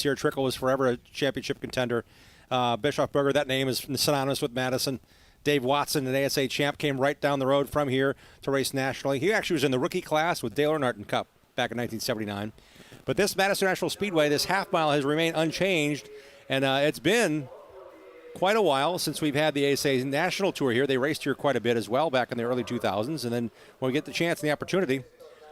Here, Trickle was forever a championship contender. Bischoff-Berger, that name is synonymous with Madison. Dave Watson, an ASA champ, came right down the road from here to race nationally. He actually was in the rookie class with Dale Earnhardt Cup back in 1979. But this Madison National Speedway, this half mile has remained unchanged, and it's been quite a while since we've had the ASA National Tour here. They raced here quite a bit as well back in the early 2000s, and then when we get the chance and the opportunity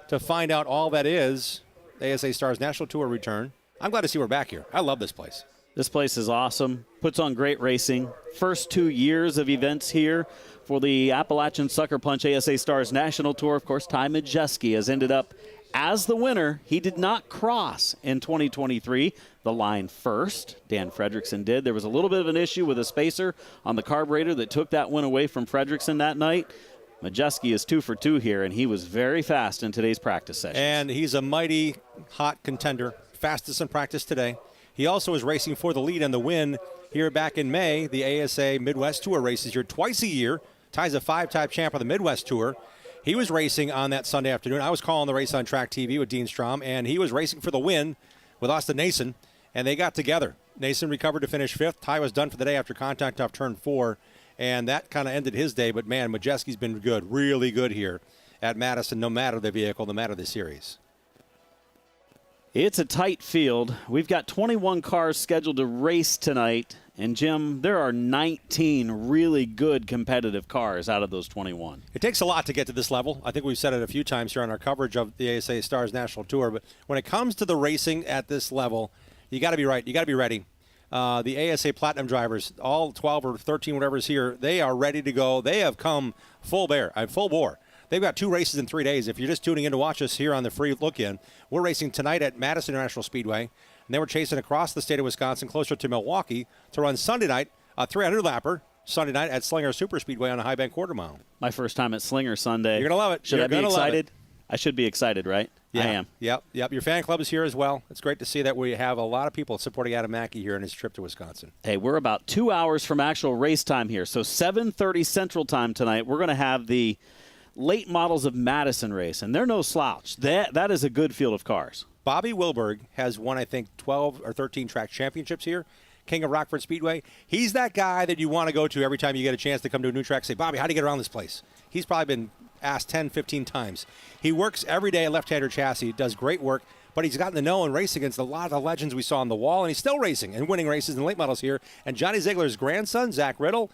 to find out all that is, the ASA Stars National Tour return, I'm glad to see we're back here. I love this place. This place is awesome. Puts on great racing. First 2 years of events here for the Appalachian Sucker Punch ASA Stars National Tour. Of course, Ty Majeski has ended up as the winner. He did not cross in 2023 the line first. Dan Fredrickson did. There was a little bit of an issue with a spacer on the carburetor that took that win away from Fredrickson that night. Majeski is 2 for 2 here, and he was very fast in today's practice session. And he's a mighty hot contender. Fastest in practice today. He also is racing for the lead and the win here back in May. The ASA Midwest Tour races here twice a year. Ty's a 5-time champ of the Midwest Tour. He was racing on that Sunday afternoon. I was calling the race on Track TV with Dean Strom, and he was racing for the win with Austin Nason, and they got together. Nason recovered to finish 5th. Ty was done for the day after contact off turn 4, and that kind of ended his day. But, man, Majeski's been good, really good here at Madison, no matter the vehicle, no matter the series. It's a tight field. We've got 21 cars scheduled to race tonight. And, Jim, there are 19 really good competitive cars out of those 21. It takes a lot to get to this level. I think we've said it a few times here on our coverage of the ASA Stars National Tour. But when it comes to the racing at this level, you got to be right. You got to be ready. The ASA Platinum drivers, all 12 or 13, whatever is here, they are ready to go. They have come full bore. They've got 2 races in 3 days. If you're just tuning in to watch us here on the free look-in, we're racing tonight at Madison International Speedway. And then we're chasing across the state of Wisconsin, closer to Milwaukee, to run Sunday night, a 300-lapper, Sunday night at Slinger Super Speedway on a high bank quarter mile. My first time at Slinger Sunday. You're going to love it. Should I be excited? I should be excited, right? Yeah. I am. Yep. Your fan club is here as well. It's great to see that we have a lot of people supporting Adam Mackey here in his trip to Wisconsin. Hey, we're about 2 hours from actual race time here. So 7:30 Central Time tonight, we're going to have the late models of Madison race, and they're no slouch. That is a good field of cars. Bobby Wilberg has won, I think, 12 or 13 track championships here. King of Rockford Speedway. He's that guy that you want to go to every time you get a chance to come to a new track. Say, Bobby, how do you get around this place? He's probably been asked 10, 15 times. He works every day at left-hander chassis, does great work, but he's gotten to know and race against a lot of the legends we saw on the wall, and he's still racing and winning races in late models here. And Johnny Ziegler's grandson, Zach Riddle,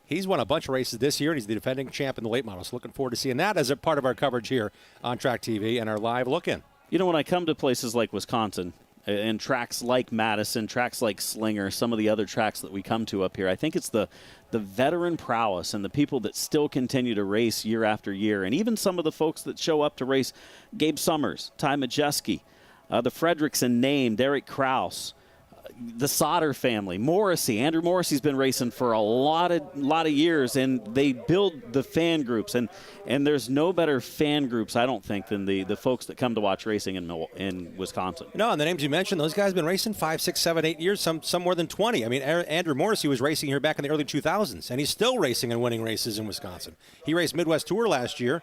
he's won a bunch of races this year, and he's the defending champ in the late models. Looking forward to seeing that as a part of our coverage here on Track TV and our live look-in. You know, when I come to places like Wisconsin and tracks like Madison, tracks like Slinger, some of the other tracks that we come to up here, I think it's the veteran prowess and the people that still continue to race year after year, and even some of the folks that show up to race, Gabe Summers, Ty Majeski, the Fredrickson name, Derek Kraus, the Sauter family, Morrissey. Andrew Morrissey's been racing for a lot of years, and they build the fan groups, and there's no better fan groups, I don't think, than the folks that come to watch racing in Wisconsin. No, and the names you mentioned, those guys have been racing 5, 6, 7, 8 years, some more than 20. I mean, Andrew Morrissey was racing here back in the early 2000s, and he's still racing and winning races in Wisconsin. He raced Midwest Tour last year.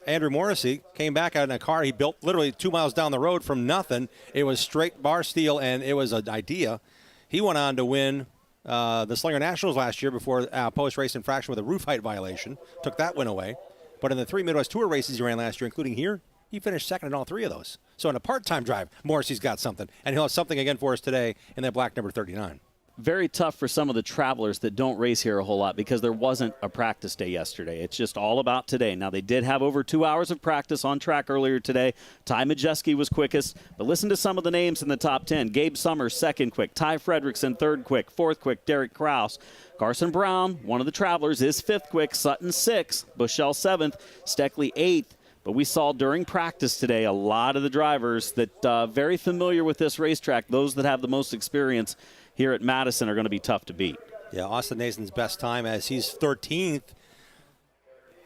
Andrew Morrissey came back out in a car he built literally 2 miles down the road from nothing. It was straight bar steel, and it was an idea. He went on to win the Slinger Nationals last year before post-race infraction with a roof height violation. Took that win away. But in the 3 Midwest Tour races he ran last year, including here, he finished second in all 3 of those. So in a part-time drive, Morrissey's got something. And he'll have something again for us today in that black number 39. Very tough for some of the travelers that don't race here a whole lot because there wasn't a practice day yesterday. It's just all about today. Now, they did have over 2 hours of practice on track earlier today. Ty Majeski was quickest, but listen to some of the names in the top 10. Gabe Summers, second quick. Ty Fredrickson, third quick. Fourth quick, Derek Kraus. Carson Brown, one of the travelers, is fifth quick. Sutton, sixth. Bushell, seventh. Steckley, eighth. But we saw during practice today a lot of the drivers that very familiar with this racetrack, those that have the most experience here at Madison, are going to be tough to beat. Yeah, Austin Nason's best time as he's 13th,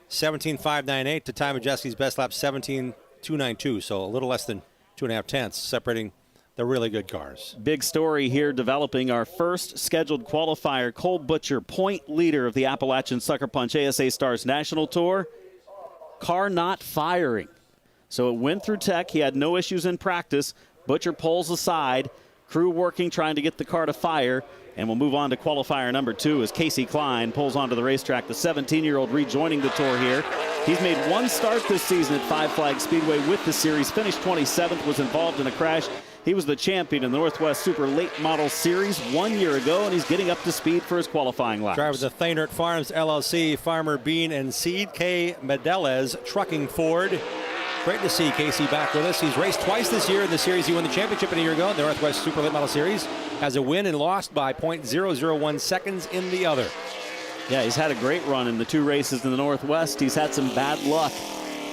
17.598 to Ty Majeski's best lap, 17.292, so a little less than 2.5 tenths separating the really good cars. Big story here developing. Our first scheduled qualifier, Cole Butcher, point leader of the Appalachian Sucker Punch ASA Stars National Tour. Car not firing. So it went through tech. He had no issues in practice. Butcher pulls aside. Crew working, trying to get the car to fire. And we'll move on to qualifier number 2 as Casey Klein pulls onto the racetrack. The 17-year-old rejoining the tour here. He's made one start this season at Five Flag Speedway with the series. Finished 27th, was involved in a crash. He was the champion in the Northwest Super Late Model Series 1 year ago, and he's getting up to speed for his qualifying laps. Drivers of Thaynert Farms, LLC, Farmer Bean and Seed, K. Medelez, Trucking Ford. Great to see Casey back with us. He's raced twice this year in the series. He won the championship a year ago in the Northwest Super Late Model Series. Has a win and lost by .001 seconds in the other. Yeah, he's had a great run in the 2 races in the Northwest. He's had some bad luck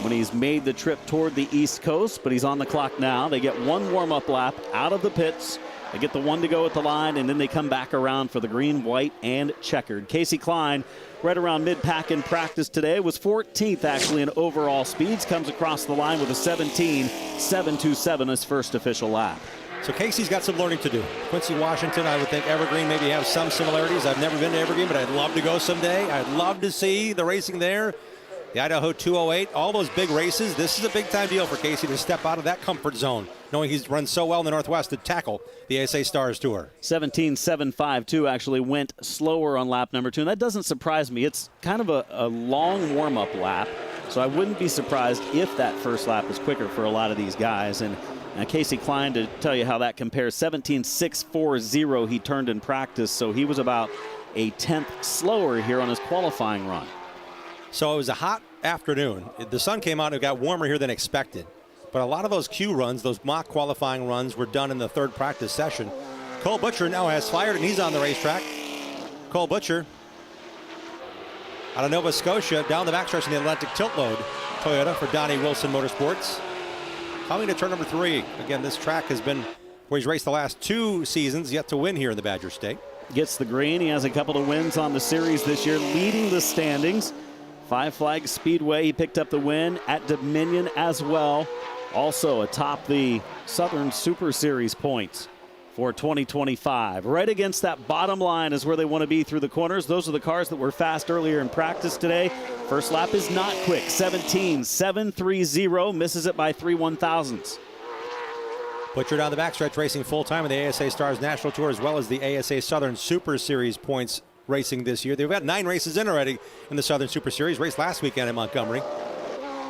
when he's made the trip toward the East Coast, but he's on the clock now. They get one warm-up lap out of the pits. They get the one to go at the line, and then they come back around for the green, white, and checkered. Casey Klein, right around mid-pack in practice today, was 14th actually in overall speeds. Comes across the line with a 17.727 his first official lap. So Casey's got some learning to do. Quincy, Washington, I would think Evergreen maybe have some similarities. I've never been to Evergreen, but I'd love to go someday. I'd love to see the racing there. The Idaho 208, all those big races. This is a big-time deal for Casey to step out of that comfort zone, knowing he's run so well in the Northwest to tackle the ASA Stars Tour. 17.752 actually went slower on lap number 2, and that doesn't surprise me. It's kind of a long warm-up lap, so I wouldn't be surprised if that first lap is quicker for a lot of these guys. And Casey Klein, to tell you how that compares, 17.640 he turned in practice, so he was about a tenth slower here on his qualifying run. So it was a hot afternoon. The sun came out and it got warmer here than expected. But a lot of those Q runs, those mock qualifying runs, were done in the 3rd practice session. Cole Butcher now has fired and he's on the racetrack. Cole Butcher out of Nova Scotia down the backstretch in the Atlantic Tilt Load Toyota for Donnie Wilson Motorsports. Coming to turn number 3. Again, this track has been where he's raced the last 2 seasons, yet to win here in the Badger State. Gets the green. He has a couple of wins on the series this year, leading the standings. Five Flag Speedway, he picked up the win at Dominion as well. Also atop the Southern Super Series points for 2025. Right against that bottom line is where they want to be through the corners. Those are the cars that were fast earlier in practice today. First lap is not quick. 17.730, misses it by 3/1000ths. Butcher down the backstretch racing full-time in the ASA Stars National Tour as well as the ASA Southern Super Series points racing this year. They've got 9 races in already in the Southern Super Series. Raced last weekend in Montgomery.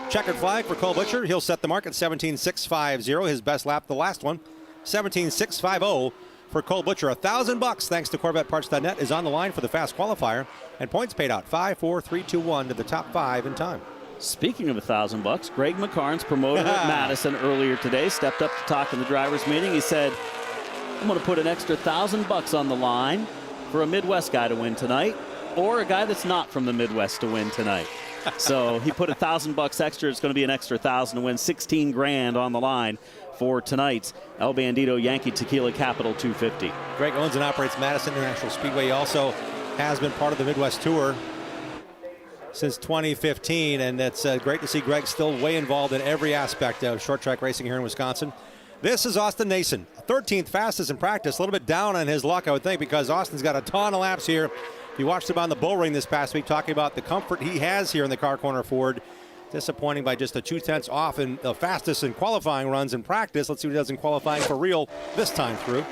Checkered flag for Cole Butcher. He'll set the mark at 17.650. His best lap, the last one, 17.650 for Cole Butcher. $1,000 thanks to CorvetteParts.net is on the line for the fast qualifier, and points paid out 5, 4, 3, 2, 1 to the top 5 in time. Speaking of $1,000, Greg McCarnes, promoter at Madison earlier today, stepped up to talk in the drivers' meeting. He said, "I'm going to put an extra $1,000 on the line for a Midwest guy to win tonight, or a guy that's not from the Midwest to win tonight." So he put $1,000 extra. It's going to be an extra $1,000 to win, 16 grand on the line for tonight's El Bandido Yankee Tequila Capital 250. Greg owns and operates Madison International Speedway. He also has been part of the Midwest Tour since 2015, and it's great to see Greg still way involved in every aspect of short track racing here in Wisconsin. This is Austin Nason, 13th fastest in practice. A little bit down on his luck, I would think, because Austin's got a ton of laps here. You watched him on the bull ring this past week talking about the comfort he has here in the car corner Ford. Disappointing by just a 2/10 off in the fastest in qualifying runs in practice. Let's see what he does in qualifying for real this time through.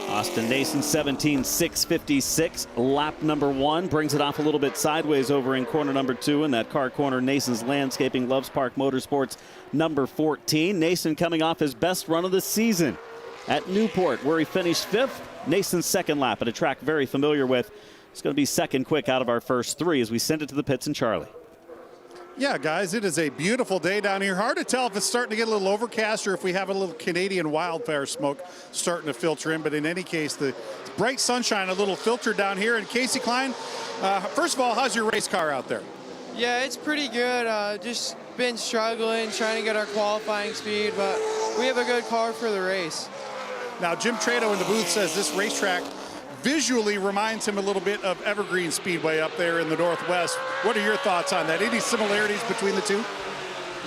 Austin Nason, 17.656, lap number 1. Brings it off a little bit sideways over in corner number 2. In that car corner, Nason's Landscaping, Loves Park Motorsports, number 14. Nason coming off his best run of the season at Newport, where he finished 5th. Nason's second lap at a track very familiar with. It's going to be second quick out of our first 3 as we send it to the pits and Charlie. Yeah, guys, it is a beautiful day down here. Hard to tell if it's starting to get a little overcast or if we have a little Canadian wildfire smoke starting to filter in. But in any case, the bright sunshine, a little filter down here. And Casey Klein, first of all, how's your race car out there? Yeah, it's pretty good. Just been struggling, trying to get our qualifying speed, but we have a good car for the race. Now, Jim Trado in the booth says this racetrack visually reminds him a little bit of Evergreen Speedway up there in the Northwest. What are your thoughts on that? Any similarities between the two?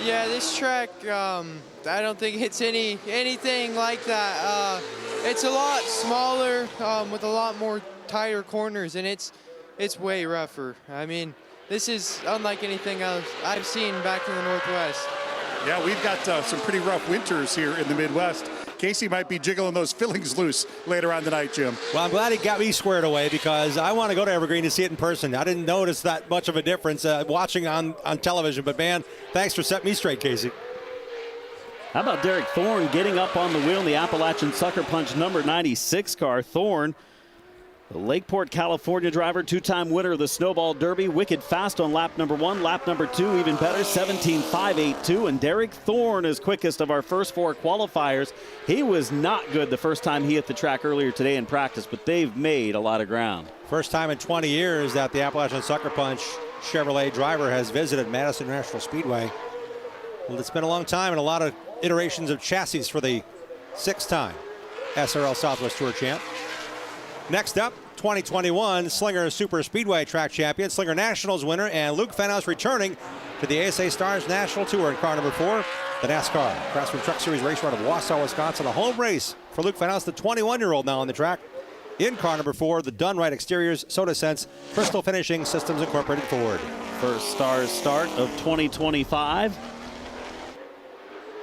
Yeah, this track, I don't think it's anything like that. It's a lot smaller with a lot more tighter corners, and it's way rougher. I mean, this is unlike anything else I've seen back in the Northwest. Yeah, we've got some pretty rough winters here in the Midwest. Casey might be jiggling those fillings loose later on tonight, Jim. Well, I'm glad he got me squared away because I want to go to Evergreen to see it in person. I didn't notice that much of a difference watching on television. But, man, thanks for setting me straight, Casey. How about Derek Thorne getting up on the wheel in the Appalachian Sucker Punch number 96 car? Thorne, the Lakeport, California driver, two-time winner of the Snowball Derby, wicked fast on lap number 1, lap number 2 even better, 17.582. And Derek Thorne is quickest of our first 4 qualifiers. He was not good the first time he hit the track earlier today in practice, but they've made a lot of ground. First time in 20 years that the Appalachian Sucker Punch Chevrolet driver has visited Madison National Speedway. Well, it's been a long time and a lot of iterations of chassis for the 6-time SRL Southwest Tour champ. Next up, 2021 Slinger Super Speedway track champion, Slinger Nationals winner, and Luke Fenhaus returning to the ASA Stars National Tour in car number 4, the NASCAR Craftsman Truck Series race run of Wausau, Wisconsin. A home race for Luke Fenhaus, the 21-year-old now on the track. In car number 4, the Done Right Exteriors, Soda Sense, Crystal Finishing Systems Incorporated Ford. First Stars start of 2025.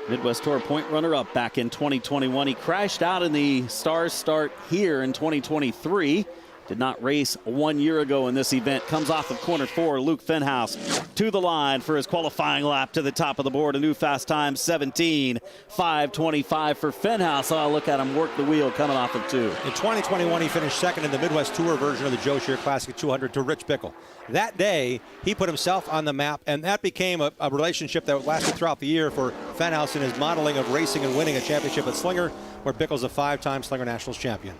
Midwest Tour point runner-up back in 2021. He crashed out in the Stars start here in 2023. Did not race 1 year ago in this event. Comes off of corner 4. Luke Fenhaus to the line for his qualifying lap to the top of the board. A new fast time, 17.525 for Fenhaus. Oh, look at him work the wheel coming off of 2. In 2021, he finished second in the Midwest Tour version of the Joe Shear Classic 200 to Rich Bickle. That day, he put himself on the map, and that became a relationship that lasted throughout the year for Fenhaus in his modeling of racing and winning a championship at Slinger, where Bickle's a 5-time Slinger Nationals champion.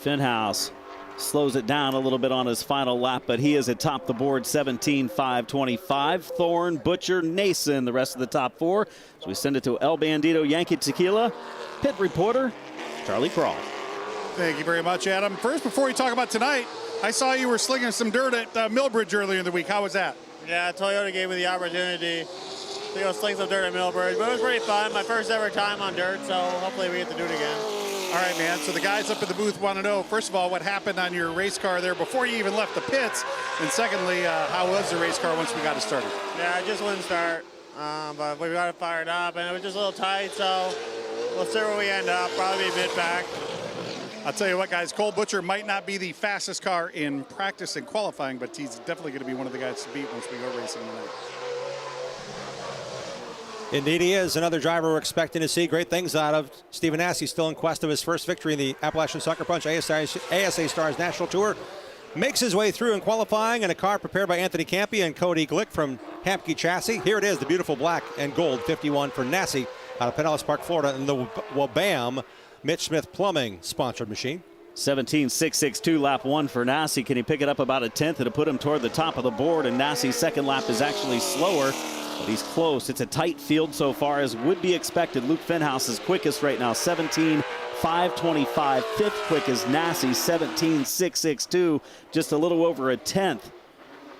Finhaus slows it down a little bit on his final lap, but he is atop the board, 17.525. Thorne, Butcher, Nason, the rest of the top 4. So we send it to El Bandido, Yankee, Tequila, pit reporter, Charlie Crawl. Thank you very much, Adam. First, before we talk about tonight, I saw you were slinging some dirt at Millbridge earlier in the week. How was that? Yeah, Toyota gave me the opportunity to go sling some dirt at Millbridge, but it was pretty fun. My first ever time on dirt, so hopefully we get to do it again. All right, man. So the guys up at the booth want to know, first of all, what happened on your race car there before you even left the pits? And secondly, how was the race car once we got it started? Yeah, it just wouldn't start, but we got it fired up, and it was just a little tight, so we'll see where we end up, probably mid-pack. I'll tell you what, guys, Cole Butcher might not be the fastest car in practice and qualifying, but he's definitely going to be one of the guys to beat once we go racing tonight. Indeed he is. Another driver we're expecting to see great things out of. Stephen Assey still in quest of his first victory in the Appalachian Sucker Punch ASA Stars National Tour. Makes his way through in qualifying in a car prepared by Anthony Campi and Cody Glick from Hampke Chassis. Here it is, the beautiful black and gold 51 for Nassy out of Pinellas Park, Florida, and the Wabam Mitch Smith Plumbing sponsored machine. 17.662 lap 1 for Nassy. Can he pick it up about a tenth to put him toward the top of the board? And Nassy's second lap is actually slower, but he's close. It's a tight field so far, as would be expected. Luke Fenhaus is quickest right now, 17.525. Fifth quick is Nassy, 17.662. Just a little over a tenth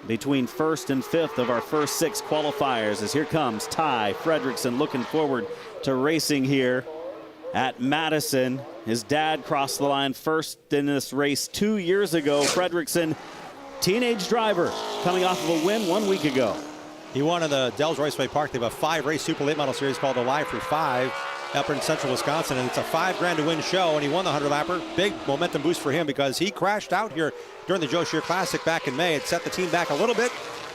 between first and fifth of our first 6 qualifiers. As here comes Ty Fredrickson, looking forward to racing here at Madison. His dad crossed the line first in this race 2 years ago. Fredrickson, teenage driver, coming off of a win 1 week ago. He won in the Dells Raceway Park. They have a 5-race Super Late Model Series called the Live for 5 up in central Wisconsin, and it's a $5,000 to win show, and he won the 100-lapper. Big momentum boost for him because he crashed out here during the Joe Shear Classic back in May. It set the team back a little bit.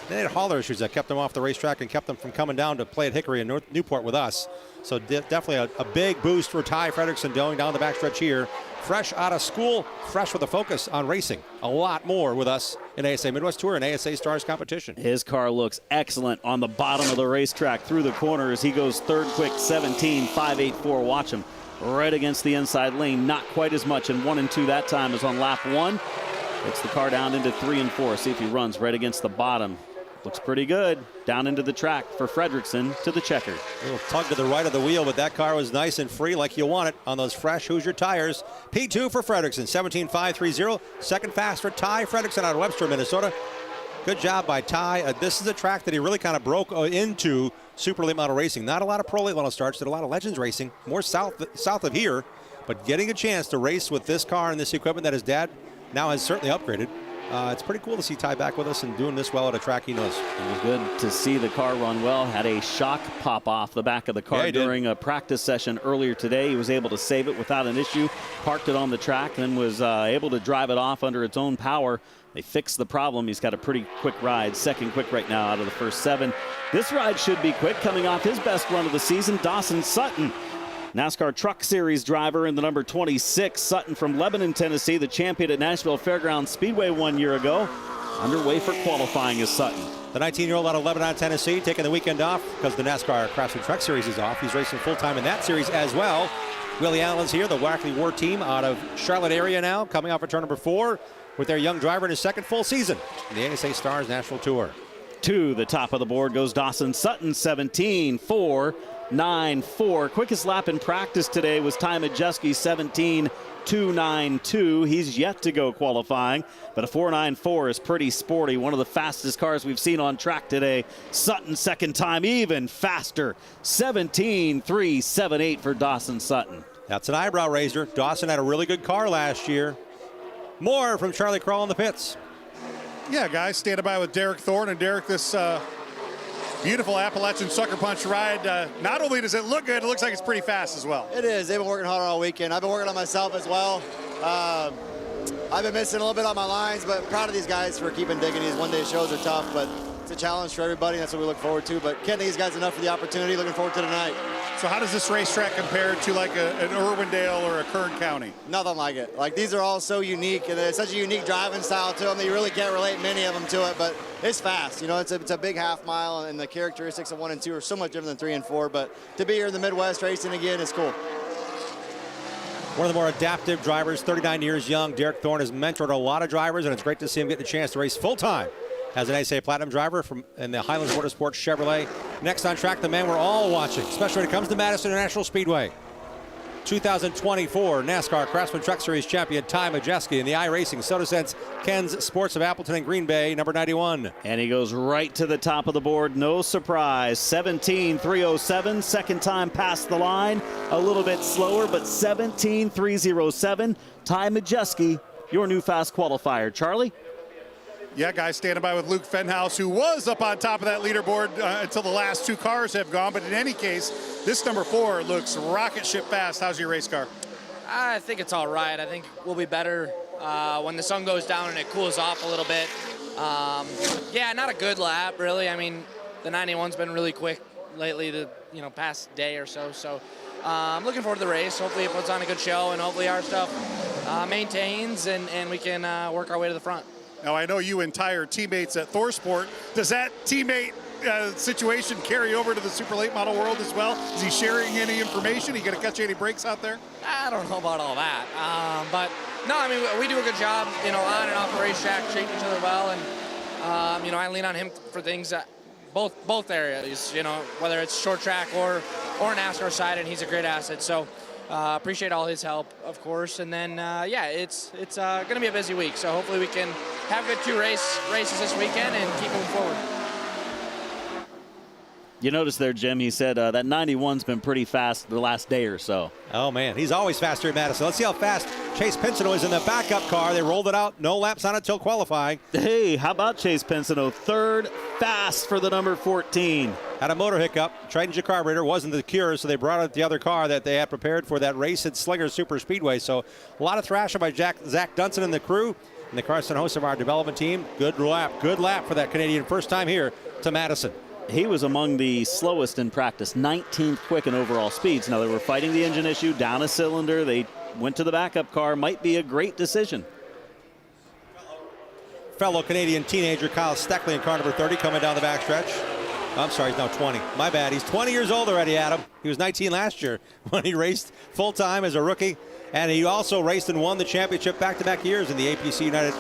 They had hauler issues that kept them off the racetrack and kept them from coming down to play at Hickory and Newport with us. So definitely a big boost for Ty Fredrickson going down the backstretch here. Fresh out of school, fresh with a focus on racing. A lot more with us in ASA Midwest Tour and ASA Stars competition. His car looks excellent on the bottom of the racetrack through the corner as he goes third quick, 17.584. Watch him right against the inside lane. Not quite as much in 1 and 2 that time as on lap 1. Takes the car down into 3 and 4. See if he runs right against the bottom. Looks pretty good. Down into the track for Fredrickson to the checker. A little tug to the right of the wheel, but that car was nice and free like you want it on those fresh Hoosier tires. P2 for Fredrickson, 17.530. Second fast for Ty Fredrickson out of Webster, Minnesota. Good job by Ty. This is a track that he really kind of broke into super late model racing. Not a lot of pro late model starts, did a lot of Legends racing, more south of here, but getting a chance to race with this car and this equipment that his dad now has certainly upgraded. It's pretty cool to see Ty back with us and doing this well at a track he knows. It was good to see the car run well. Had a shock pop off the back of the car during a practice session earlier today. He was able to save it without an issue, parked it on the track, and then was able to drive it off under its own power. They fixed the problem. He's got a pretty quick ride, second quick right now out of the first 7. This ride should be quick, coming off his best run of the season, Dawson Sutton. NASCAR Truck Series driver in the number 26. Sutton from Lebanon, Tennessee, the champion at Nashville Fairgrounds Speedway 1 year ago. Underway for qualifying is Sutton. The 19-year-old out of Lebanon, Tennessee, taking the weekend off because the NASCAR Craftsman Truck Series is off. He's racing full-time in that series as well. Willie Allen's here, the Wackley War team out of Charlotte area now, coming off return number 4 with their young driver in his second full season in the ASA Stars National Tour. To the top of the board goes Dawson Sutton, 17.494. Quickest lap in practice today was Ty Majeski, 17.292. He's yet to go qualifying, but a 4.94 is pretty sporty. One of the fastest cars we've seen on track today. Sutton, second time, even faster. 17.378 for Dawson Sutton. That's an eyebrow raiser. Dawson had a really good car last year. More from Charlie Crawl in the pits. Yeah, guys, standing by with Derek Thorne. And Derek, this beautiful Appalachian Sucker Punch ride, not only does it look good, it looks like it's pretty fast as well. It is. They've been working hard all weekend. I've been working on myself as well. I've been missing a little bit on my lines, but proud of these guys for keeping digging. These one-day shows are tough, but it's a challenge for everybody. That's what we look forward to. But can't thank these guys enough for the opportunity. Looking forward to tonight. So how does this racetrack compare to like an Irwindale or a Kern County? Nothing like it. Like, these are all so unique, and there's such a unique driving style to them that you really can't relate many of them to it, but it's fast. You know, it's a big half mile, and the characteristics of 1 and 2 are so much different than 3 and 4, but to be here in the Midwest racing again is cool. One of the more adaptive drivers, 39 years young. Derek Thorne has mentored a lot of drivers, and it's great to see him getting a chance to race full-time as an ASA Platinum driver in the Highlands Motorsports Chevrolet. Next on track, the man we're all watching, especially when it comes to Madison International Speedway. 2024 NASCAR Craftsman Truck Series champion Ty Majeski in the iRacing SodaSense Ken's Sports of Appleton and Green Bay, number 91. And he goes right to the top of the board. No surprise. 17.307. Second time past the line. A little bit slower, but 17.307. Ty Majeski, your new fast qualifier. Charlie? Yeah, guys, standing by with Luke Fenhouse, who was up on top of that leaderboard until the last 2 cars have gone. But in any case, this number 4 looks rocket ship fast. How's your race car? I think it's all right. I think we'll be better when the sun goes down and it cools off a little bit. Yeah, not a good lap, really. I mean, the 91's been really quick lately, the past day or so. So I'm looking forward to the race. Hopefully it puts on a good show, and hopefully our stuff maintains and we can work our way to the front. Now, I know you and Ty are teammates at ThorSport. Does that teammate situation carry over to the super late model world as well? Is he sharing any information? He going to catch any breaks out there? I don't know about all that. But, no, I mean, we do a good job, on and off the racetrack, treating each other well. And, I lean on him for things that both areas, whether it's short track or NASCAR side, and he's a great asset. So, appreciate all his help, of course. And then, it's going to be a busy week. So hopefully we can have good 2 races this weekend and keep moving forward. You notice there, Jim, he said that 91's been pretty fast the last day or so. Oh, man, he's always faster in Madison. Let's see how fast Chase Pinsino is in the backup car. They rolled it out. No laps on it until qualifying. Hey, how about Chase Pinsino? Third fast for the number 14. Had a motor hiccup. Tried your carburetor. Wasn't the cure, so they brought out the other car that they had prepared for that race at Slinger Super Speedway. So a lot of thrashing by Zach Dunson and the crew. And the Carson host of our development team. Good lap for that Canadian. First time here to Madison. He was among the slowest in practice, 19th quick in overall speeds. Now, they were fighting the engine issue, down a cylinder. They went to the backup car. Might be a great decision. Fellow Canadian teenager Kyle Steckley in car number 30 coming down the backstretch. I'm sorry, he's now 20. My bad. He's 20 years old already, Adam. He was 19 last year when he raced full-time as a rookie. And he also raced and won the championship back-to-back years in the APC United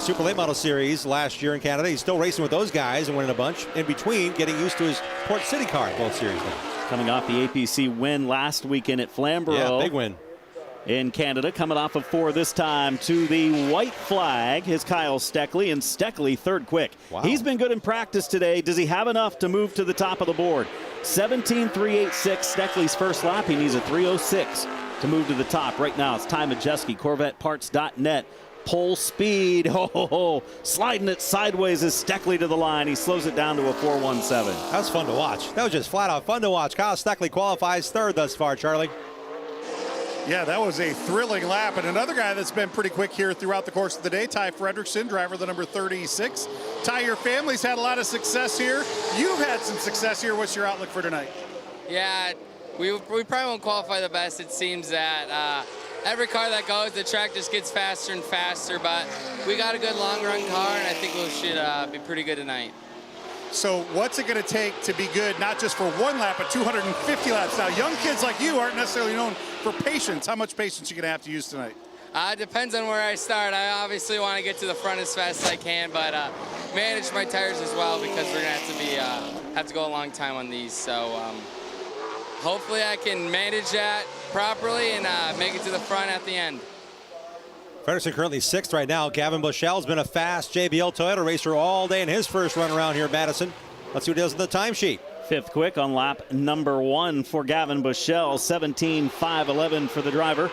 Super Late Model Series last year in Canada. He's still racing with those guys and winning a bunch. In between, getting used to his Port City car in both series now. Coming off the APC win last weekend at Flamborough. Yeah, big win. In Canada, coming off of 4 this time to the white flag is Kyle Steckley, and Steckley third quick. Wow. He's been good in practice today. Does he have enough to move to the top of the board? 17.386, Steckley's first lap. He needs a 3:06 to move to the top. Right now, it's Ty Majeski, CorvetteParts.net. Pole speed. Sliding it sideways is Steckley to the line. He slows it down to a 4.17. That was fun to watch. That was just flat out fun to watch. Kyle Steckley qualifies third thus far, Charlie. Yeah, that was a thrilling lap. And another guy that's been pretty quick here throughout the course of the day, Ty Fredrickson, driver the number 36. Ty, your family's had a lot of success here. You've had some success here. What's your outlook for tonight? Yeah, we probably won't qualify the best. It seems that every car that goes, the track just gets faster and faster. But we got a good long-run car, and I think we should be pretty good tonight. So what's it going to take to be good, not just for one lap, but 250 laps? Now, young kids like you aren't necessarily known for patience. How much patience are you going to have to use tonight? It depends on where I start. I obviously want to get to the front as fast as I can, but manage my tires as well because we're going to have to go a long time on these. So hopefully I can manage that properly and make it to the front at the end. Fredrickson currently sixth right now. Gavin Bushell's been a fast JBL Toyota racer all day in his first run around here at Madison. Let's see what he does in the timesheet. Fifth quick on lap number 1 for Gavin Bushell. 17.511 for the driver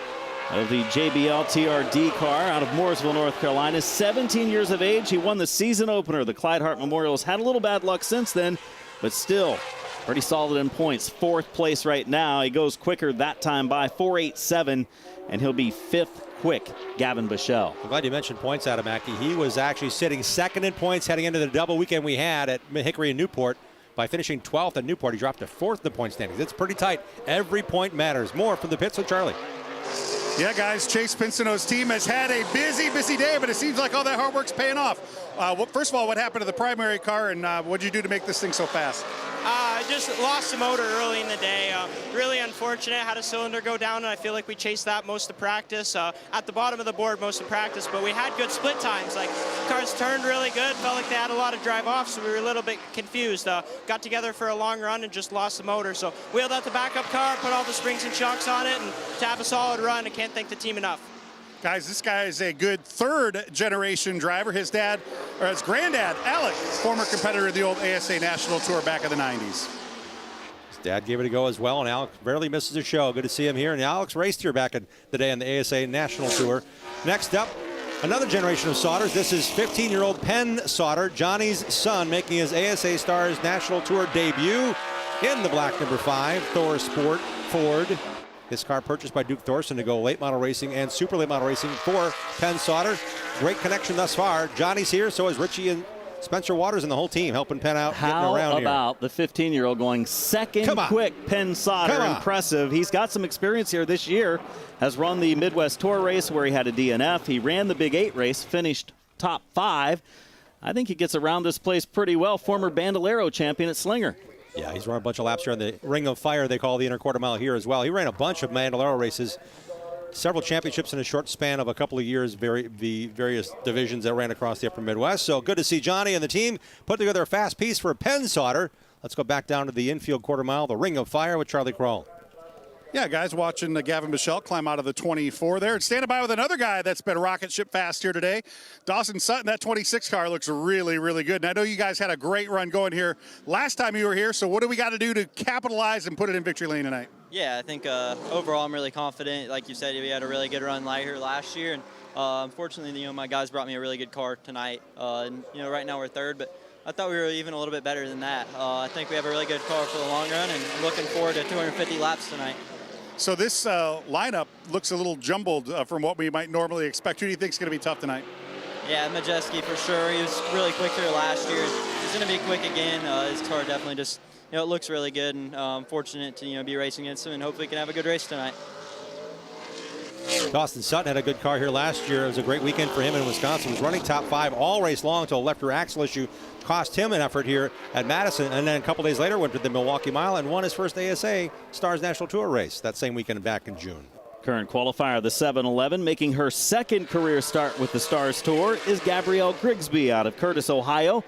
of the JBL TRD car out of Mooresville, North Carolina. 17 years of age. He won the season opener. The Clyde Hart Memorial's had a little bad luck since then, but still pretty solid in points. Fourth place right now. He goes quicker that time by 4.87, and he'll be fifth quick, Gavin Bushell. I'm glad you mentioned points, Adam Mackey. He was actually sitting second in points heading into the double weekend we had at Hickory and Newport. By finishing 12th at Newport, he dropped to 4th in the point standings. It's pretty tight. Every point matters. More from the pits with Charlie. Yeah, guys, Chase Pinsonneau's team has had a busy day, but it seems like all that hard work's paying off. First of all, what happened to the primary car, and what did you do to make this thing so fast? I just lost the motor early in the day. Really unfortunate. Had a cylinder go down, and I feel like we chased that most of practice. At the bottom of the board most of practice, but we had good split times. Like, cars turned really good. Felt like they had a lot of drive off, so we were a little bit confused. Got together for a long run and just lost the motor. So wheeled out the backup car, put all the springs and shocks on it, and to have a solid run. I can't thank the team enough. Guys, this guy is a good third-generation driver. His dad, or his granddad, Alec, former competitor of the old ASA National Tour back in the 90s. His dad gave it a go as well, and Alex barely misses a show. Good to see him here. And Alex raced here back in the day on the ASA National Tour. Next up, another generation of Sodders. This is 15-year-old Penn Sodder, Johnny's son, making his ASA Stars National Tour debut in the black number 5 Thor Sport Ford. This car purchased by Duke Thorson to go late model racing and super late model racing for Penn Sodder. Great connection thus far. Johnny's here, so is Richie and Spencer Waters and the whole team helping Penn out, getting around here. How about the 15-year-old going second quick, Penn Sodder? Impressive. He's got some experience here this year. Has run the Midwest Tour race where he had a DNF. He ran the Big 8 race, finished top 5. I think he gets around this place pretty well. Former Bandolero champion at Slinger. Yeah, he's run a bunch of laps here on the Ring of Fire, they call the inner quarter mile here as well. He ran a bunch of Bandolero races, several championships in a short span of a couple of years, the various divisions that ran across the upper Midwest. So good to see Johnny and the team put together a fast piece for Penn Sodder. Let's go back down to the infield quarter mile, the Ring of Fire with Charlie Kroll. Yeah, guys, watching Gavin Bushell climb out of the 24 there. And standing by with another guy that's been rocket ship fast here today. Dawson Sutton, that 26 car looks really, really good. And I know you guys had a great run going here last time you were here. So what do we got to do to capitalize and put it in victory lane tonight? Yeah, I think overall I'm really confident. Like you said, we had a really good run here last year. And unfortunately, my guys brought me a really good car tonight. And right now we're third, but I thought we were even a little bit better than that. I think we have a really good car for the long run, and I'm looking forward to 250 laps tonight. So this lineup looks a little jumbled from what we might normally expect. Who do you think is going to be tough tonight? Yeah, Majeski for sure. He was really quick here last year. He's going to be quick again. His car definitely just, it looks really good, and I'm fortunate to be racing against him, and hopefully we can have a good race tonight. Dawson Sutton had a good car here last year. It was a great weekend for him in Wisconsin. He was running top 5 all race long until a left rear axle issue cost him an effort here at Madison. And then a couple days later went to the Milwaukee Mile and won his first ASA Stars National Tour race that same weekend back in June. Current qualifier, the 7-11, making her second career start with the Stars Tour is Gabrielle Grigsby out of Curtis, Ohio.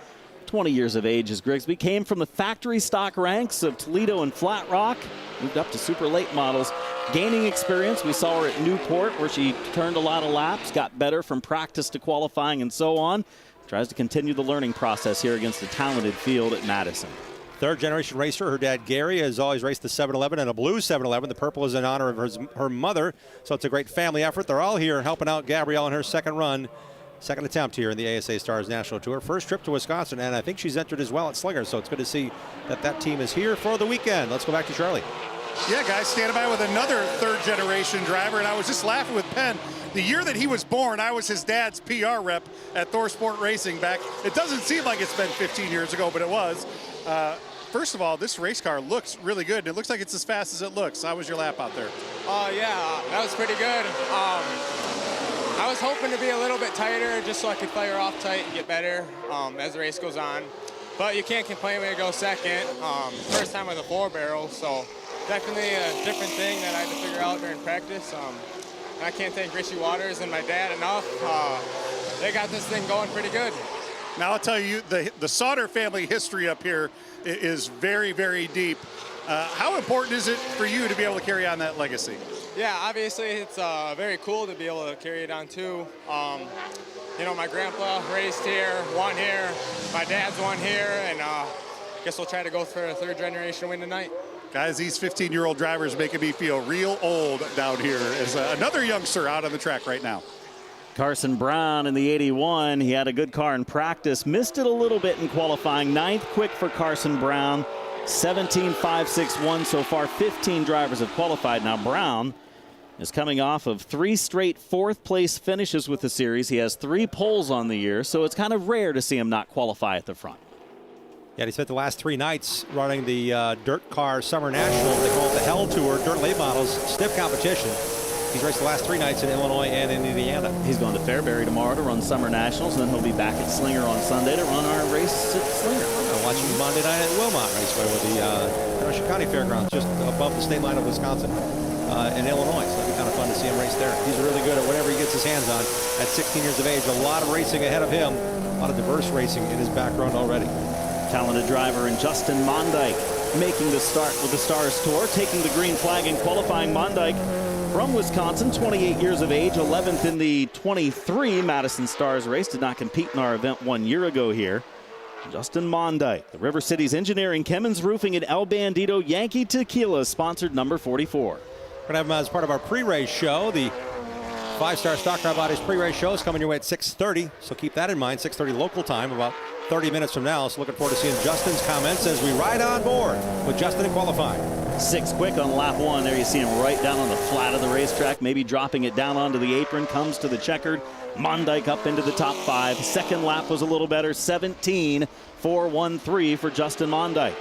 20 years of age as Grigsby came from the factory stock ranks of Toledo and Flat Rock, moved up to super late models, gaining experience. We saw her at Newport where she turned a lot of laps, got better from practice to qualifying and so on. Tries to continue the learning process here against the talented field at Madison. Third generation racer. Her dad Gary has always raced the 711 and a blue 711. The purple is in honor of her mother, so it's a great family effort. They're all here helping out Gabrielle in her second attempt here in the ASA Stars National Tour. First trip to Wisconsin, and I think she's entered as well at Slinger, so it's good to see that team is here for the weekend. Let's go back to Charlie. Yeah, guys, standing by with another third-generation driver, and I was just laughing with Penn. The year that he was born, I was his dad's PR rep at Thor Sport Racing back. It doesn't seem like it's been 15 years ago, but it was. First of all, this race car looks really good, and it looks like it's as fast as it looks. How was your lap out there? Yeah, that was pretty good. I was hoping to be a little bit tighter just so I could fire off tight and get better as the race goes on. But you can't complain when you go second. First time with a 4-barrel, so definitely a different thing that I had to figure out during practice. I can't thank Richie Waters and my dad enough. They got this thing going pretty good. Now I'll tell you, the Sauter family history up here is very, very deep. How important is it for you to be able to carry on that legacy? Yeah, obviously it's very cool to be able to carry it on too. You know, my grandpa raced here, won here, my dad's won here, and guess we'll try to go for a third generation win tonight. Guys, these 15-year-old drivers making me feel real old down here as another youngster out on the track right now. Carson Brown in the 81. He had a good car in practice. Missed it a little bit in qualifying. 9th quick for Carson Brown. 17.561 so far. 15 drivers have qualified. Now Brown is coming off of 3 straight 4th place finishes with the series. He has 3 poles on the year, so it's kind of rare to see him not qualify at the front. Yeah, he spent the last 3 nights running the Dirt Car Summer National. They call it the Hell Tour, Dirt Late Models, stiff competition. He's raced the last 3 nights in Illinois and in Indiana. He's going to Fairbury tomorrow to run Summer Nationals, and then he'll be back at Slinger on Sunday to run our race at Slinger. I'm watching Monday night at Wilmot Raceway with the Kenosha County Fairgrounds, just above the state line of Wisconsin in Illinois. So it'll be kind of fun to see him race there. He's really good at whatever he gets his hands on. At 16 years of age, a lot of racing ahead of him. A lot of diverse racing in his background already. Talented driver in Justin Mondyke making the start with the Stars Tour, taking the green flag in qualifying. Mondyke from Wisconsin, 28 years of age, 11th in the 23 Madison Stars race. Did not compete in our event 1 year ago here. Justin Mondyke, the River Cities Engineering, Kemmons Roofing, and El Bandido Yankee Tequila sponsored number 44. We're going to have him as part of our pre-race show. The 5-Star Stock Car Bodies pre-race show is coming your way at 6:30, so keep that in mind. 6:30 local time, about 30 minutes from now. So looking forward to seeing Justin's comments as we ride on board with Justin in qualifying. 6 quick on lap 1. There you see him right down on the flat of the racetrack, maybe dropping it down onto the apron, comes to the checkered. Mondyke up into the top 5. Second lap was a little better, 17.413 for Justin Mondyke.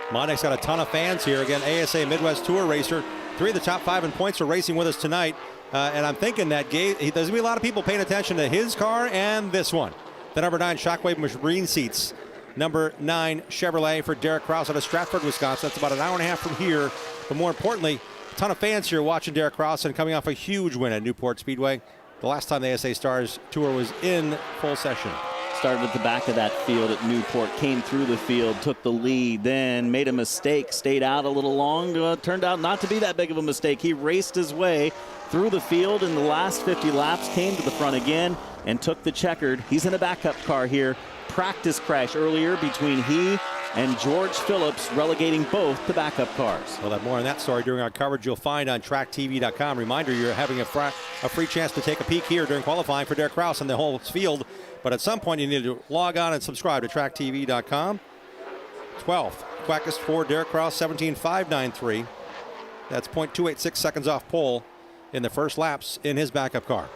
Mondyke's got a ton of fans here. Again, ASA Midwest Tour racer. 3 of the top 5 in points are racing with us tonight. And I'm thinking that there's going to be a lot of people paying attention to his car and this one. The number 9 Shockwave Marine Seats. Number 9 Chevrolet for Derek Krause out of Stratford, Wisconsin. That's about an hour and a half from here. But more importantly, a ton of fans here watching Derek Krause and coming off a huge win at Newport Speedway. The last time the ASA Stars Tour was in full session. Started at the back of that field at Newport, came through the field, took the lead, then made a mistake, stayed out a little long. Turned out not to be that big of a mistake. He raced his way through the field in the last 50 laps, came to the front again, and took the checkered. He's in a backup car here. Practice crash earlier between he and George Phillips, relegating both to backup cars. We'll have more on that story during our coverage you'll find on tracktv.com. Reminder, you're having a free chance to take a peek here during qualifying for Derek Krause and the whole field. But at some point, you need to log on and subscribe to tracktv.com. 12th, quickest for Derek Krause, 17.593. That's 0.286 seconds off pole in the first laps in his backup car.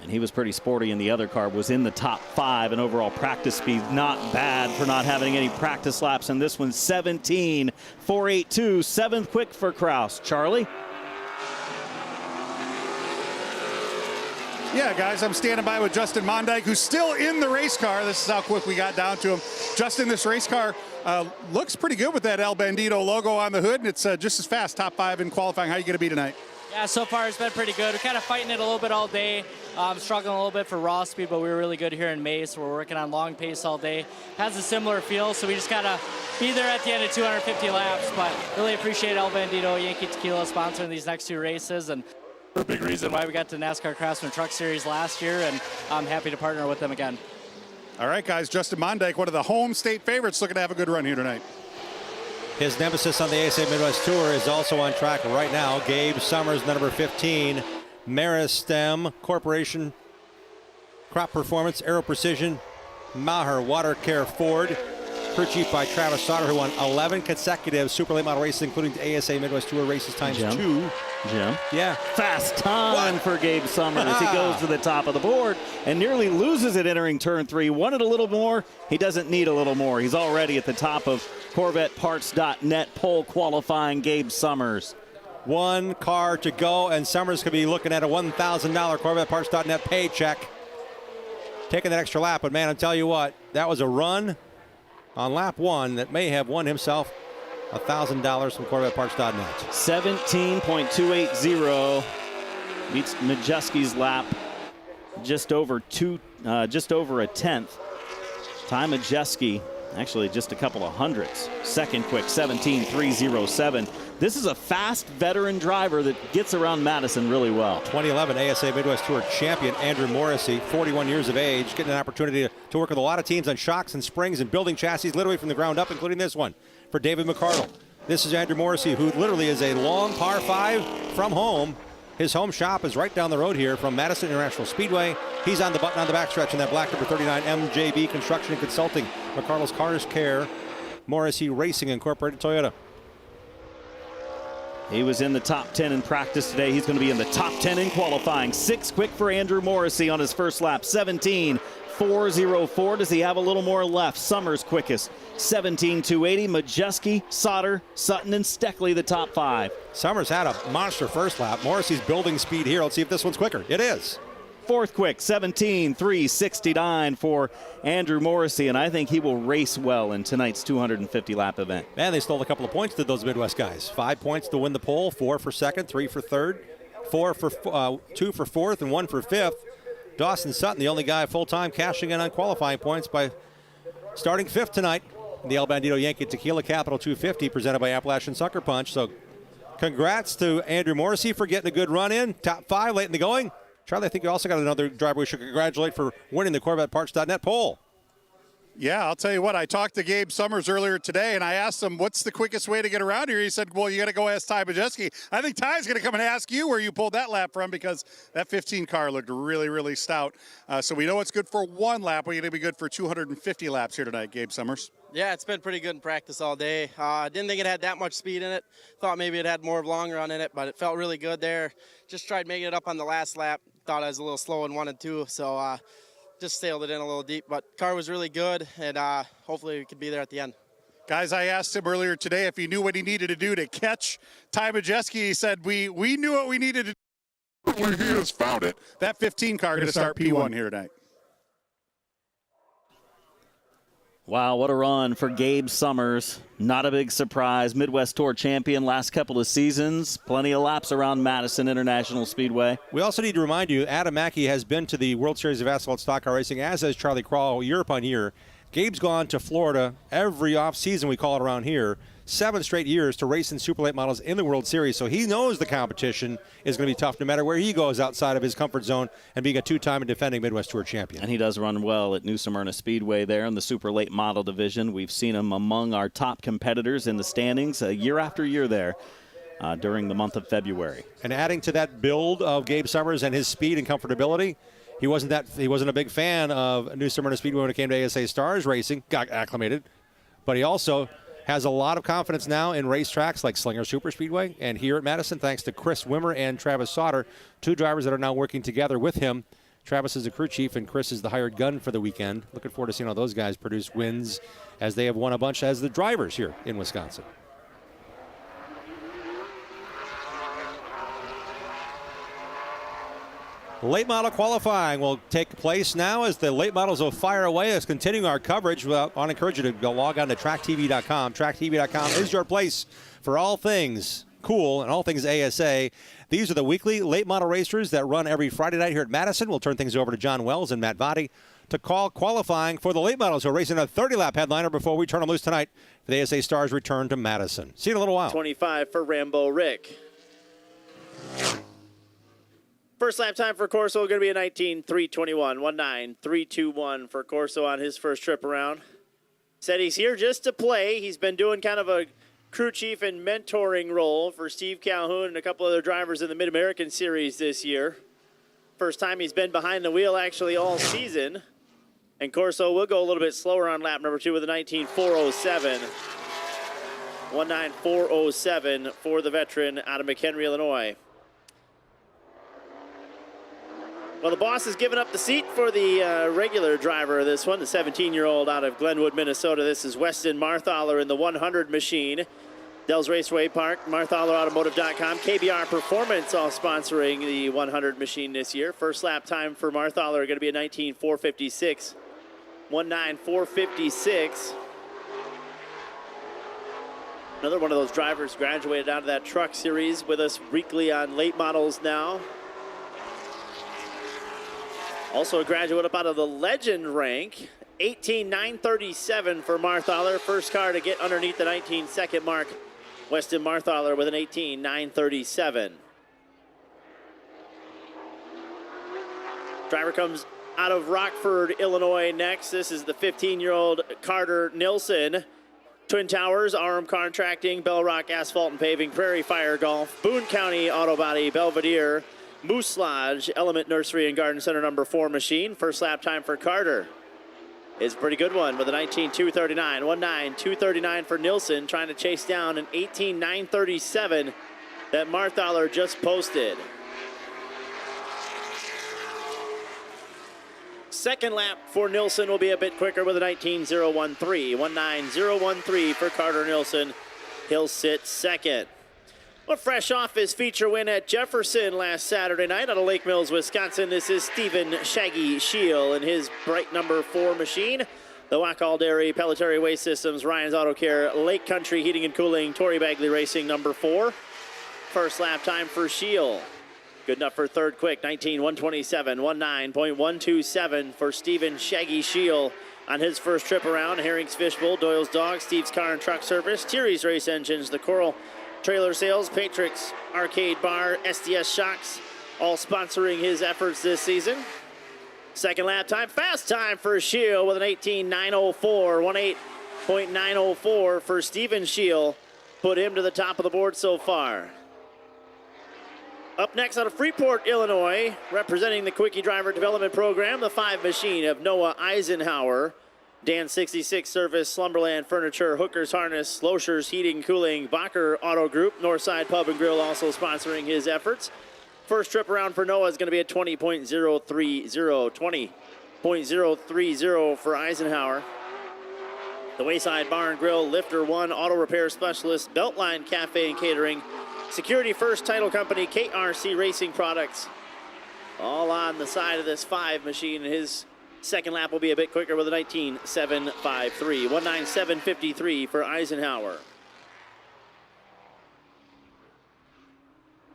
And he was pretty sporty in the other car, was in the top 5, and overall practice speed not bad for not having any practice laps. And this one, 17.482, 7th quick for Krause. Charlie? Yeah, guys, I'm standing by with Justin Mondyke, who's still in the race car. This is how quick we got down to him. Justin, this race car looks pretty good with that El Bandido logo on the hood, and it's just as fast, top 5 in qualifying. How are you going to be tonight? Yeah, so far it's been pretty good. We're kind of fighting it a little bit all day. Struggling a little bit for raw speed, but we were really good here in May, so we're working on long pace all day. Has a similar feel, so we just got to be there at the end of 250 laps, but really appreciate El Bandido, Yankee Tequila sponsoring these next 2 races, and a big reason why we got to NASCAR Craftsman Truck Series last year, and I'm happy to partner with them again. All right, guys, Justin Mondyke, one of the home state favorites, looking to have a good run here tonight. His nemesis on the ASA Midwest Tour is also on track right now. Gabe Summers, number 15. Meristem Corporation, Crop Performance, Aero Precision, Maher Water Care Ford. Crew chief by Travis Sauter, who won 11 consecutive super late model races, including the ASA Midwest Tour races times Jim. 2. Jim. Yeah. Fast time for Gabe Summers. He goes to the top of the board and nearly loses it entering turn 3. Wanted a little more. He doesn't need a little more. He's already at the top of CorvetteParts.net poll qualifying Gabe Summers. One car to go, and Summers could be looking at a $1,000 CorvetteParts.net paycheck. Taking that extra lap, but man, I'll tell you what, that was a run on lap 1 that may have won himself $1,000 from CorvetteParts.net. 17.280 beats Majeski's lap just over a tenth. Ty Majeski, actually just a couple of hundredths. Second quick, 17.307. This is a fast veteran driver that gets around Madison really well. 2011 ASA Midwest Tour champion Andrew Morrissey, 41 years of age, getting an opportunity to work with a lot of teams on shocks and springs and building chassis literally from the ground up, including this one for David McCardle. This is Andrew Morrissey, who literally is a long par 5 from home. His home shop is right down the road here from Madison International Speedway. He's on the button on the backstretch in that black number 39 MJB Construction and Consulting. McCardle's Cars Care, Morrissey Racing Incorporated Toyota. He was in the top 10 in practice today. He's going to be in the top 10 in qualifying. 6 quick for Andrew Morrissey on his first lap. 17.404. Does he have a little more left? Summers quickest. 17.280. Majeski, Sauter, Sutton, and Steckley the top 5. Summers had a monster first lap. Morrissey's building speed here. Let's see if this one's quicker. It is. Fourth quick, 17.369 for Andrew Morrissey, and I think he will race well in tonight's 250-lap event. Man, they stole a couple of points to those Midwest guys. 5 points to win the pole, 4 for second, 3 for third, 2 for fourth, and 1 for fifth. Dawson Sutton, the only guy full-time cashing in on qualifying points by starting fifth tonight in the El Bandido Yankee Tequila Capital 250 presented by Appalachian Sucker Punch. So congrats to Andrew Morrissey for getting a good run in. Top 5 late in the going. Charlie, I think you also got another driver we should congratulate for winning the CorvetteParts.net poll. Yeah, I'll tell you what, I talked to Gabe Summers earlier today, and I asked him, what's the quickest way to get around here? He said, well, you got to go ask Ty Majeski. I think Ty's going to come and ask you where you pulled that lap from, because that 15 car looked really, really stout. So we know it's good for 1 lap. We're going to be good for 250 laps here tonight, Gabe Summers. Yeah, it's been pretty good in practice all day. Didn't think it had that much speed in it. Thought maybe it had more of a long run in it, but it felt really good there. Just tried making it up on the last lap. Thought I was a little slow in 1 and 2, so just sailed it in a little deep. But car was really good, and hopefully we could be there at the end. Guys, I asked him earlier today if he knew what he needed to do to catch Ty Majeski. He said, we knew what we needed to do. We just found it. That 15 car going to start P1 here tonight. Wow, what a run for Gabe Summers. Not a big surprise. Midwest Tour champion last couple of seasons. Plenty of laps around Madison International Speedway. We also need to remind you, Adam Mackey has been to the World Series of Asphalt Stock Car Racing, as has Charlie Crawl, year upon year. Gabe's gone to Florida every off-season, we call it around here, 7 straight years to race in super late models in the World Series. So he knows the competition is going to be tough no matter where he goes outside of his comfort zone, and being a 2-time and defending Midwest Tour champion. And he does run well at New Smyrna Speedway there in the super late model division. We've seen him among our top competitors in the standings year after year there during the month of February. And adding to that build of Gabe Summers and his speed and comfortability, he wasn't a big fan of New Smyrna Speedway when it came to ASA Stars Racing, got acclimated, but he also has a lot of confidence now in racetracks like Slinger Super Speedway and here at Madison, thanks to Chris Wimmer and Travis Sauter, 2 drivers that are now working together with him. Travis is the crew chief and Chris is the hired gun for the weekend. Looking forward to seeing how those guys produce wins, as they have won a bunch as the drivers here in Wisconsin. Late model qualifying will take place now as the late models will fire away. As continuing our coverage, well, I encourage you to go log on to tracktv.com. Tracktv.com is your place for all things cool and all things ASA. These are the weekly late model racers that run every Friday night here at Madison. We'll turn things over to John Wells and Matt Votty to call qualifying for the late models who are racing a 30-lap headliner before we turn them loose tonight for the ASA Stars return to Madison. See you in a little while. 25 for Rambo Rick. First lap time for Corso going to be a 19.321. 19.321 for Corso on his first trip around. Said he's here just to play. He's been doing kind of a crew chief and mentoring role for Steve Calhoun and a couple other drivers in the Mid-American Series this year. First time he's been behind the wheel actually all season. And Corso will go a little bit slower on lap number 2 with a 19.407. 19.407 for the veteran out of McHenry, Illinois. Well, the boss has given up the seat for the regular driver of this one, the 17-year-old out of Glenwood, Minnesota. This is Weston Marthaler in the 100 machine. Dells Raceway Park, MarthalerAutomotive.com, KBR Performance all sponsoring the 100 machine this year. First lap time for Marthaler going to be a 19.456. 19.456. Another one of those drivers graduated out of that truck series with us weekly on late models now. Also a graduate up out of the legend rank. 18.937 for Marthaler. First car to get underneath the 19-second mark. Weston Marthaler with an 18.937. Driver comes out of Rockford, Illinois next. This is the 15-year-old Carter Nilsson. Twin Towers, RM Contracting, Bell Rock Asphalt and Paving, Prairie Fire Golf, Boone County Auto Body, Belvedere, Moose Lodge, Element Nursery and Garden Center number 4 machine. First lap time for Carter is a pretty good one with a 19.239. 19.239 for Nilsson, trying to chase down an 18.937 that Marthaler just posted. Second lap for Nilsson will be a bit quicker with a 19.013. 19.013 for Carter Nilsson. He'll sit second. Well, fresh off his feature win at Jefferson last Saturday night out of Lake Mills, Wisconsin, this is Stephen Shaggy Shield in his bright number 4 machine. The Wackall Dairy, Pelletary Waste Systems, Ryan's Auto Care, Lake Country Heating and Cooling, Torrey Bagley Racing number 4. First lap time for Shield. Good enough for third quick, 19.127. 19.127 for Stephen Shaggy Shield on his first trip around. Herring's Fishbowl, Doyle's Dogs, Steve's Car and Truck Service, Thierry's Race Engines, the Coral Trailer Sales, Patrick's Arcade Bar, SDS Shocks, all sponsoring his efforts this season. Second lap time, fast time for Shield with an 18.904. 18.904 for Stephen Shield. Put him to the top of the board so far. Up next out of Freeport, Illinois, representing the Quickie Driver Development Program, the 5 machine of Noah Eisenhower. Dan 66 Service, Slumberland Furniture, Hooker's Harness, Loescher's Heating Cooling, Bacher Auto Group, Northside Pub and Grill also sponsoring his efforts. First trip around for Noah is going to be at 20.030. 20.030 for Eisenhower. The Wayside Bar and Grill, Lifter One, Auto Repair Specialist, Beltline Cafe and Catering, Security First Title Company, KRC Racing Products, all on the side of this 5 machine. His second lap will be a bit quicker with a 19.753. 19.753 for Eisenhower.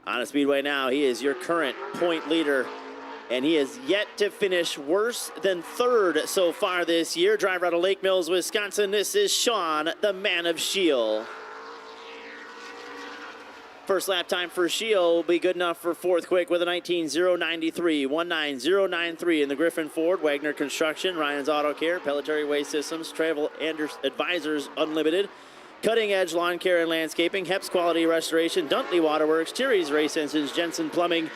On a Speedway now, he is your current point leader, and he has yet to finish worse than third so far this year. Driver out of Lake Mills, Wisconsin, this is Sean, the man of Shield. First lap time for Shield will be good enough for fourth quick with a 19.093. 19.093 in the Griffin Ford, Wagner Construction, Ryan's Auto Care, Pelletary Waste Systems, Travel Advisors Unlimited, Cutting Edge Lawn Care and Landscaping, Heps Quality Restoration, Duntley Waterworks, Thierry's Race Engines, Jensen Plumbing,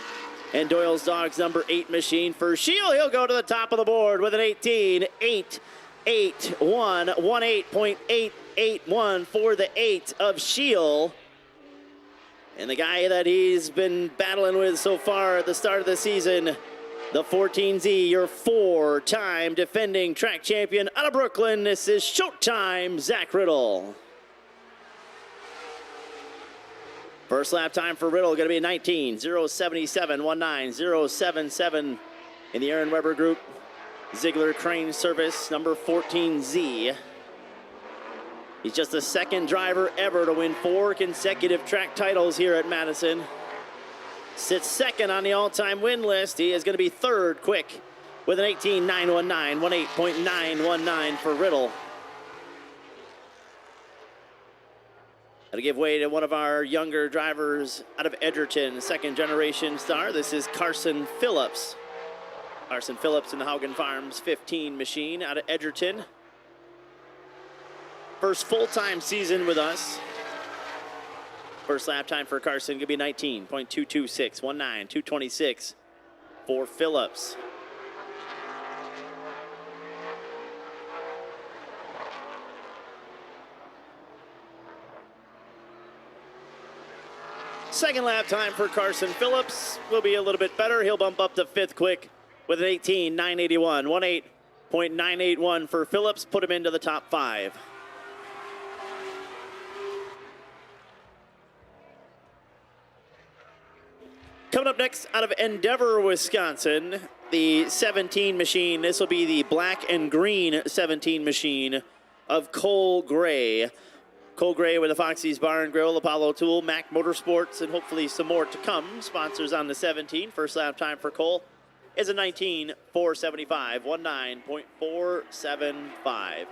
and Doyle's Dogs number 8 machine for Shield. He'll go to the top of the board with an 18.881. 18.881 for the 8 of Shield. And the guy that he's been battling with so far at the start of the season, the 14Z, your 4-time defending track champion out of Brooklyn. This is Showtime, Zach Riddle. First lap time for Riddle going to be a 19.077. 19.077 in the Aaron Weber Group. Ziegler Crane Service, number 14Z. He's just the second driver ever to win 4 consecutive track titles here at Madison. Sits second on the all-time win list. He is going to be third quick with an 18.919. 18.919 for Riddle. to give way to one of our younger drivers out of Edgerton, second-generation star. This is Carson Phillips. Carson Phillips in the Haugen Farms 15 machine out of Edgerton. First full-time season with us. First lap time for Carson going to be 19.226, 19.226 for Phillips. Second lap time for Carson Phillips will be a little bit better. He'll bump up to fifth quick with an 18.981, 18.981 for Phillips, put him into the top 5. Coming up next out of Endeavor, Wisconsin, the 17 machine. This will be the black and green 17 machine of Cole Gray. Cole Gray with the Foxy's Bar and Grill, Apollo Tool, Mac Motorsports, and hopefully some more to come. Sponsors on the 17. First lap time for Cole is a 19.475, 19.475.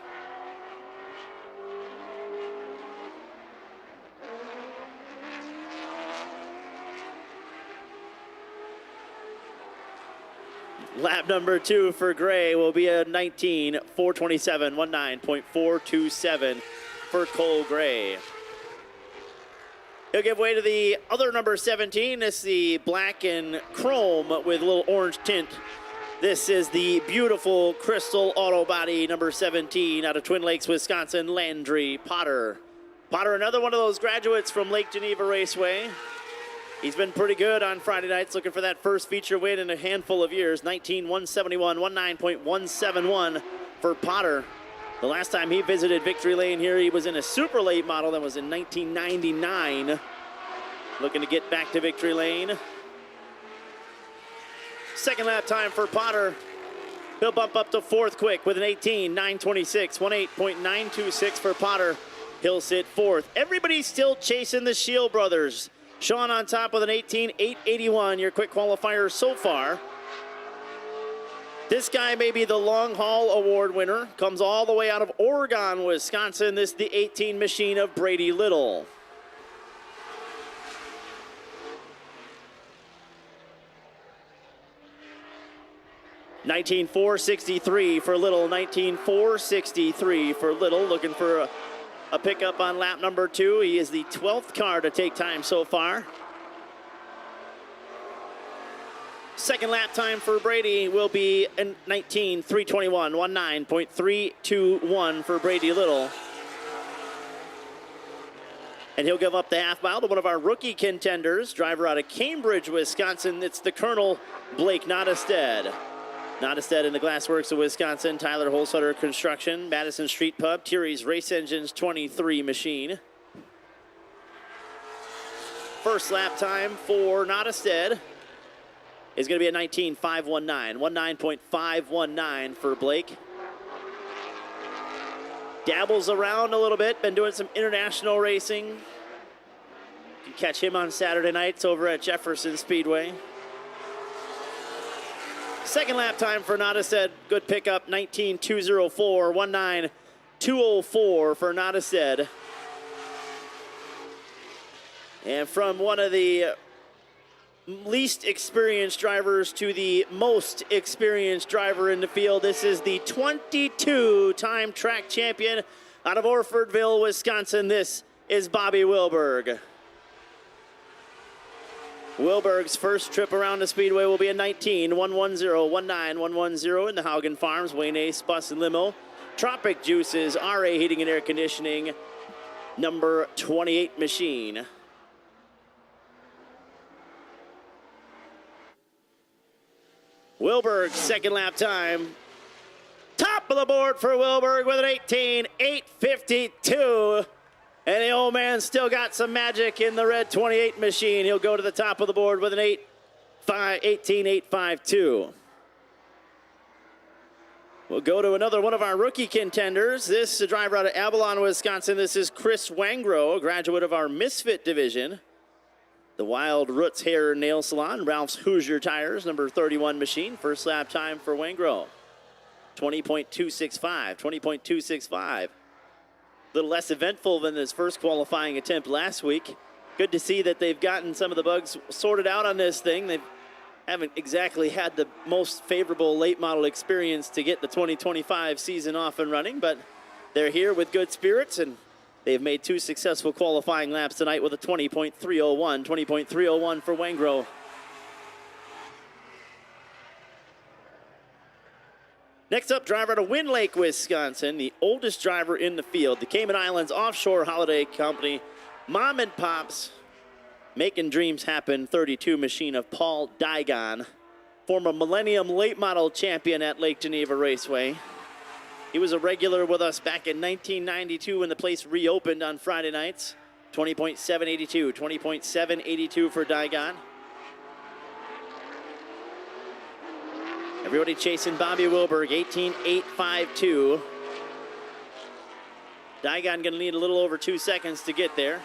Lap number 2 for Gray will be a 19.427, 19.427 for Cole Gray. He'll give way to the other number 17. This is the black and chrome with a little orange tint. This is the beautiful crystal auto body number 17 out of Twin Lakes, Wisconsin, Landry Potter. Potter, another one of those graduates from Lake Geneva Raceway. He's been pretty good on Friday nights, looking for that first feature win in a handful of years. 19.171, 19.171 for Potter. The last time he visited Victory Lane here, he was in a super late model that was in 1999. Looking to get back to Victory Lane. Second lap time for Potter. He'll bump up to fourth quick with an 18.926, 18.926 for Potter. He'll sit fourth. Everybody's still chasing the Shield brothers. Sean on top with an 18.881, your quick qualifier so far. This guy may be the long haul award winner. Comes all the way out of Oregon, Wisconsin. This is the 18 machine of Brady Little. $19,463 for Little, $19,463 for Little, looking for a pickup on lap number 2. He is the 12th car to take time so far. Second lap time for Brady will be 19.321, 19.321 for Brady Little. And he'll give up the half mile to one of our rookie contenders, driver out of Cambridge, Wisconsin. It's the Colonel, Blake Nottestead. Nottestead in the Glassworks of Wisconsin, Tyler Holsutter Construction, Madison Street Pub, Thierry's Race Engines 23 machine. First lap time for Nottestead is going to be a 19.519, 19.519 for Blake. Dabbles around a little bit, been doing some international racing. You can catch him on Saturday nights over at Jefferson Speedway. Second lap time for Nottestead, good pickup, 19.204, 19.204 for Nottestead. And from one of the least experienced drivers to the most experienced driver in the field, this is the 22-time track champion out of Orfordville, Wisconsin. This is Bobby Wilberg. Wilberg's first trip around the Speedway will be a 19.110, 19.110 in the Haugen Farms, Wayne Ace Bus and Limo. Tropic Juices, RA Heating and Air Conditioning, number 28 machine. Wilberg's second lap time. Top of the board for Wilberg with an 18.852. And the old man still got some magic in the red 28 machine. He'll go to the top of the board with an 18.852. We'll go to another one of our rookie contenders. This is a driver out of Avalon, Wisconsin. This is Chris Wangro, a graduate of our Misfit division. The Wild Roots Hair and Nail Salon, Ralph's Hoosier Tires, number 31 machine. First lap time for Wangro. 20.265, 20.265. little less eventful than his first qualifying attempt last week. Good to see that they've gotten some of the bugs sorted out on this thing. They haven't exactly had the most favorable late model experience to get the 2025 season off and running, but they're here with good spirits, and they've made 2 successful qualifying laps tonight with a 20.301. 20.301 for Wengro. Next up, driver out of Wind Lake, Wisconsin, the oldest driver in the field, the Cayman Islands Offshore Holiday Company, Mom and Pops, making dreams happen, 32 machine of Paul Digon, former Millennium Late Model champion at Lake Geneva Raceway. He was a regular with us back in 1992 when the place reopened on Friday nights. 20.782, 20.782 for Digon. Everybody chasing Bobby Wilberg, 18.852. Digon going to need a little over 2 seconds to get there.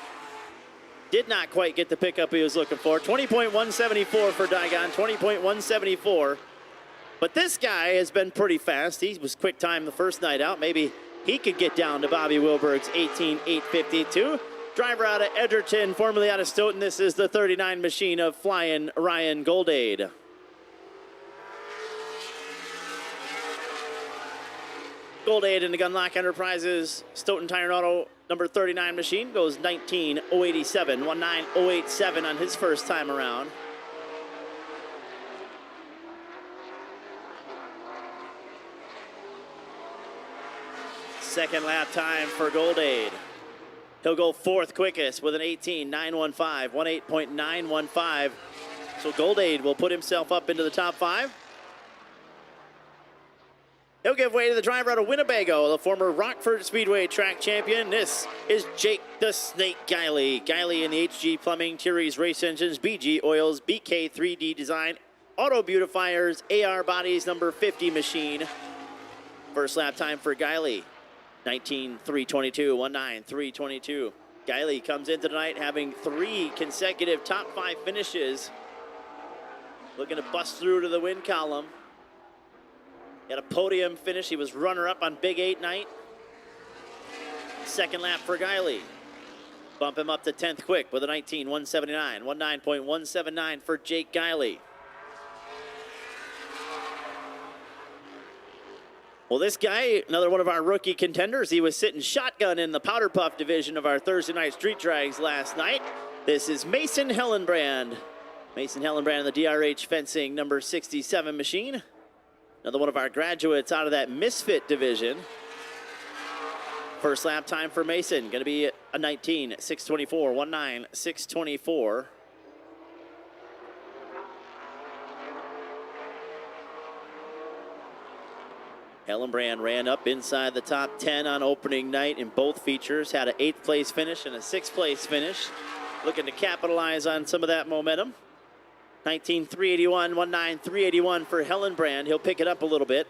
Did not quite get the pickup he was looking for. 20.174 for Digon, 20.174. But this guy has been pretty fast. He was quick time the first night out. Maybe he could get down to Bobby Wilberg's 18.852. Driver out of Edgerton, formerly out of Stoughton. This is the 39 machine of Flying Ryan Goldade. Goldade in the Gunlock Enterprises Stoughton Tire and Auto number 39 machine goes 19.087, 19.087 on his first time around. Second lap time for Goldade. He'll go 4th quickest with an 18.915, 18.915. So Goldade will put himself up into the top 5. He'll give way to the driver out of Winnebago, the former Rockford Speedway track champion. This is Jake the Snake Guiley. Guiley in the HG Plumbing, Tyrrell's Race Engines, BG Oils, BK 3D Design, Auto Beautifiers, AR Bodies number 50 machine. First lap time for Guiley, 19.322, 19.322. Guiley comes into tonight having 3 consecutive top 5 finishes. Looking to bust through to the win column. He had a podium finish. He was runner-up on Big 8 night. Second lap for Guiley. Bump him up to 10th quick with a 19.179. 19.179 for Jake Guiley. Well, this guy, another one of our rookie contenders, he was sitting shotgun in the Powder Puff division of our Thursday night street drags last night. This is Mason Hellenbrand. Mason Hellenbrand in the DRH Fencing number 67 machine. Another one of our graduates out of that Misfit division. First lap time for Mason, going to be a 19.624, 19.624. Hellenbrand ran up inside the top 10 on opening night in both features, had an 8th place finish and a 6th place finish. Looking to capitalize on some of that momentum. 19.381, 19.381 for Hellenbrand. He'll pick it up a little bit.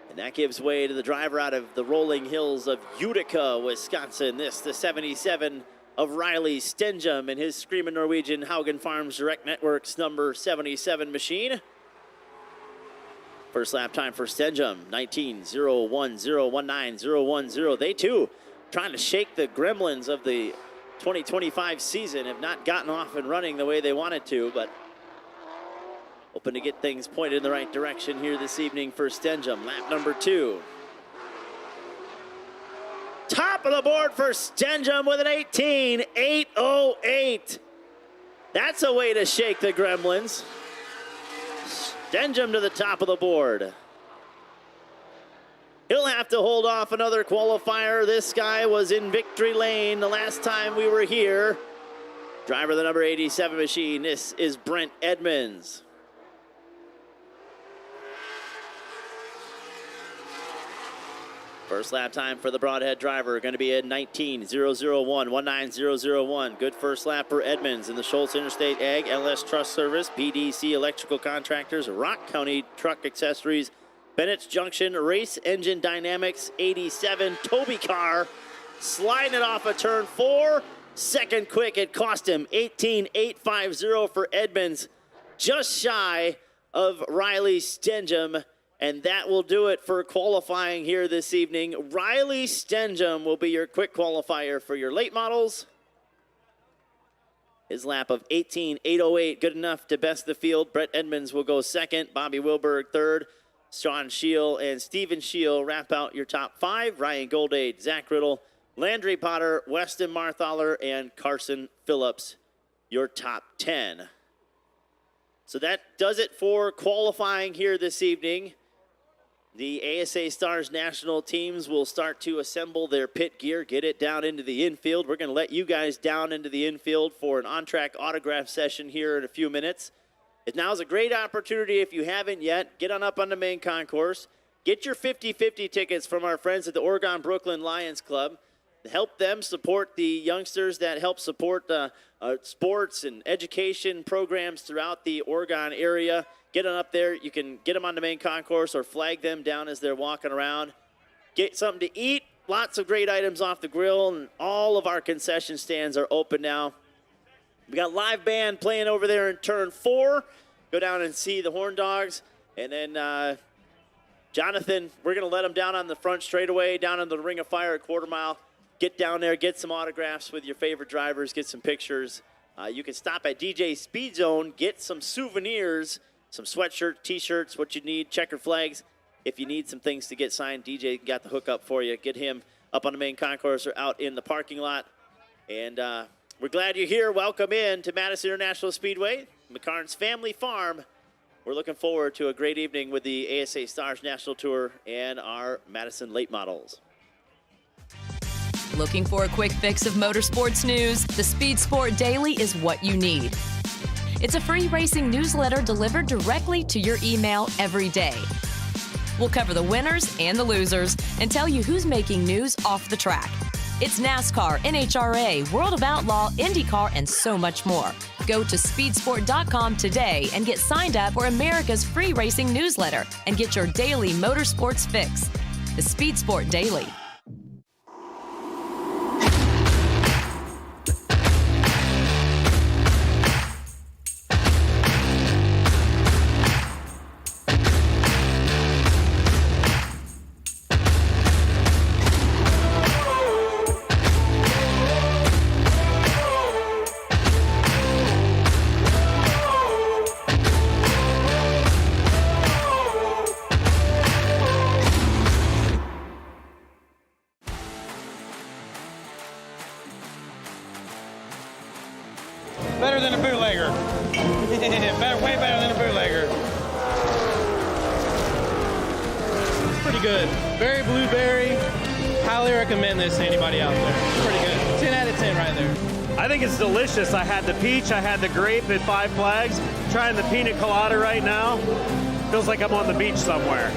And that gives way to the driver out of the rolling hills of Utica, Wisconsin. This, the 77 of Riley Stenjum and his Screaming Norwegian Haugen Farms Direct Networks number 77 machine. First lap time for Stenjum, 19.010, 19.010. They too trying to shake the gremlins of the 2025 season, have not gotten off and running the way they wanted to, but hoping to get things pointed in the right direction here this evening for Stenjum. Lap number 2. Top of the board for Stenjum with an 18.808. That's a way to shake the gremlins. Stenjum to the top of the board. He'll have to hold off another qualifier. This guy was in victory lane the last time we were here. Driver of the number 87 machine, this is Brent Edmonds. First lap time for the Broadhead driver, going to be at 19.001, 19.001. Good first lap for Edmonds in the Schultz Interstate Ag, LS Trust Service, PDC Electrical Contractors, Rock County Truck Accessories, Bennett's Junction, Race Engine Dynamics, 87, Toby Carr, sliding it off of turn 4. Second quick, it cost him 18.850 for Edmonds, just shy of Riley Stenjum And that will do it for qualifying here this evening. Riley Stenjum will be your quick qualifier for your late models. His lap of 18.808, good enough to best the field. Brett Edmonds will go second. Bobby Wilberg third. Sean Scheel and Steven Scheel wrap out your top 5. Ryan Goldade, Zach Riddle, Landry Potter, Weston Marthaler, and Carson Phillips, your top 10. So that does it for qualifying here this evening. The ASA Stars national teams will start to assemble their pit gear, get it down into the infield. We're going to let you guys down into the infield for an on-track autograph session here in a few minutes. Now is a great opportunity, if you haven't yet, get on up on the main concourse. Get your 50-50 tickets from our friends at the Oregon Brooklyn Lions Club. Help them support the youngsters that help support sports and education programs throughout the Oregon area. Get on up there. You can get them on the main concourse or flag them down as they're walking around. Get something to eat. Lots of great items off the grill, and all of our concession stands are open now. We got live band playing over there in turn 4. Go down and see the Horn Dogs. And then Jonathan, we're going to let him down on the front straightaway, down on the Ring of Fire at quarter mile. Get down there, get some autographs with your favorite drivers, get some pictures. You can stop at DJ Speed Zone, get some souvenirs, some sweatshirts, T-shirts, what you need, checker flags. If you need some things to get signed, DJ got the hookup for you. Get him up on the main concourse or out in the parking lot. And we're glad you're here. Welcome in to Madison International Speedway, McCarn's family farm. We're looking forward to a great evening with the ASA Stars National Tour and our Madison late models. Looking for a quick fix of motorsports news? The Speed Sport Daily is what you need. It's a free racing newsletter delivered directly to your email every day. We'll cover the winners and the losers and tell you who's making news off the track. It's NASCAR, NHRA, World of Outlaw, IndyCar, and so much more. Go to speedsport.com today and get signed up for America's free racing newsletter and get your daily motorsports fix. The Speed Sport Daily. Better than a bootlegger. Way better than a bootlegger. It's pretty good. Very blueberry. Highly recommend this to anybody out there. It's pretty good. 10 out of 10 right there. I think it's delicious. I had the peach, I had the grape at Five Flags. Trying the pina colada right now. Feels like I'm on the beach somewhere.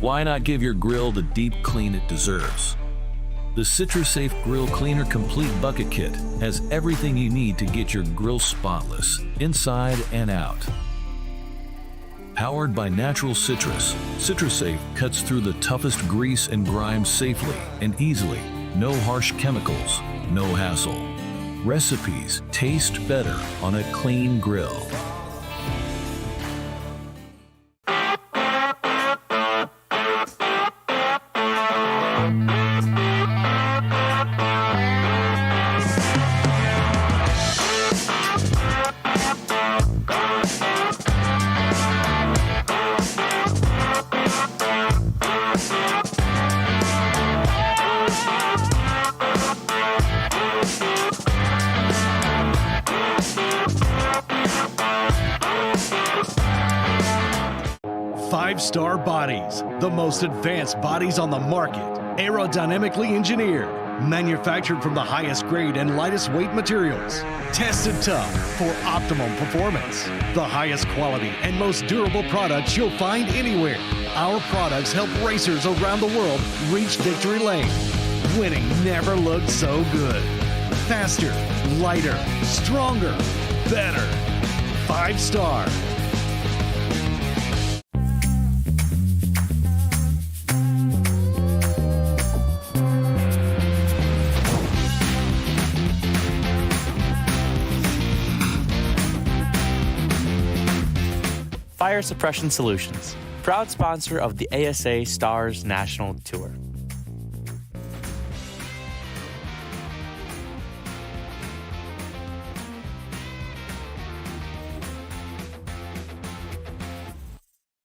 Why not give your grill the deep clean it deserves? The CitraSafe Grill Cleaner Complete Bucket Kit has everything you need to get your grill spotless, inside and out. Powered by natural citrus, CitraSafe cuts through the toughest grease and grime safely and easily. No harsh chemicals, no hassle. Recipes taste better on a clean grill. Five-star bodies, the most advanced bodies on the market, aerodynamically engineered, Manufactured from the highest grade and lightest weight materials. Tested tough for optimum performance. The highest quality and most durable products you'll find anywhere. Our products help racers around the world reach victory lane. Winning never looked so good. Faster, lighter, stronger, better. 5-star. Fire Suppression Solutions, proud sponsor of the ASA Stars National Tour.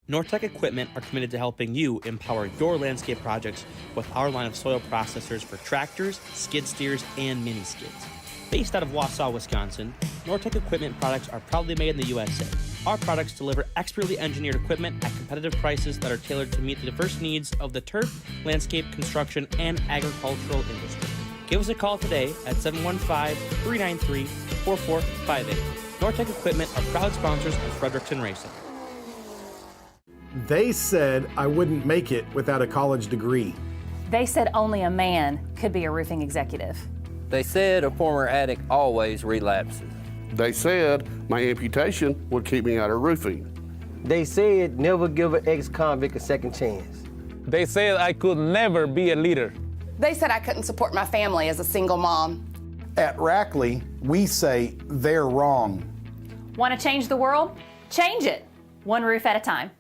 Nortec Equipment are committed to helping you empower your landscape projects with our line of soil processors for tractors, skid steers, and mini skids. Based out of Wausau, Wisconsin, Nortec Equipment products are proudly made in the USA. Our products deliver expertly engineered equipment at competitive prices that are tailored to meet the diverse needs of the turf, landscape, construction, and agricultural industry. Give us a call today at 715-393-4458. Nortec Equipment are proud sponsors of Frederickson Racing. They said I wouldn't make it without a college degree. They said only a man could be a roofing executive. They said a former addict always relapses. They said my amputation would keep me out of roofing. They said never give an ex-convict a second chance. They said I could never be a leader. They said I couldn't support my family as a single mom. At Rackley, we say they're wrong. Want to change the world? Change it, one roof at a time.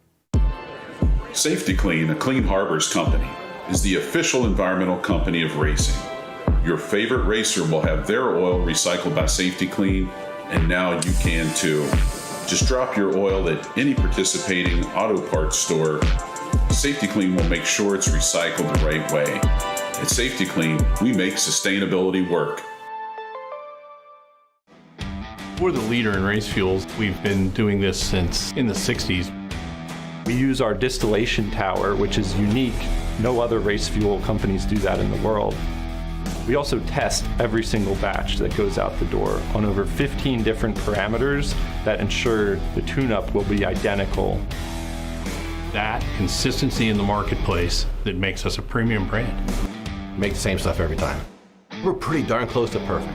Safety Clean, a Clean Harbors company, is the official environmental company of racing. Your favorite racer will have their oil recycled by Safety Clean, and now you can too. Just drop your oil at any participating auto parts store. Safety Clean will make sure it's recycled the right way. At Safety Clean, we make sustainability work. We're the leader in race fuels. We've been doing this since in the 60s. We use our distillation tower, which is unique. No other race fuel companies do that in the world. We also test every single batch that goes out the door on over 15 different parameters that ensure the tune-up will be identical. That consistency in the marketplace that makes us a premium brand. Make the same stuff every time. We're pretty darn close to perfect.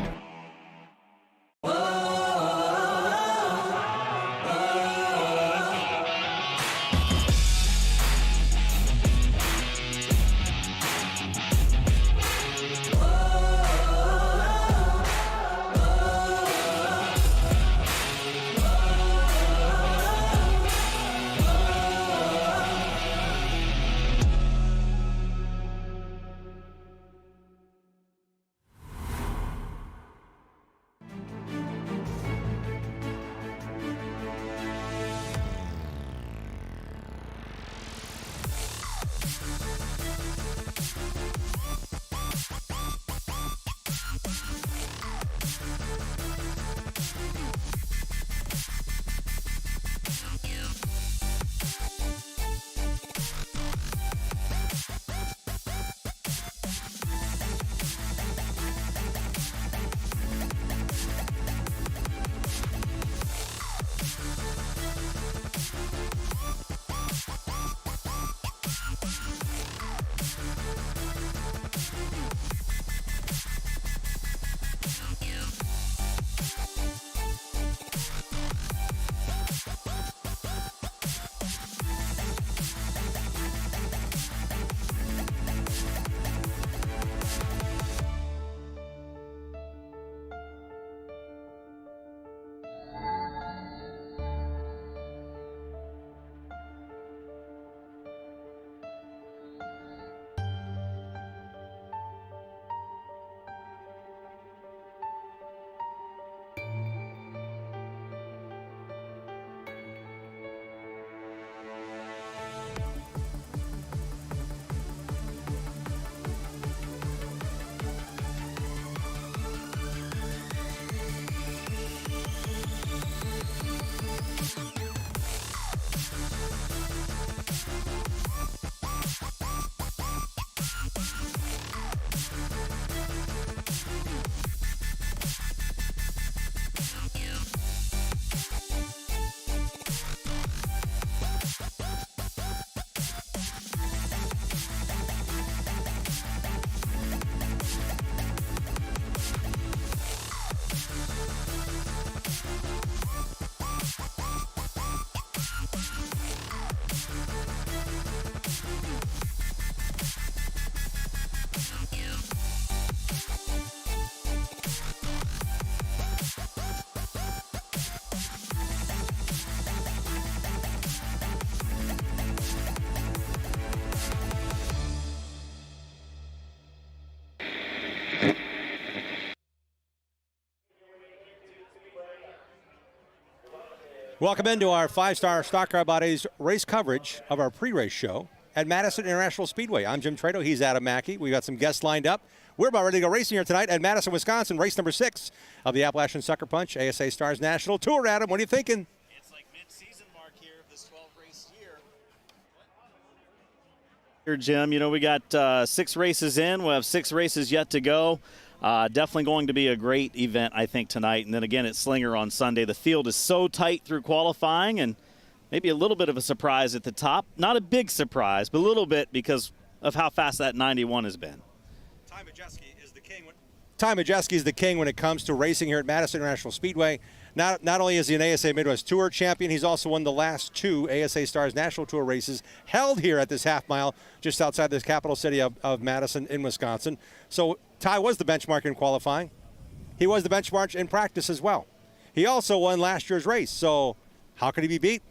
Welcome into our 5-star Stock Car Bodies race coverage of our pre-race show at Madison International Speedway. I'm Jim Trado. He's Adam Mackey. We got some guests lined up. We're about ready to go racing here tonight at Madison, Wisconsin, race number 6 of the Appalachian Sucker Punch ASA Stars National Tour. Adam, what are you thinking? It's like mid-season mark here of this 12-race year. Here, Jim, you know, we got 6 races in. We'll have 6 races yet to go. Definitely going to be a great event, I think, tonight. And then again at Slinger on Sunday. The field is so tight through qualifying, and maybe a little bit of a surprise at the top. Not a big surprise, but a little bit because of how fast that 91 has been. Ty Majeski is the king when it comes to racing here at Madison International Speedway. Not only is he an ASA Midwest Tour champion, he's also won the last 2 ASA Stars National Tour races held here at this half mile just outside this capital city of Madison in Wisconsin. So Ty was the benchmark in qualifying. He was the benchmark in practice as well. He also won last year's race. So how could he be beat?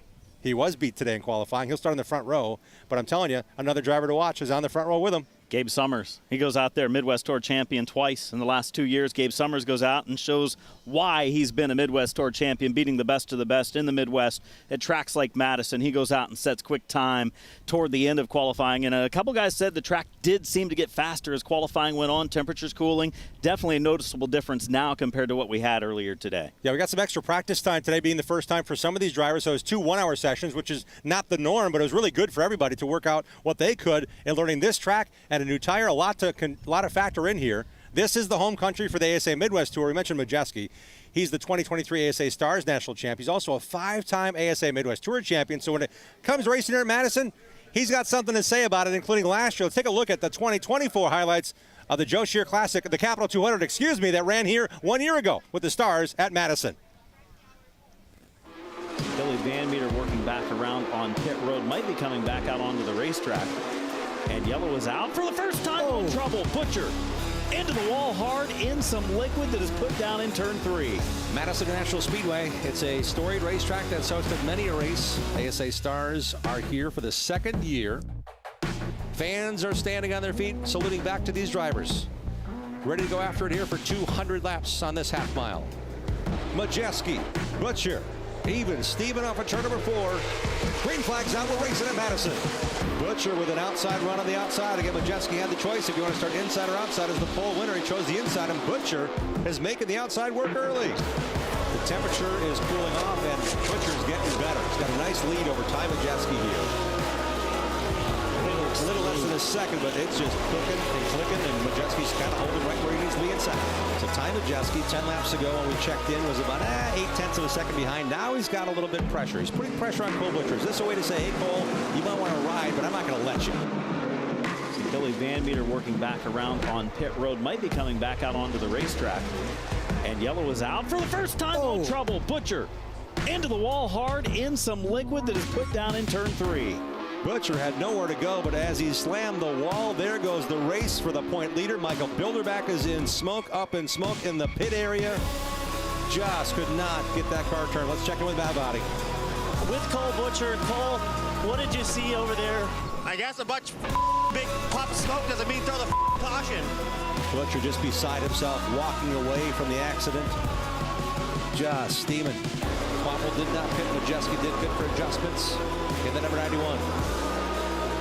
He was beat today in qualifying. He'll start in the front row. But I'm telling you, another driver to watch is on the front row with him. Gabe Summers. He goes out there, Midwest Tour champion twice in the last 2 years. Gabe Summers goes out and shows why he's been a Midwest Tour champion, beating the best of the best in the Midwest at tracks like Madison. He goes out and sets quick time toward the end of qualifying. And a couple guys said the track did seem to get faster as qualifying went on, temperatures cooling. Definitely a noticeable difference now compared to what we had earlier today. Yeah, we got some extra practice time today, being the first time for some of these drivers. So it was 2 one-hour sessions, which is not the norm, but it was really good for everybody to work out what they could in learning this track and a new tire. A lot to factor in here. This is the home country for the ASA Midwest Tour. We mentioned Majeski. He's the 2023 ASA Stars National Champ. He's also a 5-time ASA Midwest Tour champion. So when it comes racing here at Madison, he's got something to say about it, including last year. Let's take a look at the 2024 highlights of the Joe Shear Classic, the Capital 200, that ran here 1 year ago with the Stars at Madison. Billy Van Meter working back around on pit road, might be coming back out onto the racetrack. And yellow is out for the first time. Oh, trouble. Butcher into the wall hard in some liquid that is put down in turn 3. Madison International Speedway. It's a storied racetrack that's hosted many a race. ASA Stars are here for the 2nd year. Fans are standing on their feet, saluting back to these drivers. Ready to go after it here for 200 laps on this half mile. Majeski, Butcher, even Steven off of turn number 4. Green flag's out. We're racing at Madison. Butcher with an outside run on the outside. Again, Majeski had the choice if you want to start inside or outside as the pole winner. He chose the inside, and Butcher is making the outside work early. The temperature is cooling off, and Butcher's getting better. He's got a nice lead over Ty Majeski here. A little less than a second, but it's just cooking and clicking, and Majeski's kind of holding right where he needs to be inside. So Ty Majeski, 10 laps ago when we checked in, was about 0.8 of a second behind. Now he's got a little bit of pressure. He's putting pressure on Cole Butcher. Is this a way to say, hey, Cole, you might want to ride, but I'm not going to let you? See Billy Van Meter working back around on pit road, might be coming back out onto the racetrack. And yellow is out for the first time. Oh, trouble. Butcher into the wall hard in some liquid that is put down in turn 3. Butcher had nowhere to go, but as he slammed the wall, there goes the race for the point leader. Michael Bilderback is in smoke, up in smoke in the pit area. Just could not get that car turned. Let's check in with Bad Body. With Cole Butcher. Cole, what did you see over there? I guess a bunch big pop of smoke doesn't mean throw the caution. Butcher just beside himself, walking away from the accident. Just steaming. Quaffle did not pit. Majeski did pit for adjustments in the number 91.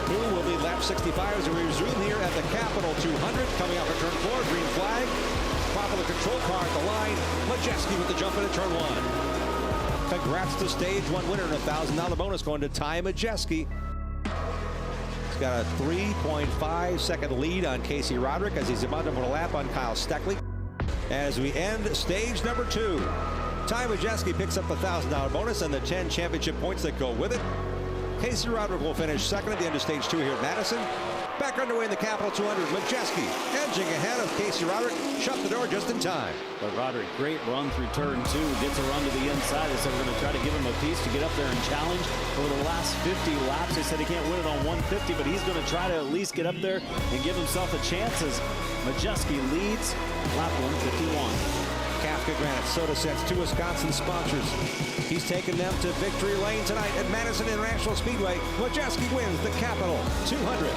Who will be lap 65 as we resume here at the Capital 200. Coming out of turn 4, green flag. Quaffle the control car at the line. Majeski with the jump into turn 1. Congrats to stage 1 winner and a $1,000 bonus going to Ty Majeski. He's got a 3.5 second lead on Casey Roderick as he's about to put a lap on Kyle Steckley. As we end stage number 2. Ty Majeski picks up the $1,000 bonus and the 10 championship points that go with it. Casey Roderick will finish second at the end of stage 2 here at Madison. Back underway in the Capital 200. Majeski edging ahead of Casey Roderick. Shut the door just in time. But Roderick, great run through turn 2. Gets a run to the inside. They said we're going to try to give him a piece to get up there and challenge. Over the last 50 laps, they said he can't win it on 150, but he's going to try to at least get up there and give himself a chance as Majeski leads lap 151. Kafka Granite Soda Sets, 2 Wisconsin sponsors. He's taken them to victory lane tonight at Madison International Speedway. Majeski wins the Capital 200.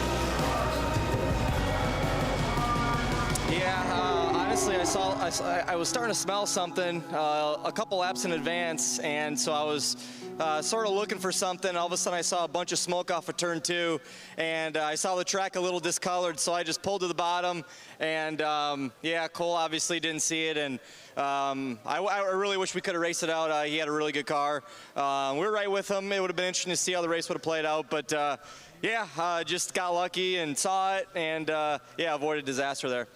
Yeah, honestly, I was starting to smell something a couple laps in advance, and so I was sort of looking for something. All of a sudden I saw a bunch of smoke off of turn 2, and I saw the track a little discolored, so I just pulled to the bottom, and yeah, Cole obviously didn't see it, and I really wish we could have raced it out. He had a really good car. We were right with him. It would have been interesting to see how the race would have played out, but yeah, just got lucky and saw it, and yeah, avoided disaster there.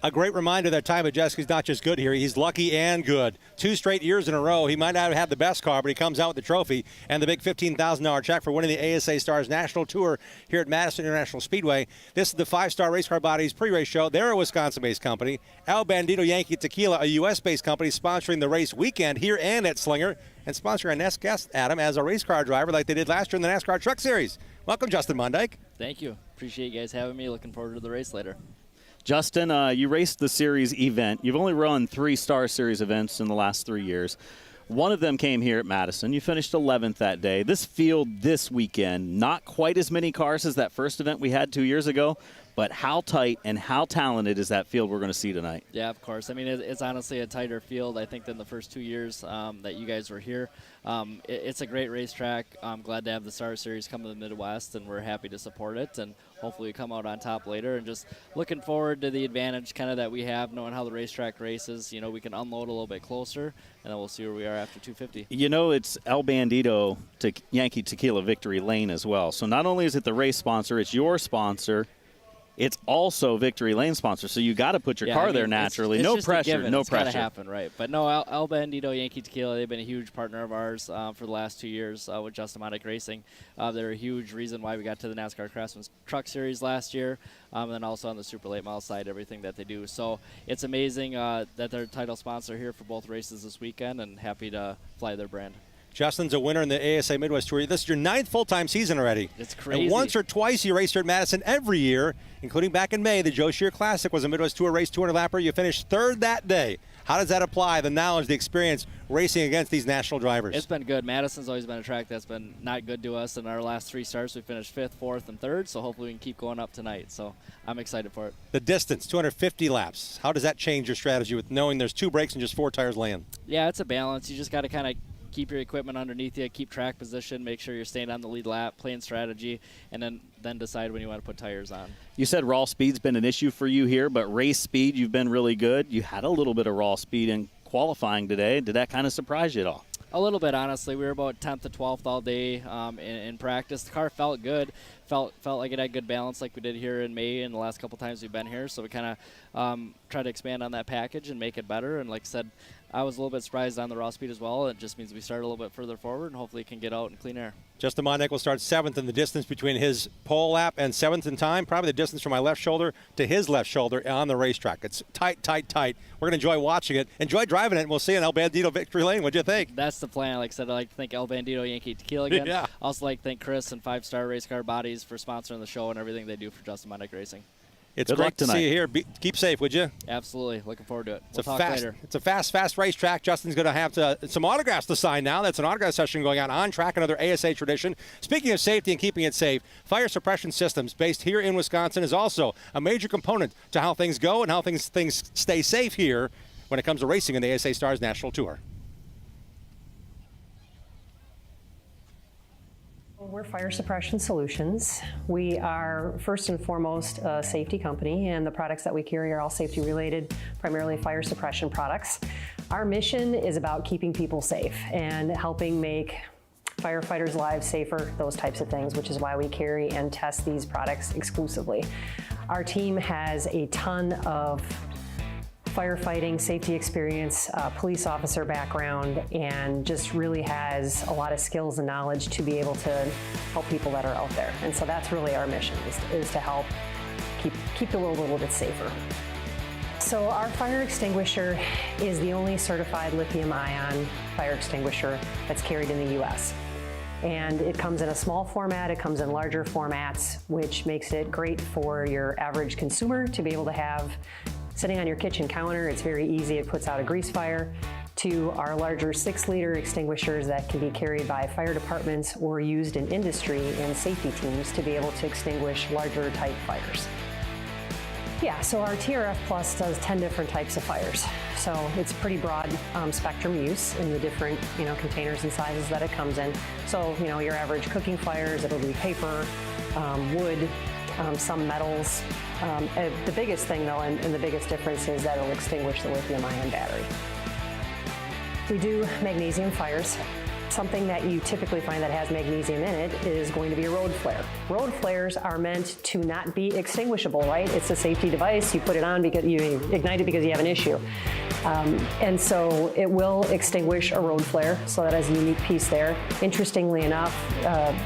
A great reminder that Ty Majeski's not just good here, he's lucky and good. 2 straight years in a row, he might not have had the best car, but he comes out with the trophy and the big $15,000 check for winning the ASA Stars National Tour here at Madison International Speedway. This is the 5-Star Race Car Bodies pre-race show. They're a Wisconsin-based company. Bandido, Yankee, Tequila, a U.S.-based company, sponsoring the race weekend here and at Slinger, and sponsoring our next guest, Adam, as a race car driver like they did last year in the NASCAR Truck Series. Welcome, Justin Mondyke. Thank you. Appreciate you guys having me. Looking forward to the race later. Justin, you raced the series event. You've only run 3 Star Series events in the last 3 years. One of them came here at Madison. You finished 11th that day. This field this weekend, not quite as many cars as that first event we had 2 years ago, but how tight and how talented is that field we're going to see tonight? Yeah, of course. I mean, it's honestly a tighter field, I think, than the first 2 years that you guys were here. It's a great racetrack. I'm glad to have the Star Series come to the Midwest, and we're happy to support it. And hopefully we come out on top later. And just looking forward to the advantage kind of that we have, knowing how the racetrack races. You know, we can unload a little bit closer, and then we'll see where we are after 250. You know, it's Bandido to Yankee Tequila Victory Lane as well. So not only is it the race sponsor, it's your sponsor. It's also Victory Lane sponsor, so you got to put your car there naturally. No pressure, no pressure. It's got to happen, right? But no, Bandido, Yankee Tequila, they've been a huge partner of ours for the last 2 years with Justin Mondyke Racing. They're a huge reason why we got to the NASCAR Craftsman's Truck Series last year, and then also on the super late model side, everything that they do. So it's amazing that they're a title sponsor here for both races this weekend, and happy to fly their brand. Justin's a winner in the ASA Midwest Tour. This is your 9th full-time season already. It's crazy. And once or twice you race here at Madison every year, including back in May. The Joe Shear Classic was a Midwest Tour race, 200-lapper. You finished 3rd that day. How does that apply, the knowledge, the experience, racing against these national drivers? It's been good. Madison's always been a track that's been not good to us. In our last 3 starts, we finished 5th, 4th, and 3rd, so hopefully we can keep going up tonight. So I'm excited for it. The distance, 250 laps. How does that change your strategy with knowing there's 2 brakes and just 4 tires laying? Yeah, it's a balance. You just got to kind of keep your equipment underneath you, keep track position, make sure you're staying on the lead lap, playing strategy, and then decide when you want to put tires on. You said raw speed's been an issue for you here, but race speed, you've been really good. You had a little bit of raw speed in qualifying today. Did that kind of surprise you at all? A little bit, honestly. We were about 10th to 12th all day in practice. The car felt good. Felt like it had good balance like we did here in May and the last couple times we've been here. So we kind of tried to expand on that package and make it better. And like I said, I was a little bit surprised on the raw speed as well. It just means we start a little bit further forward and hopefully can get out in clean air. Justin Mondyke will start 7th in the distance between his pole lap and 7th in time, probably the distance from my left shoulder to his left shoulder on the racetrack. It's tight, tight, tight. We're going to enjoy watching it, enjoy driving it, and we'll see you in Bandido Victory Lane. What'd you think? That's the plan. Like I said, I'd like to thank Bandido, Yankee Tequila again. Yeah. Also like to thank Chris and 5-Star Race Car Bodies for sponsoring the show and everything they do for Justin Mondyke Racing. It's great to see you here. Keep safe, would you? Absolutely. Looking forward to it. It's a fast fast racetrack. Justin's going to have some autographs to sign now. That's an autograph session going on track, another ASA tradition. Speaking of safety and keeping it safe, fire suppression systems based here in Wisconsin is also a major component to how things go and how things stay safe here when it comes to racing in the ASA Stars National Tour. We're Fire Suppression Solutions. We are first and foremost a safety company, and the products that we carry are all safety related, primarily fire suppression products. Our mission is about keeping people safe and helping make firefighters' lives safer, those types of things, which is why we carry and test these products exclusively. Our team has a ton of firefighting, safety experience, police officer background, and just really has a lot of skills and knowledge to be able to help people that are out there. And so that's really our mission, is to help keep the world a little bit safer. So our fire extinguisher is the only certified lithium-ion fire extinguisher that's carried in the US. And it comes in a small format, it comes in larger formats, which makes it great for your average consumer to be able to have sitting on your kitchen counter. It's very easy. It puts out a grease fire. to our larger 6-liter extinguishers that can be carried by fire departments or used in industry and safety teams to be able to extinguish larger type fires. Yeah, so our TRF Plus does 10 different types of fires. So it's pretty broad spectrum use in the different, containers and sizes that it comes in. So, your average cooking fires, it'll be paper, wood, some metals. The biggest thing though, and the biggest difference is that it'll extinguish the lithium-ion battery. We do magnesium fires. Something that you typically find that has magnesium in it is going to be a road flare. Road flares are meant to not be extinguishable, right? It's a safety device. You put it on because you ignite it because you have an issue. And so it will extinguish a road flare, so that is a unique piece there. Interestingly enough,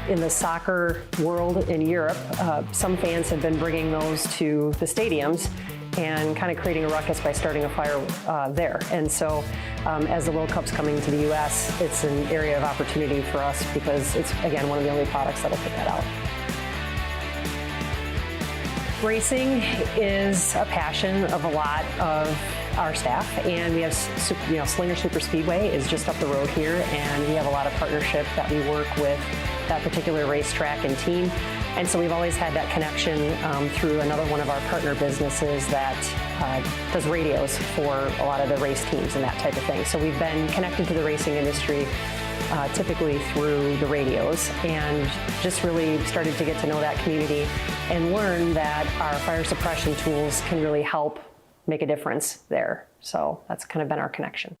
in the soccer world in Europe, some fans have been bringing those to the stadiums and kind of creating a ruckus by starting a fire there. And so as the World Cup's coming to the US, it's an area of opportunity for us because it's, again, one of the only products that'll put that out. Racing is a passion of a lot of our staff, and we have, Slinger Super Speedway is just up the road here, and we have a lot of partnership that we work with that particular racetrack and team. And so we've always had that connection through another one of our partner businesses that does radios for a lot of the race teams and that type of thing. So we've been connected to the racing industry typically through the radios, and just really started to get to know that community and learn that our fire suppression tools can really help make a difference there. So that's kind of been our connection.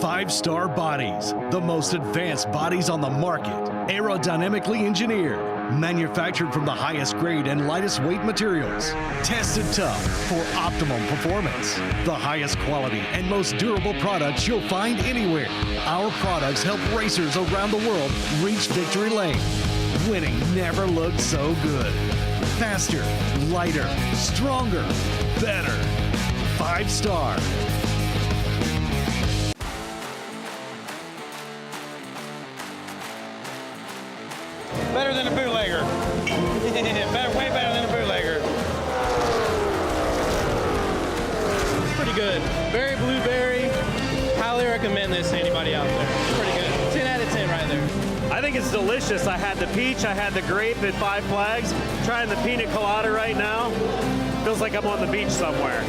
Five-star bodies, the most advanced bodies on the market, aerodynamically engineered, manufactured from the highest grade and lightest weight materials, tested tough for optimum performance, the highest quality and most durable products you'll find anywhere. Our products help racers around the world reach victory lane. Winning never looked so good. Faster, lighter, stronger, better. 5-star. Better than a bootlegger. Way better than a bootlegger. Pretty good. Berry blueberry. Highly recommend this to anybody out there. It's pretty good. 10 out of 10 right there. I think it's delicious. I had the peach, I had the grape at Five Flags. Trying the pina colada right now. Feels like I'm on the beach somewhere.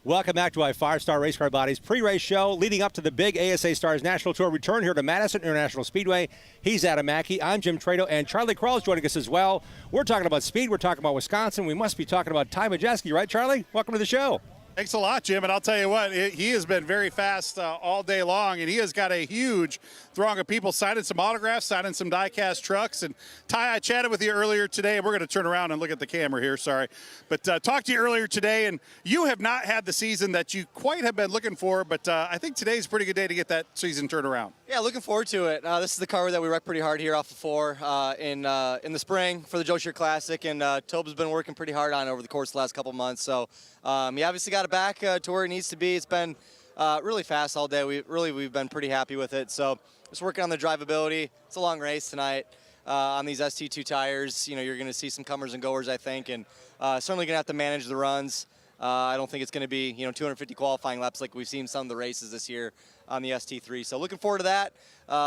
Welcome back to our 5-Star Race Car Bodies pre-race show leading up to the big ASA Stars National Tour return here to Madison International Speedway. He's Adam Mackey. I'm Jim Trado, and Charlie Krall is joining us as well. We're talking about speed. We're talking about Wisconsin. We must be talking about Ty Majeski, right, Charlie? Welcome to the show. Thanks a lot, Jim, and I'll tell you what, he has been very fast all day long, and he has got a huge throng of people signing some autographs, signing some die-cast trucks. And Ty, I chatted with you earlier today, and we're going to turn around and look at the camera here, sorry. But talked to you earlier today, and you have not had the season that you quite have been looking for, but I think today's a pretty good day to get that season turned around. Yeah, looking forward to it. This is the car that we wrecked pretty hard here off of 4 in the spring for the Joe Shear Classic, and Tobe's been working pretty hard on it over the course of the last couple months. So he obviously got it back to where it needs to be. It's been really fast all day. We've been pretty happy with it. So just working on the drivability. It's a long race tonight on these ST2 tires. You're going to see some comers and goers, I think, and certainly going to have to manage the runs. I don't think it's going to be 250 qualifying laps like we've seen some of the races this year on the ST3. So looking forward to that.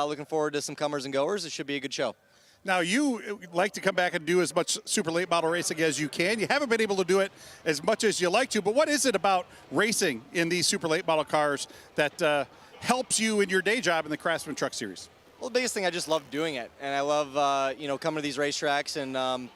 Looking forward to some comers and goers. It should be a good show. Now, you like to come back and do as much super late model racing as you can. You haven't been able to do it as much as you like to, but what is it about racing in these super late model cars that helps you in your day job in the Craftsman Truck Series? Well, the biggest thing, I just love doing it. And I love, coming to these racetracks and,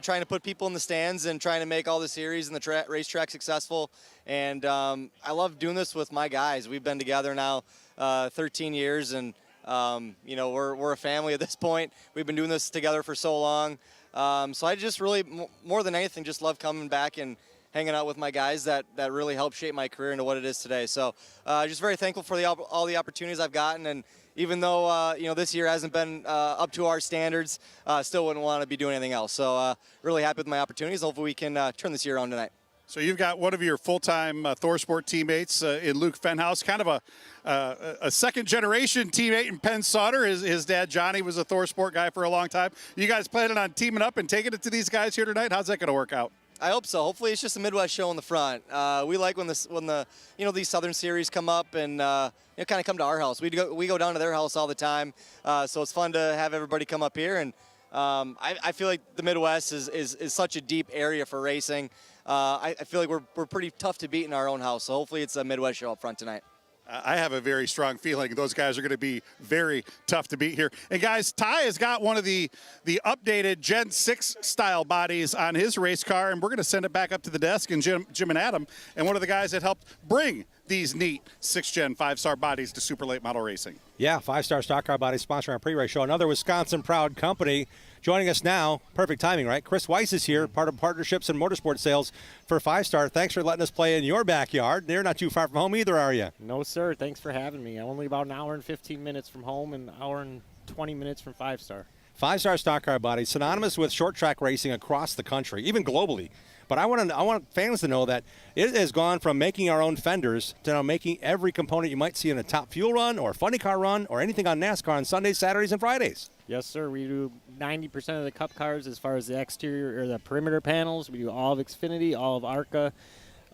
trying to put people in the stands and trying to make all the series and the racetrack successful. And I love doing this with my guys. We've been together now 13 years, and we're a family at this point. We've been doing this together for so long. So I just really, more than anything, just love coming back and hanging out with my guys that really helped shape my career into what it is today. So just very thankful for all the opportunities I've gotten. And even though, this year hasn't been up to our standards, still wouldn't want to be doing anything else. So really happy with my opportunities. Hopefully we can turn this year around tonight. So you've got one of your full-time ThorSport teammates in Luke Fenhouse, kind of a second-generation teammate in Penn Sauter. His dad, Johnny, was a ThorSport guy for a long time. You guys planning on teaming up and taking it to these guys here tonight? How's that going to work out? I hope so. Hopefully it's just a Midwest show in the front. We like when the these Southern series come up and kind of come to our house. We go down to their house all the time, so it's fun to have everybody come up here. And I feel like the Midwest is such a deep area for racing. I feel like we're pretty tough to beat in our own house. So hopefully it's a Midwest show up front tonight. I have a very strong feeling those guys are going to be very tough to beat here. And guys, Ty has got one of the updated Gen 6 style bodies on his race car, and we're going to send it back up to the desk, and Jim and Adam, and one of the guys that helped bring these neat 6-gen 5-star bodies to super late model racing. Yeah, 5-star stock car bodies sponsoring our pre-race show. Another Wisconsin proud company. Joining us now, perfect timing, right? Chris Weiss is here, part of partnerships and motorsport sales for 5-star. Thanks for letting us play in your backyard. You're not too far from home either, are you? No, sir. Thanks for having me. I'm only about an hour and 15 minutes from home and an hour and 20 minutes from 5-star. 5-star stock car bodies, synonymous with short track racing across the country, even globally. But I want fans to know that it has gone from making our own fenders to now making every component you might see in a top fuel run or funny car run or anything on NASCAR on Sundays, Saturdays, and Fridays. Yes, sir. We do 90% of the Cup cars as far as the exterior or the perimeter panels. We do all of Xfinity, all of ARCA,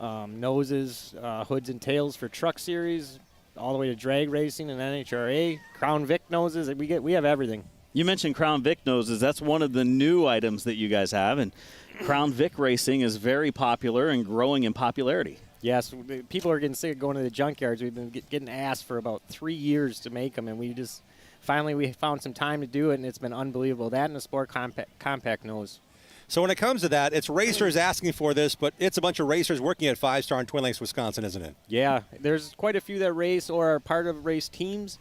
noses, hoods and tails for truck series, all the way to drag racing and NHRA, Crown Vic noses. We have everything. You mentioned Crown Vic noses. That's one of the new items that you guys have, and Crown Vic racing is very popular and growing in popularity. Yes, people are getting sick of going to the junkyards. We've been getting asked for about 3 years to make them, and we found some time to do it, and it's been unbelievable. That and the Sport Compact nose. So when it comes to that, it's racers asking for this, but it's a bunch of racers working at 5-star in Twin Lakes, Wisconsin, isn't it? Yeah, there's quite a few that race or are part of race teams.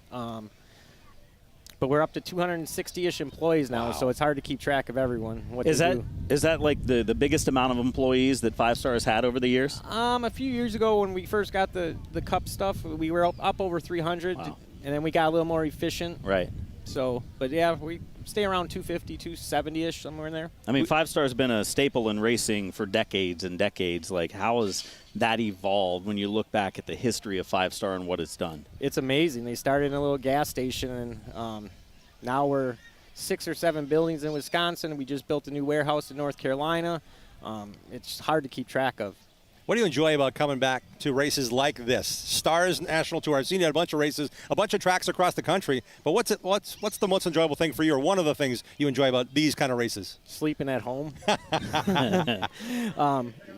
But we're up to 260-ish employees now, so it's hard to keep track of everyone. Is that like the biggest amount of employees that 5-star has had over the years? A few years ago when we first got the Cup stuff, we were up over 300, and then we got a little more efficient. Right. So, but yeah, we stay around 250, 270-ish, somewhere in there. I mean, 5-star has been a staple in racing for decades and decades. Like, how has that evolved when you look back at the history of 5-star and what it's done? It's amazing. They started in a little gas station, and now we're 6 or 7 buildings in Wisconsin. We just built a new warehouse in North Carolina. It's hard to keep track of. What do you enjoy about coming back to races like this? Stars National Tour. I've seen you at a bunch of races, a bunch of tracks across the country. But what's the most enjoyable thing for you, or one of the things you enjoy about these kind of races? Sleeping at home.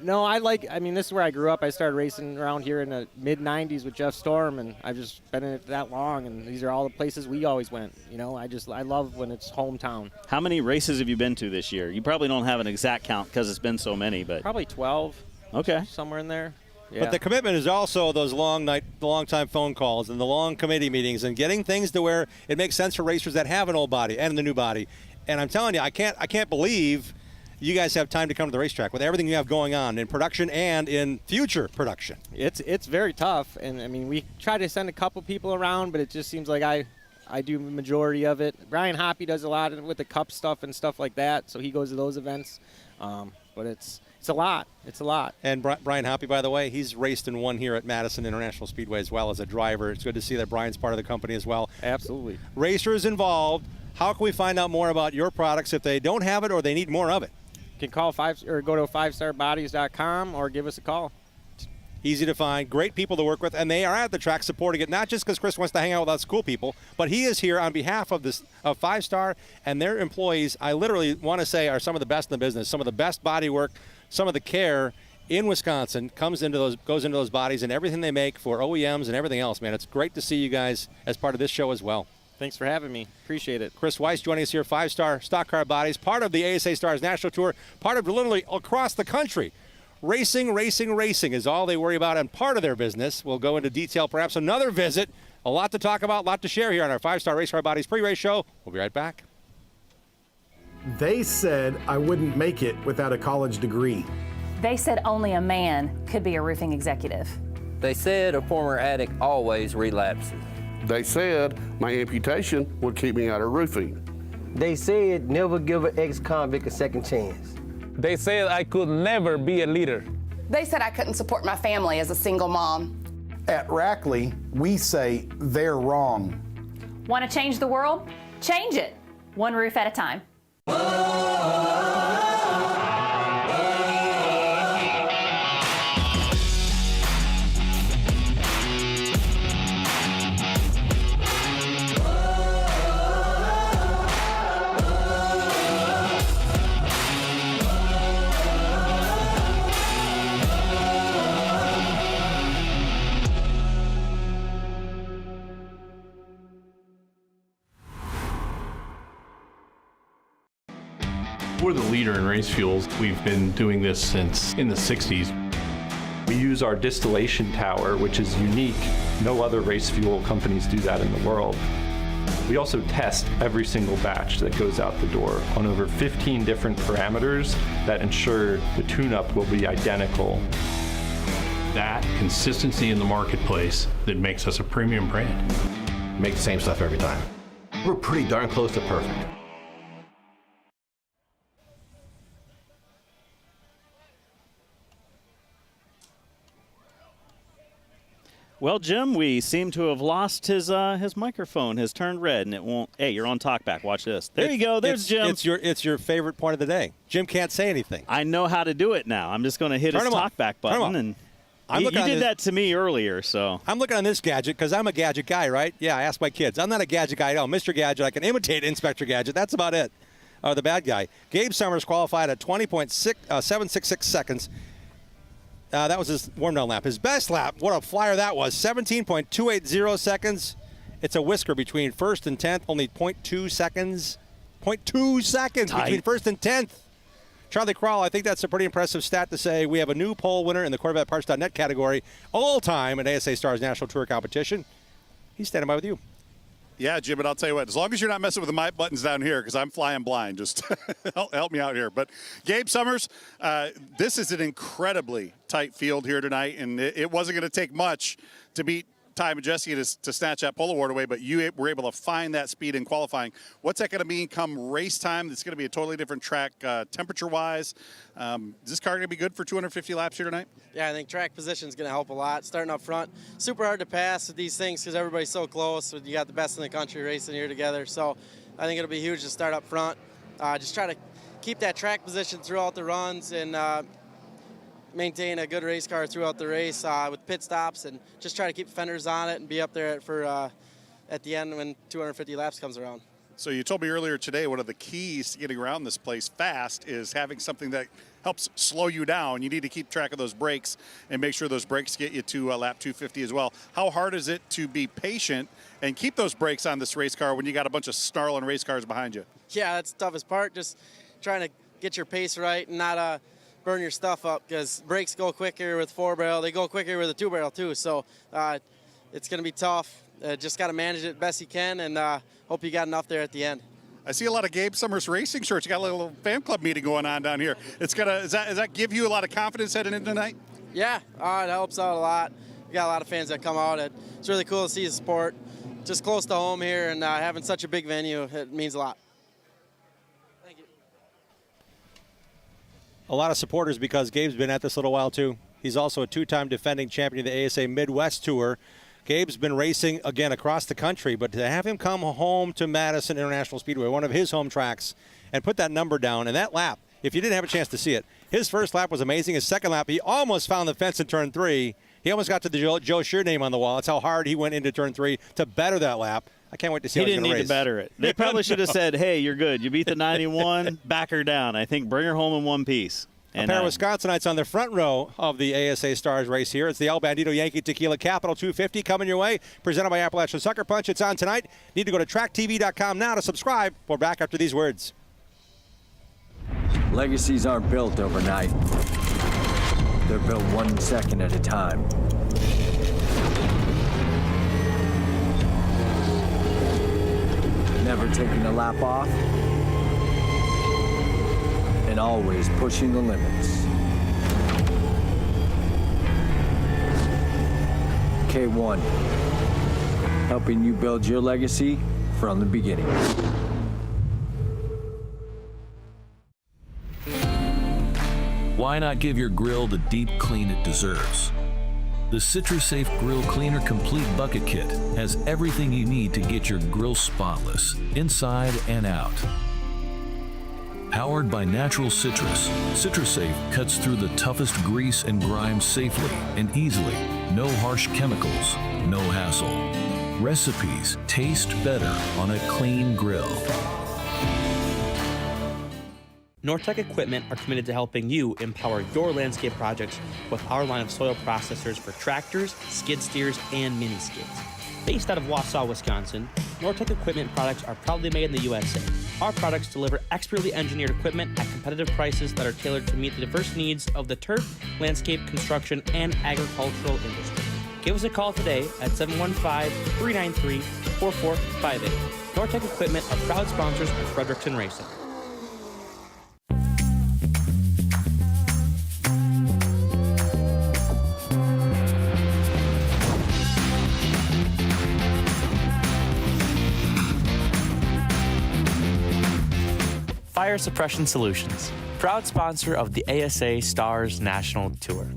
No, this is where I grew up. I started racing around here in the mid-'90s with Jeff Storm, and I've just been in it that long, and these are all the places we always went. I love when it's hometown. How many races have you been to this year? You probably don't have an exact count because it's been so many, but probably 12. Okay. Somewhere in there. Yeah. But the commitment is also those long time phone calls and the long committee meetings and getting things to where it makes sense for racers that have an old body and the new body. And I'm telling you, I can't believe you guys have time to come to the racetrack with everything you have going on in production and in future production. It's very tough, and I mean, we try to send a couple people around, but it just seems like I do the majority of it. Brian Hoppy does a lot with the Cup stuff and stuff like that, so he goes to those events. But it's a lot. It's a lot. And Brian Hoppy, by the way, he's raced and won here at Madison International Speedway as well as a driver. It's good to see that Brian's part of the company as well. Absolutely. Racers involved. How can we find out more about your products if they don't have it or they need more of it? You can call go to 5starbodies.com or give us a call. Easy to find, great people to work with, and they are at the track supporting it, not just because Chris wants to hang out with us cool people, but he is here on behalf of 5-star and their employees. I literally want to say are some of the best in the business, some of the best body work, some of the care in Wisconsin goes into those bodies and everything they make for OEMs and everything else, man. It's great to see you guys as part of this show as well. Thanks for having me. Appreciate it. Chris Weiss joining us here, 5-star stock car bodies, part of the ASA Stars National Tour, part of literally across the country. Racing is all they worry about, and part of their business. We'll go into detail, perhaps another visit. A lot to talk about, a lot to share here on our 5-star Race Car Bodies pre-race show. We'll be right back. They said I wouldn't make it without a college degree. They said only a man could be a roofing executive. They said a former addict always relapses. They said my amputation would keep me out of roofing. They said never give an ex-convict a second chance. They said I could never be a leader. They said I couldn't support my family as a single mom. At Rackley, we say they're wrong. Want to change the world? Change it, one roof at a time. We're the leader in race fuels. We've been doing this since in the 60s. We use our distillation tower, which is unique. No other race fuel companies do that in the world. We also test every single batch that goes out the door on over 15 different parameters that ensure the tune-up will be identical. That consistency in the marketplace that makes us a premium brand. Make the same stuff every time. We're pretty darn close to perfect. Well, Jim, we seem to have lost his microphone has turned red, and it won't. Hey, you're on talkback. Watch this. There you go. There's Jim. It's your favorite part of the day. Jim can't say anything. I know how to do it now. I'm just going to hit his talkback button, and you did that to me earlier. So I'm looking on this gadget because I'm a gadget guy, right? Yeah, I ask my kids. I'm not a gadget guy at all. Mr. Gadget, I can imitate Inspector Gadget. That's about it. The bad guy. Gabe Summers qualified at 20.766 seconds. That was his warm-down lap. His best lap, what a flyer that was, 17.280 seconds. It's a whisker between first and 10th, only 0.2 seconds. 0.2 seconds Tight. Between first and 10th. Charlie Crowell, I think that's a pretty impressive stat to say. We have a new pole winner in the CorvetteParts.net category all-time in ASA Stars National Tour competition. He's standing by with you. Yeah, Jim, and I'll tell you what, as long as you're not messing with the mic buttons down here, because I'm flying blind, just help me out here. But Gabe Summers, this is an incredibly tight field here tonight, and it wasn't going to take much to beat Ty Majeski to snatch that pole award away, but you were able to find that speed in qualifying. What's that going to mean come race time? It's going to be a totally different track temperature-wise. Is this car going to be good for 250 laps here tonight? Yeah, I think track position is going to help a lot. Starting up front, super hard to pass with these things because everybody's so close. You got the best in the country racing here together. So I think it'll be huge to start up front. Just try to keep that track position throughout the runs and maintain a good race car throughout the race with pit stops and just try to keep fenders on it and be up there at the end when 250 laps comes around. So you told me earlier today one of the keys to getting around this place fast is having something that helps slow you down. You need to keep track of those brakes and make sure those brakes get you to lap 250 as well. How hard is it to be patient and keep those brakes on this race car when you got a bunch of snarling race cars behind you? Yeah, that's the toughest part, just trying to get your pace right and not burn your stuff up because brakes go quicker with 4-barrel. They go quicker with a 2-barrel too. So it's going to be tough. Just got to manage it best you can and hope you got enough there at the end. I see a lot of Gabe Summers racing shirts. You got a little fan club meeting going on down here. Does that give you a lot of confidence heading into tonight? Yeah, it helps out a lot. We got a lot of fans that come out. It's really cool to see the sport just close to home here and having such a big venue. It means a lot. Thank you. A lot of supporters because Gabe's been at this a little while too. He's also a two-time defending champion of the ASA Midwest Tour. Gabe's been racing, again, across the country, but to have him come home to Madison International Speedway, one of his home tracks, and put that number down, and that lap, if you didn't have a chance to see it, his first lap was amazing. His second lap, he almost found the fence in turn 3. He almost got to the Joe Shear name on the wall. That's how hard he went into turn 3 to better that lap. I can't wait to see how he's going to race. He didn't need to better it. They probably should have said, hey, you're good. You beat the 91, back her down. I think bring her home in one piece. A pair of Wisconsinites on the front row of the ASA Stars race here. It's the Bandido Yankee Tequila Capital 250 coming your way, presented by Appalachian Sucker Punch. It's on tonight. Need to go to tracktv.com now to subscribe. We're back after these words. Legacies aren't built overnight. They're built 1 second at a time. Never taking a lap off. and always pushing the limits. K1, helping you build your legacy from the beginning. Why not give your grill the deep clean it deserves? The CitraSafe Grill Cleaner Complete Bucket Kit has everything you need to get your grill spotless, inside and out. Powered by natural citrus, CitraSafe cuts through the toughest grease and grime safely and easily. No harsh chemicals, no hassle. Recipes taste better on a clean grill. Nortec Equipment are committed to helping you empower your landscape projects with our line of soil processors for tractors, skid steers, and mini skids. Based out of Wausau, Wisconsin, Nortec Equipment products are proudly made in the USA. Our products deliver expertly engineered equipment at competitive prices that are tailored to meet the diverse needs of the turf, landscape, construction, and agricultural industry. Give us a call today at 715-393-4458. Nortec Equipment are proud sponsors of Frederickson Racing. Fire Suppression Solutions, proud sponsor of the ASA Stars National Tour.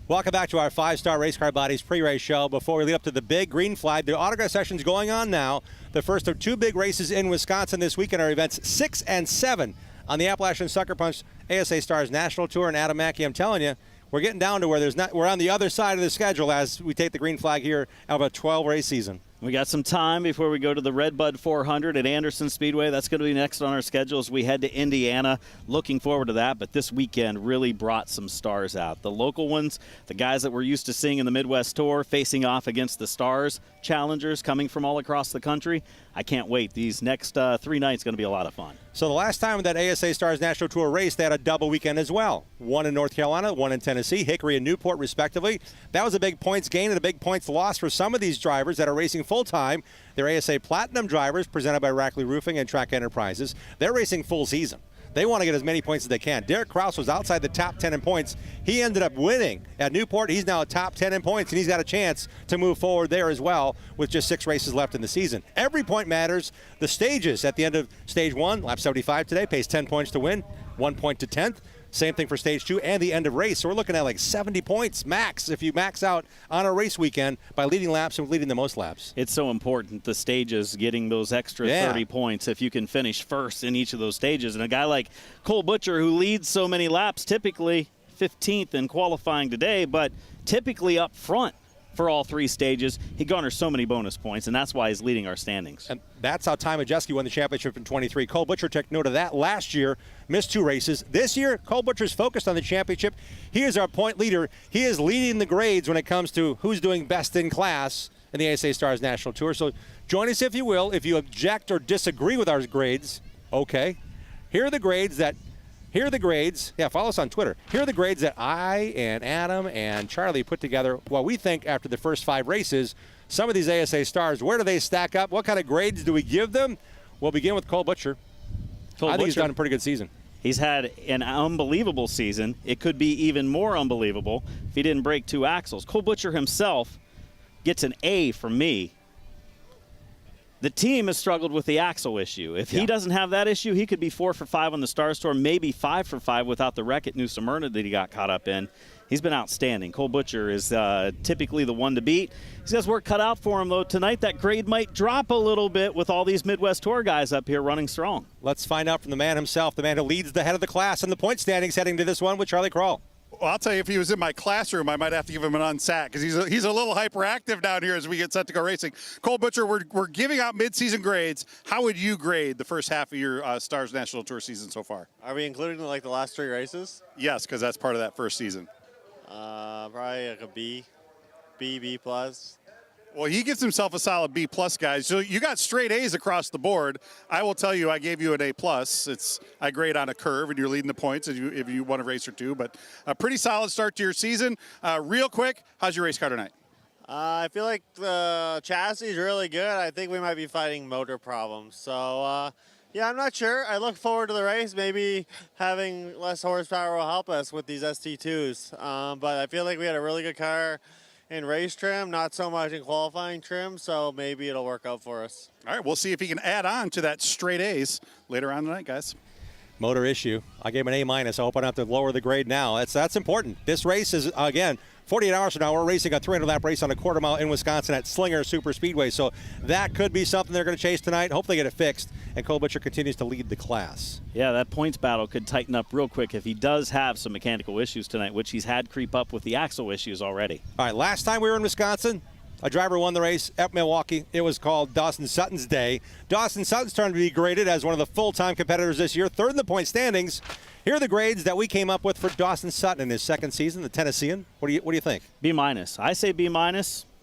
Welcome back to our 5-Star Race Car Bodies pre-race show. Before we lead up to the big green flag, the autograph session's going on now. The first of 2 big races in Wisconsin this weekend are events 6 and 7 on the Appalachian Sucker Punch ASA Stars National Tour. And Adam Mackey, I'm telling you, we're getting down to where we're on the other side of the schedule as we take the green flag here out of a 12-race season. We got some time before we go to the Redbud 400 at Anderson Speedway. That's going to be next on our schedule as we head to Indiana. Looking forward to that, but this weekend really brought some stars out. The local ones, the guys that we're used to seeing in the Midwest Tour, facing off against the Stars challengers coming from all across the country. I can't wait. These next 3 nights going to be a lot of fun. So the last time that ASA Stars National Tour race, they had a double weekend as well. 1 in North Carolina, 1 in Tennessee, Hickory and Newport respectively. That was a big points gain and a big points loss for some of these drivers that are racing full-time. They're ASA Platinum drivers presented by Rackley Roofing and Track Enterprises. They're racing full season. They want to get as many points as they can. Derek Kraus was outside the top 10 in points. He ended up winning at Newport. He's now a top 10 in points, and he's got a chance to move forward there as well with just 6 races left in the season. Every point matters. The stages at the end of Stage 1, lap 75 today, pays 10 points to win, 1 point to 10th. Same thing for Stage 2 and the end of race. So we're looking at like 70 points max if you max out on a race weekend by leading laps and leading the most laps. It's so important, the stages, getting those extra 30 points if you can finish first in each of those stages. And a guy like Cole Butcher, who leads so many laps, typically 15th in qualifying today, but typically up front for all 3 stages, he garners so many bonus points, and that's why he's leading our standings. And that's how Ty Majeski won the championship in 23. Cole Butcher took note of that last year, missed 2 races. This year, Cole Butcher's focused on the championship. He is our point leader. He is leading the grades when it comes to who's doing best in class in the ASA Stars National Tour. So join us if you will. If you object or disagree with our grades, okay. Here are the grades. Yeah, follow us on Twitter. Here are the grades that I and Adam and Charlie put together what we think after the first 5 races. Some of these ASA stars, where do they stack up? What kind of grades do we give them? We'll begin with Cole Butcher. I think he's done a pretty good season. He's had an unbelievable season. It could be even more unbelievable if he didn't break 2 axles. Cole Butcher himself gets an A from me. The team has struggled with the axle issue. If he doesn't have that issue, he could be 4 for 5 on the Stars Tour, maybe 5 for 5 without the wreck at New Smyrna that he got caught up in. He's been outstanding. Cole Butcher is typically the one to beat. He's got his work cut out for him, though. Tonight, that grade might drop a little bit with all these Midwest Tour guys up here running strong. Let's find out from the man himself, the man who leads the head of the class in the point standings heading to this one with Charlie Kroll. Well, I'll tell you, if he was in my classroom, I might have to give him an unsat because he's a little hyperactive down here as we get set to go racing. Cole Butcher, we're giving out midseason grades. How would you grade the first half of your Stars National Tour season so far? Are we including like the last 3 races? Yes, because that's part of that first season. Probably like a B plus. Well, he gives himself a solid B+, guys. So you got straight A's across the board. I will tell you, I gave you an A+. I grade on a curve, and you're leading the points if you won a race or two. But a pretty solid start to your season. Real quick, how's your race car tonight? I feel like the chassis is really good. I think we might be fighting motor problems. So, yeah, I'm not sure. I look forward to the race. Maybe having less horsepower will help us with these ST2s. But I feel like we had a really good car in race trim, not so much in qualifying trim, so maybe it'll work out for us. All right, we'll see if he can add on to that straight A's later on tonight, guys. Motor issue. I gave him an A-. I hope I don't have to lower the grade now. That's important. This race is, again, 48 hours from now, we're racing a 300-lap race on a quarter mile in Wisconsin at Slinger Super Speedway. So that could be something they're going to chase tonight. Hopefully get it fixed. And Cole Butcher continues to lead the class. Yeah, that points battle could tighten up real quick if he does have some mechanical issues tonight, which he's had creep up with the axle issues already. All right, last time we were in Wisconsin, a driver won the race at Milwaukee. It was called Dawson Sutton's day. Dawson Sutton's turned to be graded as one of the full-time competitors this year, third in the point standings. Here are the grades that we came up with for Dawson Sutton in his second season, the Tennessean. What do you think? B-. I say B-.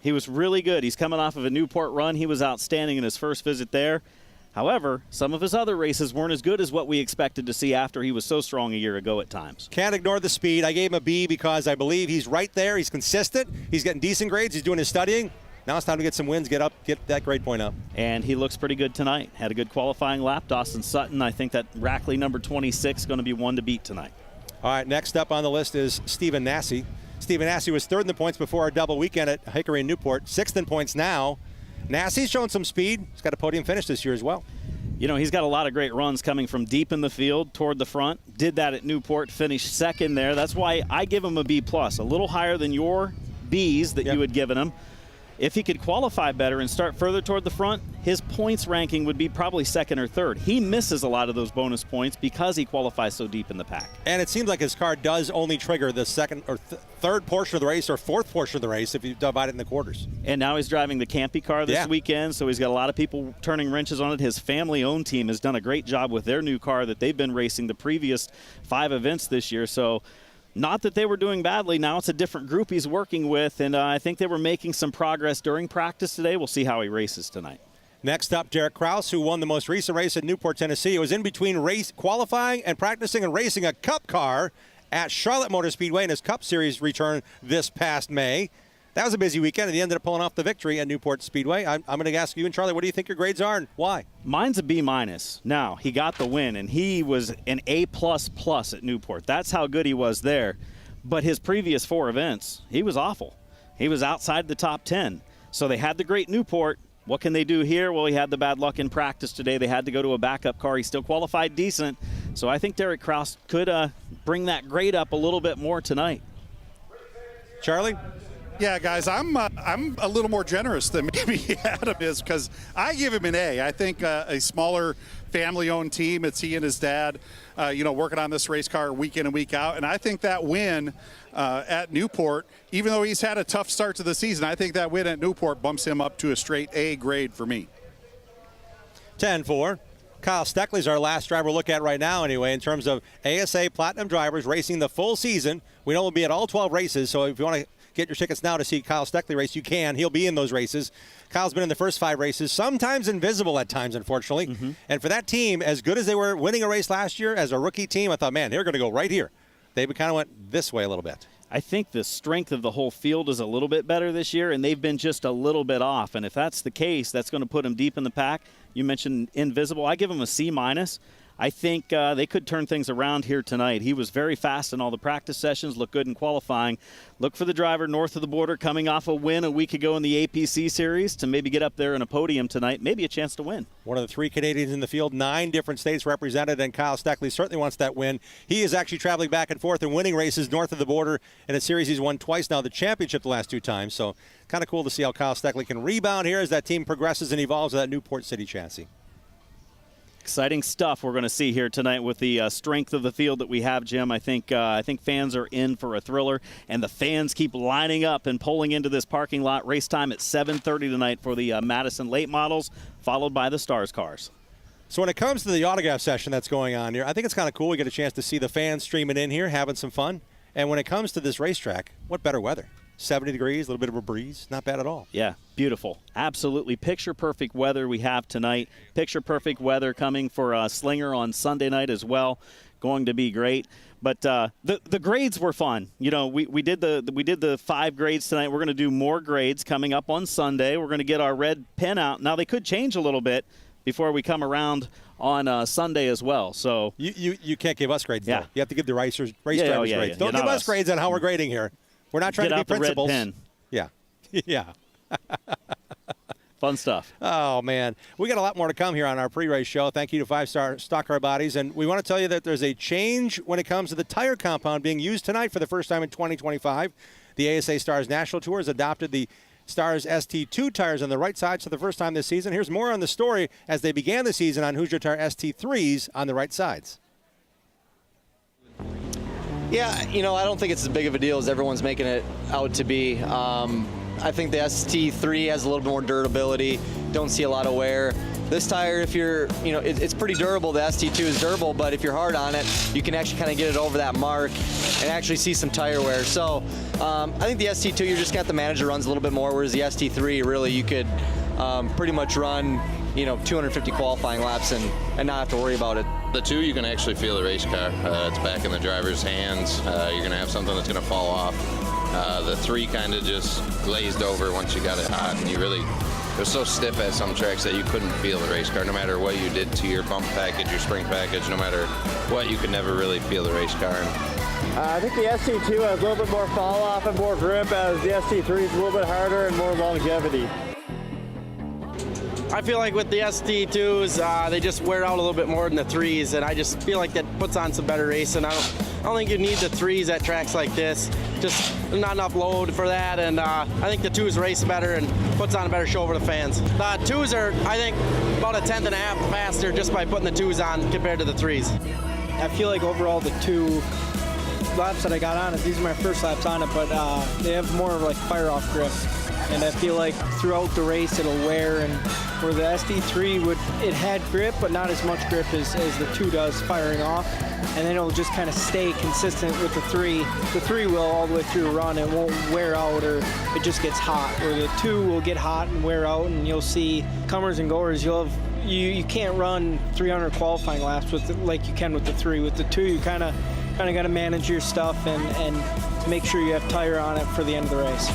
He was really good. He's coming off of a Newport run. He was outstanding in his first visit there. However, some of his other races weren't as good as what we expected to see after he was so strong a year ago at times. Can't ignore the speed. I gave him a B because I believe he's right there. He's consistent. He's getting decent grades. He's doing his studying. Now it's time to get some wins, get that grade point up. And he looks pretty good tonight. Had a good qualifying lap. Dawson Sutton, I think that Rackley number 26 is going to be one to beat tonight. All right, next up on the list is Stephen Nasse. Stephen Nasse was third in the points before our double weekend at Hickory and Newport. Sixth in points now. Nasse's showing some speed. He's got a podium finish this year as well. You know, he's got a lot of great runs coming from deep in the field toward the front. Did that at Newport, finished second there. That's why I give him a B+, a little higher than your B's that you had given him. If he could qualify better and start further toward the front, his points ranking would be probably second or third. He misses a lot of those bonus points because he qualifies so deep in the pack. And it seems like his car does only trigger the second or third portion of the race or fourth portion of the race if you divide it in the quarters. And now he's driving the Campy car this weekend, so he's got a lot of people turning wrenches on it. His family-owned team has done a great job with their new car that they've been racing the previous 5 events this year. So not that they were doing badly. Now it's a different group he's working with, and I think they were making some progress during practice today. We'll see how he races tonight. Next up, Derek Kraus, who won the most recent race at Newport, Tennessee. It was in between race qualifying and practicing and racing a Cup car at Charlotte Motor Speedway in his Cup Series return this past May. That was a busy weekend, and he ended up pulling off the victory at Newport Speedway. I'm going to ask you and Charlie, what do you think your grades are and why? Mine's a B-. Now, he got the win, and he was an A++ at Newport. That's how good he was there. But his previous 4 events, he was awful. He was outside the top 10. So they had the great Newport. What can they do here? Well, he had the bad luck in practice today. They had to go to a backup car. He still qualified decent. So I think Derek Kraus could bring that grade up a little bit more tonight. Charlie? Yeah, guys, I'm a little more generous than maybe Adam is because I give him an A. I think a smaller family-owned team, it's he and his dad, working on this race car week in and week out. And I think that win at Newport, even though he's had a tough start to the season, I think that win at Newport bumps him up to a straight A grade for me. 10-4. Kyle Steckley's our last driver we'll look at right now anyway in terms of ASA Platinum drivers racing the full season. We know we'll be at all 12 races, so if you want to get your tickets now to see Kyle Steckley race, you can. He'll be in those races. Kyle's been in the first 5 races, sometimes invisible at times, unfortunately. Mm-hmm. And for that team, as good as they were winning a race last year as a rookie team, I thought, man, they're going to go right here. They kind of went this way a little bit. I think the strength of the whole field is a little bit better this year, and they've been just a little bit off. And if that's the case, that's going to put them deep in the pack. You mentioned invisible. I give them a C-. I think they could turn things around here tonight. He was very fast in all the practice sessions, looked good in qualifying. Look for the driver north of the border coming off a win a week ago in the APC series to maybe get up there in a podium tonight, maybe a chance to win. One of the 3 Canadians in the field, 9 different states represented, and Kyle Steckley certainly wants that win. He is actually traveling back and forth and winning races north of the border in a series he's won twice now, the championship the last 2 times. So kind of cool to see how Kyle Steckley can rebound here as that team progresses and evolves with that Newport City chassis. Exciting stuff we're going to see here tonight with the strength of the field that we have, Jim. I think fans are in for a thriller, and the fans keep lining up and pulling into this parking lot. Race time at 7:30 tonight for the Madison late models, followed by the Stars cars. So when it comes to the autograph session that's going on here, I think it's kind of cool. We get a chance to see the fans streaming in here, having some fun. And when it comes to this racetrack, what better weather? 70 degrees, a little bit of a breeze. Not bad at all. Yeah, beautiful. Absolutely picture-perfect weather we have tonight. Picture-perfect weather coming for Slinger on Sunday night as well. Going to be great. But the grades were fun. You know, we did the 5 grades tonight. We're going to do more grades coming up on Sunday. We're going to get our red pen out. Now, they could change a little bit before we come around on Sunday as well. So You can't give us grades, though. You have to give the race drivers grades. Yeah. Don't give us grades on how we're grading here. We're not trying Get to out be the principals. red pen. Yeah. Yeah. Fun stuff. Oh, man. We got a lot more to come here on our pre-race show. Thank you to 5-Star Stock Car Bodies. And we want to tell you that there's a change when it comes to the tire compound being used tonight for the first time in 2025. The ASA Stars National Tour has adopted the Stars ST2 tires on the right side for the first time this season. Here's more on the story as they began the season on Hoosier Tire ST3s on the right sides. Yeah, I don't think it's as big of a deal as everyone's making it out to be. I think the ST3 has a little bit more durability. Don't see a lot of wear. This tire, if you're, it's pretty durable. The ST2 is durable, but if you're hard on it, you can actually kind of get it over that mark and actually see some tire wear. So I think the ST2, you're just going to have to manage the runs a little bit more, whereas the ST3, really, you could pretty much run, 250 qualifying laps and not have to worry about it. The 2, you can actually feel the race car. It's back in the driver's hands. You're going to have something that's going to fall off. The 3 kind of just glazed over once you got it hot, and it was so stiff at some tracks that you couldn't feel the race car. No matter what you did to your bump package, your spring package, no matter what, you could never really feel the race car. I think the ST2 has a little bit more fall off and more grip, as the ST3 is a little bit harder and more longevity. I feel like with the ST2s, they just wear out a little bit more than the 3s, and I just feel like that puts on some better racing. I don't think you need the 3s at tracks like this. Just not enough load for that, and I think the 2s race better and puts on a better show for the fans. The 2s are, I think, about a tenth and a half faster just by putting the 2s on compared to the 3s. I feel like overall the 2 laps that I got on it, these are my first laps on it, but they have more of like fire-off grip. And I feel like throughout the race it'll wear, and where the SD3 it had grip, but not as much grip as the 2 does firing off. And then it'll just kind of stay consistent with the 3. The 3 will all the way through a run. It won't wear out, or it just gets hot. Where the 2 will get hot and wear out, and you'll see comers and goers. You can't run 300 qualifying laps like you can with the 3. With the 2, you kind of got to manage your stuff and make sure you have tire on it for the end of the race.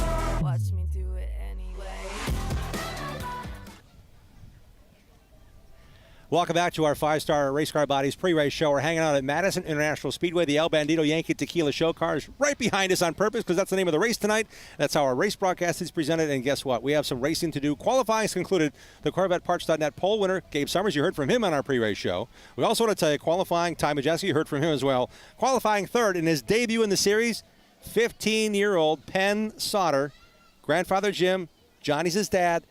Welcome back to our 5-Star Race Car Bodies pre-race show. We're hanging out at Madison International Speedway. The Bandido, Yankee, Tequila show car is right behind us on purpose because that's the name of the race tonight. That's how our race broadcast is presented. And guess what? We have some racing to do. Qualifying is concluded. The CorvetteParts.net poll winner, Gabe Summers, you heard from him on our pre-race show. We also want to tell you, qualifying, Ty Majeski, you heard from him as well. Qualifying third in his debut in the series, 15-year-old Penn Sauter. Grandfather Jim, Johnny's his dad.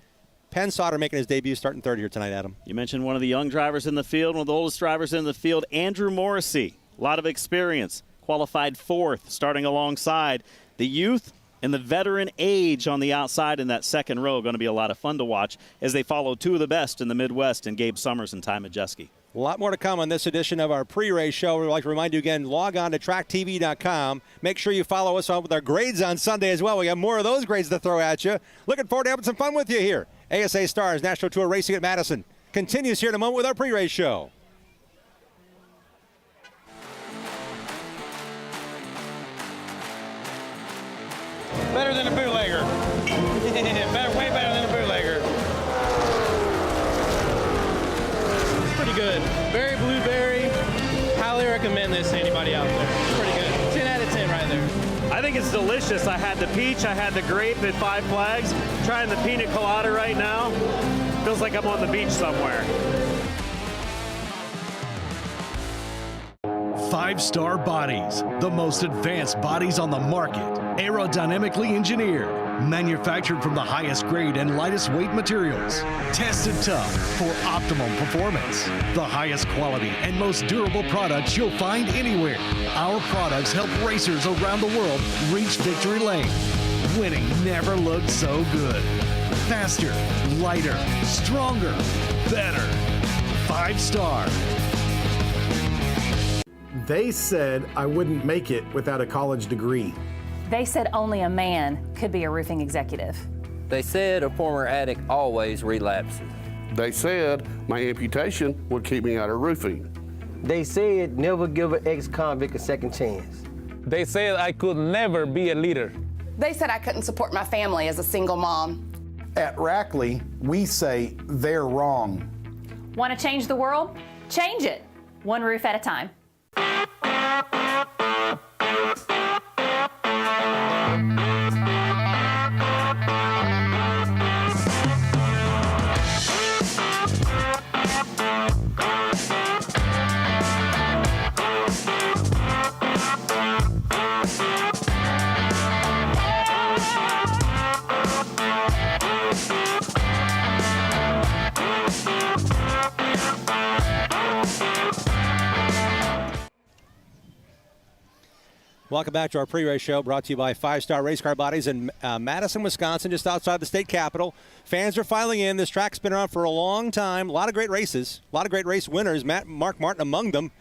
Penn Sauter making his debut starting third here tonight, Adam. You mentioned one of the young drivers in the field, one of the oldest drivers in the field, Andrew Morrissey. A lot of experience. Qualified 4th, starting alongside the youth and the veteran age on the outside in that second row. Going to be a lot of fun to watch as they follow 2 of the best in the Midwest in Gabe Summers and Ty Majeski. A lot more to come on this edition of our pre-race show. We'd like to remind you again, log on to tracktv.com. Make sure you follow us on with our grades on Sunday as well. We have more of those grades to throw at you. Looking forward to having some fun with you here. ASA Stars National Tour Racing at Madison continues here in a moment with our pre-race show. Better than a bootlegger. Way better than a bootlegger. It's pretty good. Berry blueberry. Highly recommend this to anybody out there. It's pretty good. 10 out of 10 right there. I think it's delicious. I had the peach, I had the grape at Five Flags. Trying the pina colada right now. Feels like I'm on the beach somewhere. 5-Star Bodies, the most advanced bodies on the market. Aerodynamically engineered, manufactured from the highest grade and lightest weight materials. Tested tough for optimum performance. The highest quality and most durable products you'll find anywhere. Our products help racers around the world reach victory lane. Winning never looked so good. Faster, lighter, stronger, better. 5-Star. They said I wouldn't make it without a college degree. They said only a man could be a roofing executive. They said a former addict always relapses. They said my amputation would keep me out of roofing. They said never give an ex-convict a second chance. They said I could never be a leader. They said I couldn't support my family as a single mom. At Rackley, we say they're wrong. Want to change the world? Change it, one roof at a time. Welcome back to our pre-race show, brought to you by 5-Star Race Car Bodies in Madison, Wisconsin, just outside the state capitol. Fans are filing in. This track's been around for a long time. A lot of great races, a lot of great race winners. Mark Martin among them.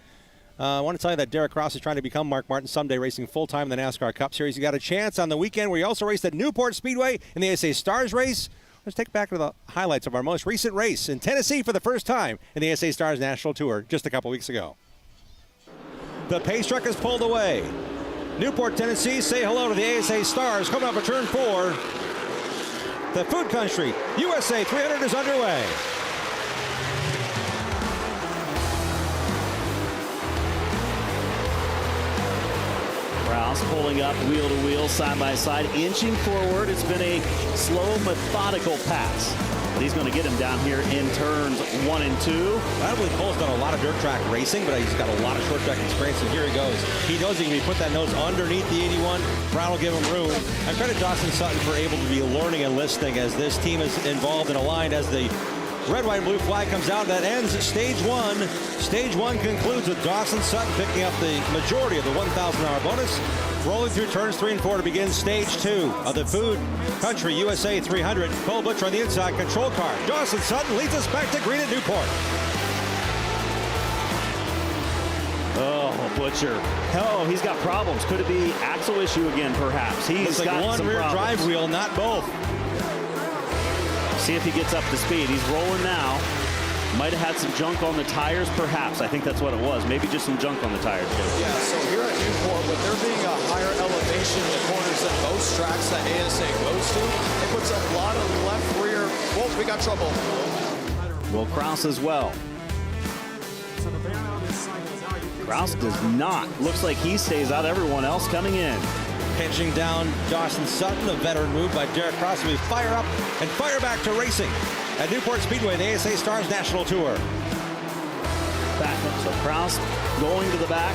I want to tell you that Derek Cross is trying to become Mark Martin someday, racing full-time in the NASCAR Cup Series. You got a chance on the weekend where you also raced at Newport Speedway in the ASA Stars race. Let's take back to the highlights of our most recent race in Tennessee for the first time in the ASA Stars National Tour just a couple weeks ago. The pace truck is pulled away. Newport, Tennessee, say hello to the ASA Stars coming up at turn 4. The Food Country USA 300 is underway. Rouse pulling up wheel to wheel, side by side, inching forward. It's been a slow, methodical pass. But he's going to get him down here in turns 1 and 2. I believe Cole's done a lot of dirt track racing, but he's got a lot of short track experience, and here he goes. He knows he can put that nose underneath the 81. Brown will give him room. I credit Dawson Sutton for able to be learning and listening as this team is involved and aligned as the red, white, and blue flag comes out. That ends stage 1. Stage 1 concludes with Dawson Sutton picking up the majority of the $1,000 bonus. Rolling through turns 3 and 4 to begin stage 2 of the Food Country USA 300. Cole Butcher on the inside control car. Dawson Sutton leads us back to green at Newport. Oh, Butcher. Oh, he's got problems. Could it be axle issue again, perhaps? He's like got one some rear problems. drive wheel, not both. See if he gets up to speed. He's rolling now. Might have had some junk on the tires, perhaps. I think that's what it was. Maybe just some junk on the tires. Yeah, so here at Newport, with there being a higher elevation in the corners than most tracks that ASA goes to, it puts a lot of left rear. Whoa, we got trouble. Will Kraus as well. Kraus does not. Looks like he stays out. Everyone else coming in. Pinching down Dawson Sutton, a veteran move by Derek Cross. We fire up and fire back to racing at Newport Speedway, the ASA Stars National Tour. Back. So Kraus going to the back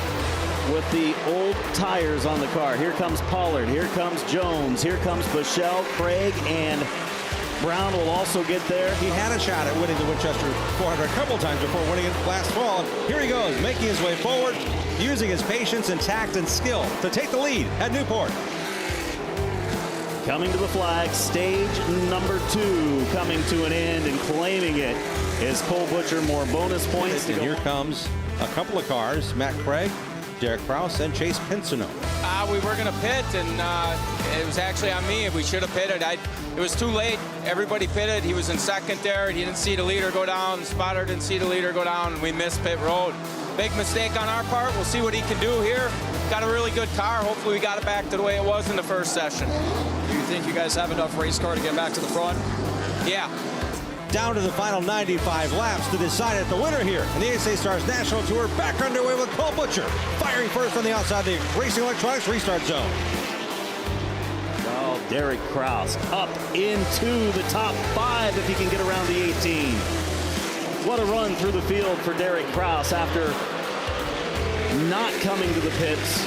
with the old tires on the car. Here comes Pollard. Here comes Jones. Here comes Bushell, Craig, and Brown will also get there. He had a shot at winning the Winchester 400 a couple times before winning it last fall. Here he goes, making his way forward, using his patience and tact and skill to take the lead at Newport. Coming to the flag, stage number 2 coming to an end, and claiming it is Cole Butcher. More bonus points. And here comes a couple of cars, Matt Craig, Derek Kraus, and Chase Pinsono. We were going to pit, and it was actually on me. If we should have pitted, it was too late. Everybody pitted. He was in second there. He didn't see the leader go down. Spotter didn't see the leader go down, and we missed pit road. Big mistake on our part. We'll see what he can do here. Got a really good car. Hopefully we got it back to the way it was in the first session. Do you think you guys have enough race car to get back to the front? Yeah. Down to the final 95 laps to decide it. The winner here in the ASA Stars National Tour, back underway with Cole Butcher, firing first on the outside the Racing Electronics restart zone. Well, Derek Kraus up into the top 5 if he can get around the 18. What a run through the field for Derek Kraus after not coming to the pits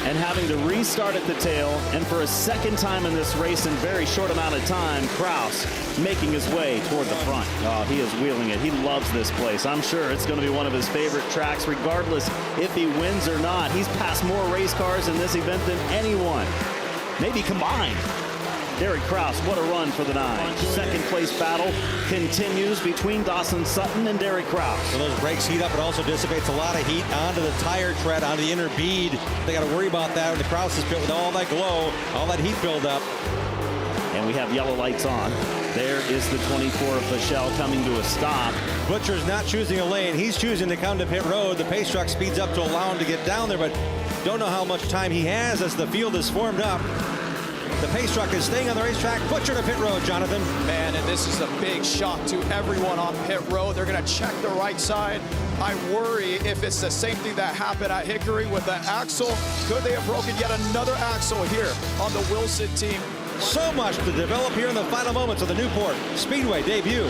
and having to restart at the tail. And for a second time in this race in a very short amount of time, Kraus making his way toward the front. Oh, he is wheeling it. He loves this place. I'm sure it's going to be one of his favorite tracks, regardless if he wins or not. He's passed more race cars in this event than anyone, maybe combined. Derek Kraus, what a run for the 9. Second place battle continues between Dawson Sutton and Derek Kraus. So those brakes heat up. It also dissipates a lot of heat onto the tire tread, onto the inner bead. They got to worry about that in the Kraus's pit with all that glow, all that heat buildup. And we have yellow lights on. There is the 24 of Michelle coming to a stop. Butcher's not choosing a lane. He's choosing to come to pit road. The pace truck speeds up to allow him to get down there, but don't know how much time he has as the field is formed up. The pace truck is staying on the racetrack. Butcher to pit road, Jonathan. Man, and this is a big shock to everyone on pit road. They're going to check the right side. I worry if it's the same thing that happened at Hickory with the axle. Could they have broken yet another axle here on the Wilson team? So much to develop here in the final moments of the Newport Speedway debut.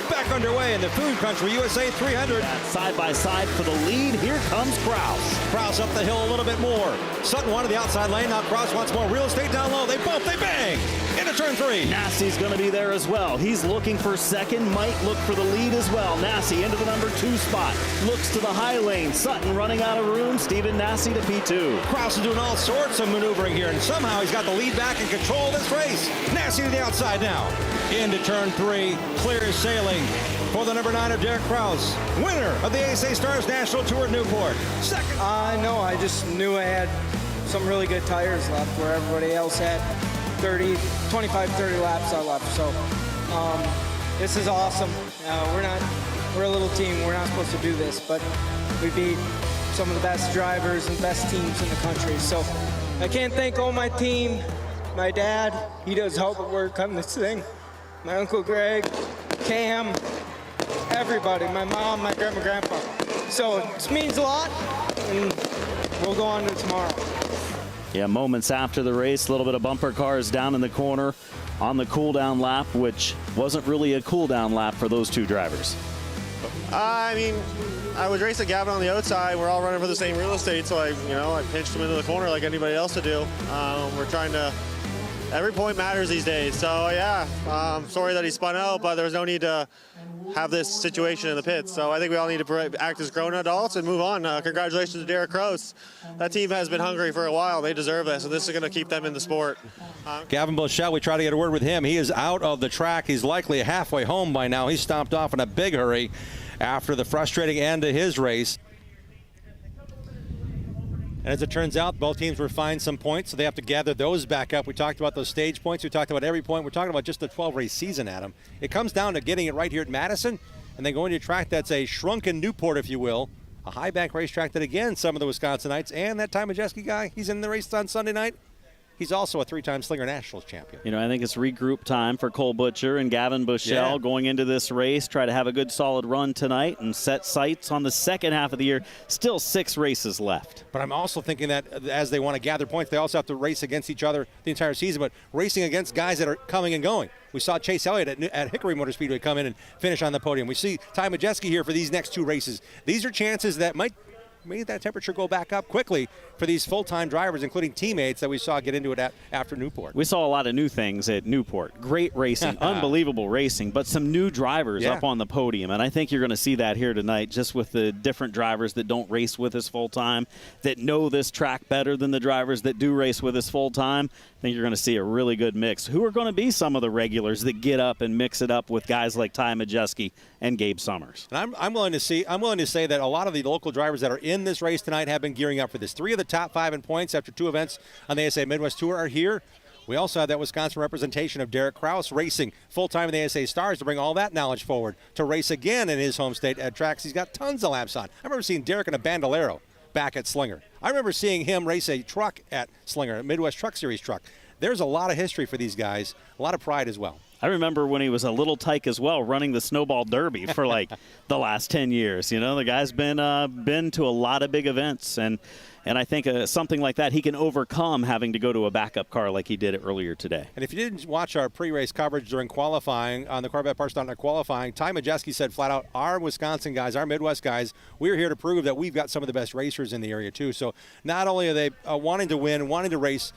Back underway in the Food Country USA 300. Side by side for the lead. Here comes Kraus. Kraus up the hill a little bit more. Sutton wanted the outside lane. Now Kraus wants more real estate down low. They bang into turn 3. Nassie's going to be there as well. He's looking for second. Might look for the lead as well. Nassie into the number 2 spot. Looks to the high lane. Sutton running out of room. Stephen Nassie to P2. Kraus is doing all sorts of maneuvering here, and somehow he's got the lead back and control of this race. Nassie to the outside now. Into turn 3. Clear sailing for the number 9 of Derek Kraus, winner of the ASA Stars National Tour at Newport. Second. No, I just knew I had some really good tires left where everybody else had 25, 30 laps left. So this is awesome. We're a little team. We're not supposed to do this, but we beat some of the best drivers and best teams in the country. So I can't thank all my team. My dad, he does all the work on this thing. My Uncle Greg, Cam, everybody, my mom, my grandma, grandpa. So it means a lot, and we'll go on to tomorrow. Yeah, moments after the race, a little bit of bumper cars down in the corner on the cool-down lap, which wasn't really a cool-down lap for those two drivers. I mean, I was racing Gavin on the outside. We're all running for the same real estate, so I pinched him into the corner like anybody else would do. We're trying to. Every point matters these days. So yeah, sorry that he spun out, but there was no need to have this situation in the pits. So I think we all need to act as grown adults and move on. Congratulations to Derek Kraus. That team has been hungry for a while. They deserve this, and this is going to keep them in the sport. Gavin Bushell, we try to get a word with him. He is out of the track. He's likely halfway home by now. He stomped off in a big hurry after the frustrating end to his race. And as it turns out, both teams were fined some points, so they have to gather those back up. We talked about those stage points. We talked about every point. We're talking about just the 12-race season, Adam. It comes down to getting it right here at Madison, and then going to a track that's a shrunken Newport, if you will, a high-bank racetrack that, again, some of the Wisconsinites and that Majeski guy, he's in the race on Sunday night. He's also a 3-time Slinger Nationals champion. You know, I think it's regroup time for Cole Butcher and Gavin Bushell going into this race. Try to have a good, solid run tonight and set sights on the second half of the year. Still 6 races left. But I'm also thinking that as they want to gather points, they also have to race against each other the entire season, but racing against guys that are coming and going. We saw Chase Elliott at Hickory Motor Speedway come in and finish on the podium. We see Majeski here for these next 2 races. These are chances that might that temperature go back up quickly for these full-time drivers, including teammates that we saw get into it after Newport. We saw a lot of new things at Newport. Great racing, unbelievable racing, but some new drivers up on the podium. And I think you're going to see that here tonight, just with the different drivers that don't race with us full-time, that know this track better than the drivers that do race with us full-time. I think you're going to see a really good mix. Who are going to be some of the regulars that get up and mix it up with guys like Ty Majeski and Gabe Summers? And I'm willing to say that a lot of the local drivers that are in this race tonight have been gearing up for this. 3 of the top 5 in points after 2 events on the ASA Midwest Tour are here. We also had that Wisconsin representation of Derek Kraus racing full-time in the ASA Stars to bring all that knowledge forward to race again in his home state at tracks he's got tons of laps on. I remember seeing Derek in a Bandolero back at Slinger. I remember seeing him race a truck at Slinger, a Midwest Truck Series truck. There's a lot of history for these guys, a lot of pride as well. I remember when he was a little tyke as well, running the Snowball Derby for like the last 10 years. You know, the guy's been to a lot of big events, and I think something like that he can overcome having to go to a backup car like he did earlier today. And if you didn't watch our pre-race coverage during qualifying on the Corvette Parts.net qualifying, Ty Majeski said flat out, our Wisconsin guys, our Midwest guys, we're here to prove that we've got some of the best racers in the area too. So not only are they wanting to win, wanting to race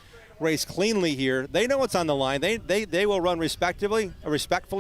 cleanly here, they know what's on the line. They will run respectfully,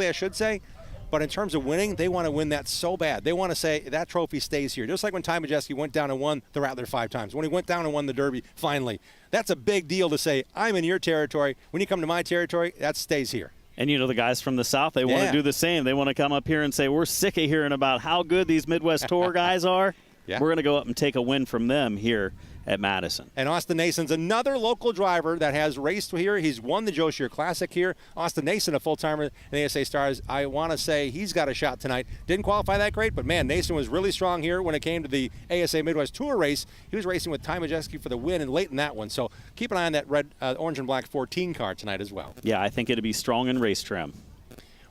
I should say. But in terms of winning, they want to win that so bad. They want to say that trophy stays here. Just like when Ty Majeski went down and won the Rattler 5 times. When he went down and won the Derby finally. That's a big deal to say, I'm in your territory. When you come to my territory, that stays here. And, the guys from the South, they want to do the same. They want to come up here and say, we're sick of hearing about how good these Midwest Tour guys are. We're going to go up and take a win from them here at Madison. And Austin Nason's another local driver that has raced here. He's won the Joe Shear Classic here. Austin Nason, a full-timer in the ASA Stars. I want to say he's got a shot tonight. Didn't qualify that great, but, man, Nason was really strong here when it came to the ASA Midwest Tour race. He was racing with Ty Majeski for the win and late in that one. So keep an eye on that red, orange and black 14 car tonight as well. Yeah, I think it'll be strong in race trim.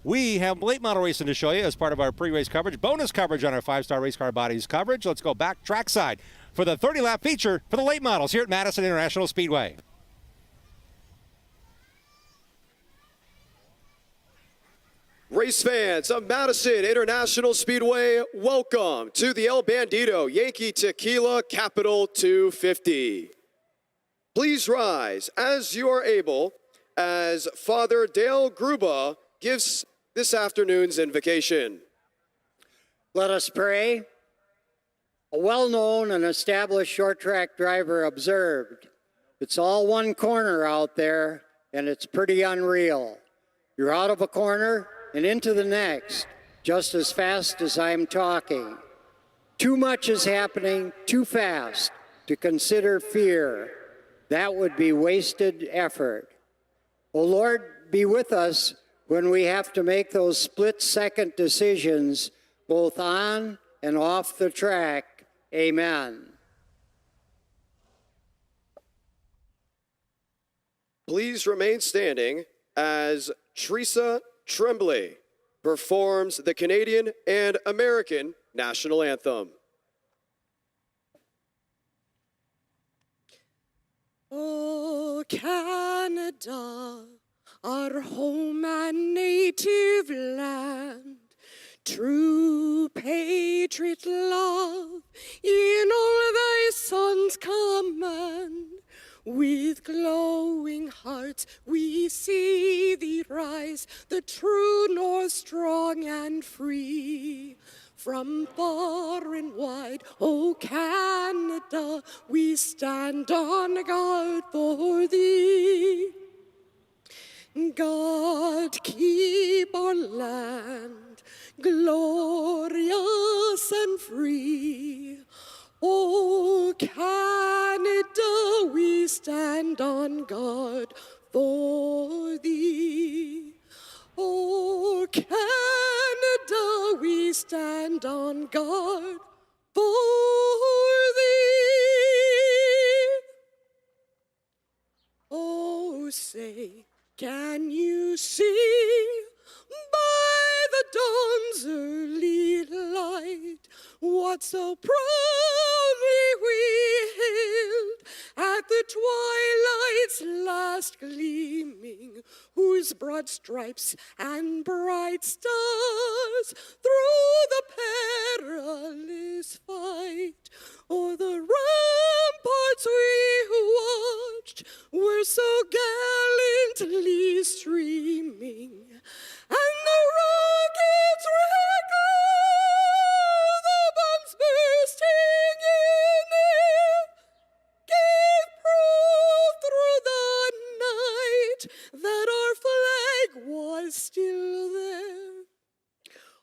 We have late model racing to show you as part of our pre-race coverage. Bonus coverage on our 5-star race car bodies coverage. Let's go back trackside for the 30-lap feature for the late models here at Madison International Speedway. Race fans of Madison International Speedway, welcome to the El Bandido Yankee Tequila Capital 250. Please rise as you are able as Father Dale Gruba gives this afternoon's invocation. Let us pray. A well-known and established short-track driver observed, "It's all one corner out there, and it's pretty unreal. You're out of a corner and into the next, just as fast as I'm talking. Too much is happening too fast to consider fear. That would be wasted effort. O Lord, be with us when we have to make those split-second decisions both on and off the track. Amen." Please remain standing as Teresa Tremblay performs the Canadian and American national anthem. Oh, Canada, our home and native land, true patriot love in all thy sons' command. With glowing hearts we see thee rise, the true north strong and free. From far and wide, O Canada, we stand on guard for thee. God keep our land glorious and free. O Canada, we stand on guard for thee. O Canada, we stand on guard for thee. Oh, say, can you see by the dawn's early light what so proudly we hailed at the twilight's last gleaming, whose broad stripes and bright stars through the perilous fight o'er the ramparts we watched were so gallantly streaming, and the rockets recall the bombs bursting in air gave proof through the night that our flag was still there.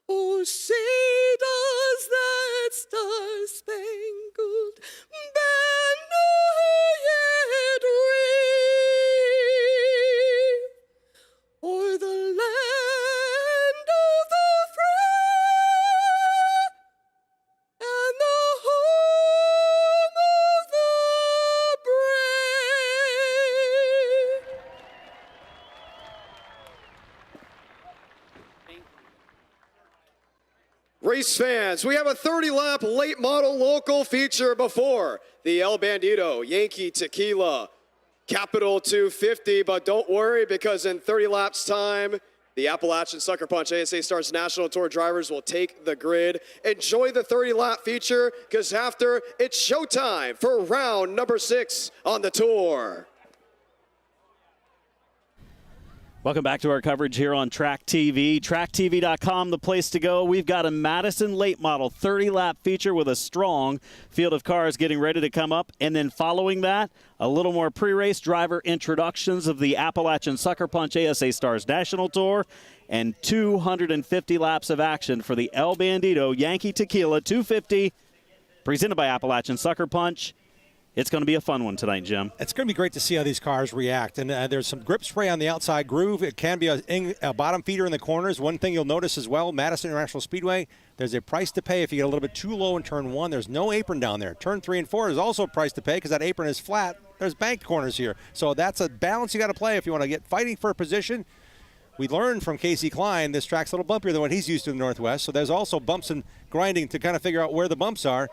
Oh, say does that star-spangled banner yet wave o'er the land of the free and the home of the brave. Race fans, we have a 30-lap late model local feature before the El Bandido Yankee Tequila Capital 250, but don't worry because in 30 laps time, the Appalachian Sucker Punch ASA Stars National Tour drivers will take the grid. Enjoy the 30-lap feature because after, it's showtime for round number 6 on the tour. Welcome back to our coverage here on Track TV. TrackTV.com, the place to go. We've got a Madison late model 30-lap feature with a strong field of cars getting ready to come up. And then following that, a little more pre-race driver introductions of the Appalachian Sucker Punch ASA Stars National Tour and 250 laps of action for the El Bandido Yankee Tequila 250 presented by Appalachian Sucker Punch. It's going to be a fun one tonight, Jim. It's going to be great to see how these cars react. And there's some grip spray on the outside groove. It can be a bottom feeder in the corners. One thing you'll notice as well, Madison International Speedway, there's a price to pay if you get a little bit too low in turn 1. There's no apron down there. Turn 3 and 4 is also a price to pay because that apron is flat. There's banked corners here. So that's a balance you got to play if you want to get fighting for a position. We learned from Casey Klein this track's a little bumpier than what he's used to in the Northwest. So there's also bumps and grinding to kind of figure out where the bumps are.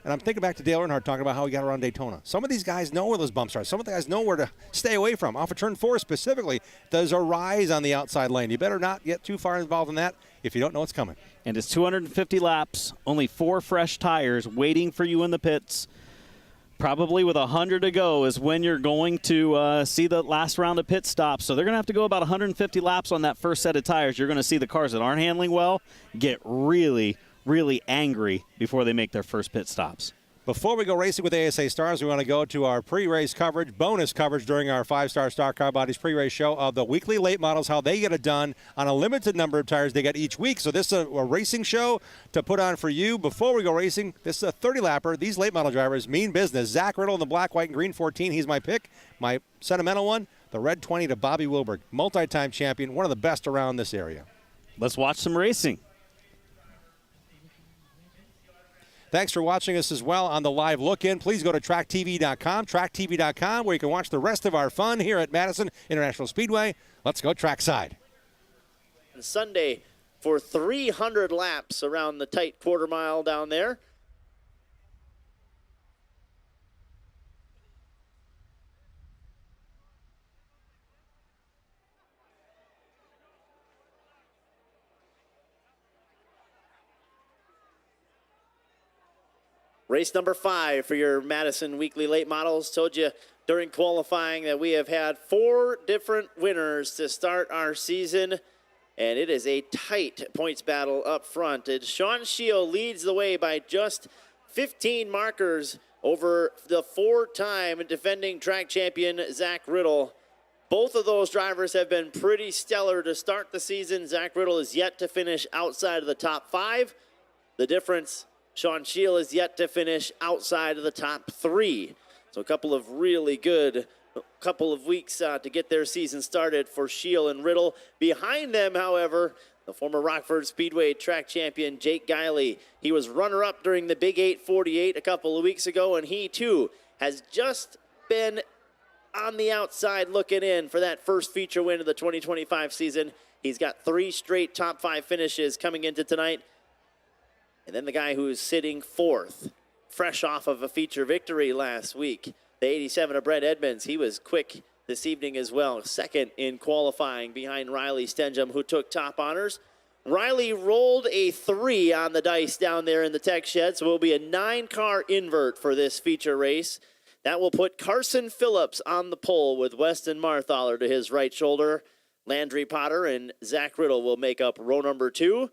And I'm thinking back to Dale Earnhardt talking about how he got around Daytona. Some of these guys know where those bumps are. Some of the guys know where to stay away from. Off of turn 4 specifically, there's a rise on the outside lane. You better not get too far involved in that if you don't know what's coming. And it's 250 laps, only 4 fresh tires waiting for you in the pits. Probably with 100 to go is when you're going to see the last round of pit stops. So they're going to have to go about 150 laps on that first set of tires. You're going to see the cars that aren't handling well get really angry before they make their first pit stops. Before we go racing with ASA Stars, we want to go to our pre-race coverage, bonus coverage during our 5-star Star Car Bodies pre-race show of the weekly late models, how they get it done on a limited number of tires they get each week. So this is a racing show to put on for you. Before we go racing, this is a 30-lapper. These late model drivers mean business. Zach Riddle in the black, white, and green 14. He's my pick. My sentimental one, the red 20 to Bobby Wilberg, multi-time champion, one of the best around this area. Let's watch some racing. Thanks for watching us as well on the live look-in. Please go to tracktv.com, tracktv.com, where you can watch the rest of our fun here at Madison International Speedway. Let's go trackside. Sunday for 300 laps around the tight quarter mile down there. Race number 5 for your Madison Weekly Late Models. Told you during qualifying that we have had 4 different winners to start our season, and it is a tight points battle up front. And Sean Scheel leads the way by just 15 markers over the 4-time defending track champion Zach Riddle. Both of those drivers have been pretty stellar to start the season. Zach Riddle is yet to finish outside of the top 5. The difference, Sean Scheel is yet to finish outside of the top 3. So a couple of really good couple of weeks to get their season started for Scheel and Riddle. Behind them, however, the former Rockford Speedway track champion Jake Guiley. He was runner-up during the Big 848 a couple of weeks ago, and he too has just been on the outside looking in for that first feature win of the 2025 season. He's got 3 straight top 5 finishes coming into tonight. And then the guy who's sitting 4th, fresh off of a feature victory last week, the 87 of Brett Edmonds. He was quick this evening as well. 2nd in qualifying behind Riley Stenjum, who took top honors. Riley rolled a 3 on the dice down there in the tech shed, so it will be a 9-car invert for this feature race. That will put Carson Phillips on the pole with Weston Marthaler to his right shoulder. Landry Potter and Zach Riddle will make up row number 2.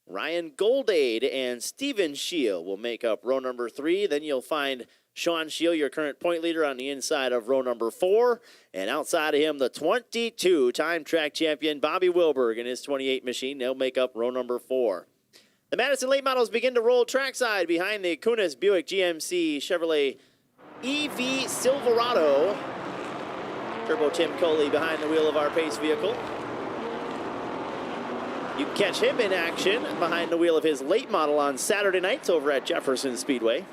Ryan Goldade and Steven Scheel will make up row number 3. Then you'll find Sean Scheel, your current point leader, on the inside of row number 4. And outside of him, the 22-time track champion Bobby Wilberg and his 28 machine. They'll make up row number 4. The Madison late models begin to roll trackside behind the Kunis Buick GMC Chevrolet EV Silverado. Turbo Tim Coley behind the wheel of our pace vehicle. You can catch him in action behind the wheel of his late model on Saturday nights over at Jefferson Speedway.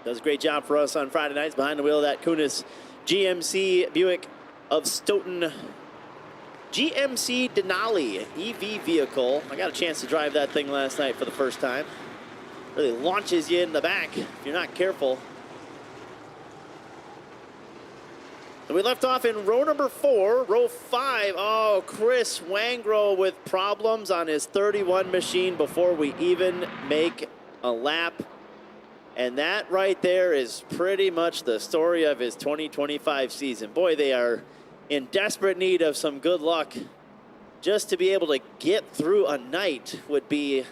Does a great job for us on Friday nights behind the wheel of that Kunis GMC Buick of Stoughton GMC Denali EV vehicle. I got a chance to drive that thing last night for the first time. Really launches you in the back if you're not careful. So we left off in row number 4, row 5. Oh, Chris Wangro with problems on his 31 machine before we even make a lap. And that right there is pretty much the story of his 2025 season. Boy, they are in desperate need of some good luck. Just to be able to get through a night would be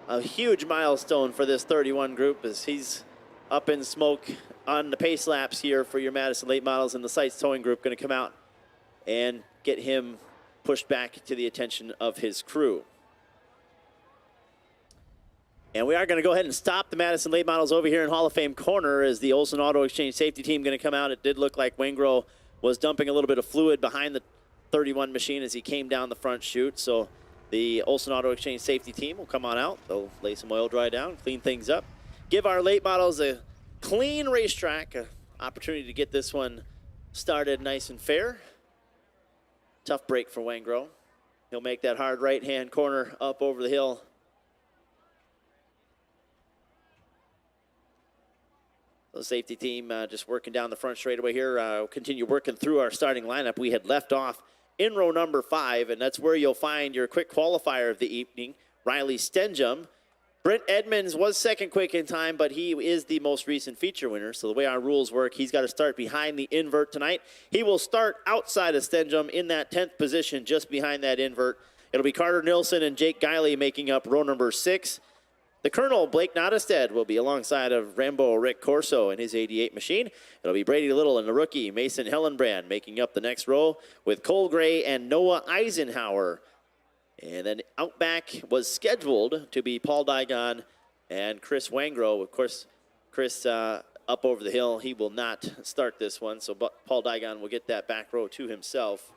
a huge milestone for this 31 group, as he's up in smoke on the pace laps here for your Madison late models, and the Sites towing group going to come out and get him pushed back to the attention of his crew. And we are going to go ahead and stop the Madison late models over here in Hall of Fame corner as the Olson Auto Exchange safety team going to come out. It did look like Wengro was dumping a little bit of fluid behind the 31 machine as he came down the front chute. So the Olson Auto Exchange safety team will come on out. They'll lay some oil dry down, clean things up, give our late models a clean racetrack, an opportunity to get this one started nice and fair. Tough break for Wengro. He'll make that hard right-hand corner up over the hill. The safety team just working down the front straightaway here. We'll continue working through our starting lineup. We had left off in row number 5, and that's where you'll find your quick qualifier of the evening, Riley Stenjum. Brent Edmonds was second quick in time, but he is the most recent feature winner. So the way our rules work, he's got to start behind the invert tonight. He will start outside of Stenjum in that 10th position, just behind that invert. It'll be Carter Nilsson and Jake Guiley making up row number 6. The Colonel, Blake Nottestead, will be alongside of Rambo Rick Corso and his 88 machine. It'll be Brady Little and the rookie, Mason Hellenbrand, making up the next row with Cole Gray and Noah Eisenhower. And then out back was scheduled to be Paul Digon and Chris Wengro. Of course, Chris up over the hill. He will not start this one, so Paul Digon will get that back row to himself.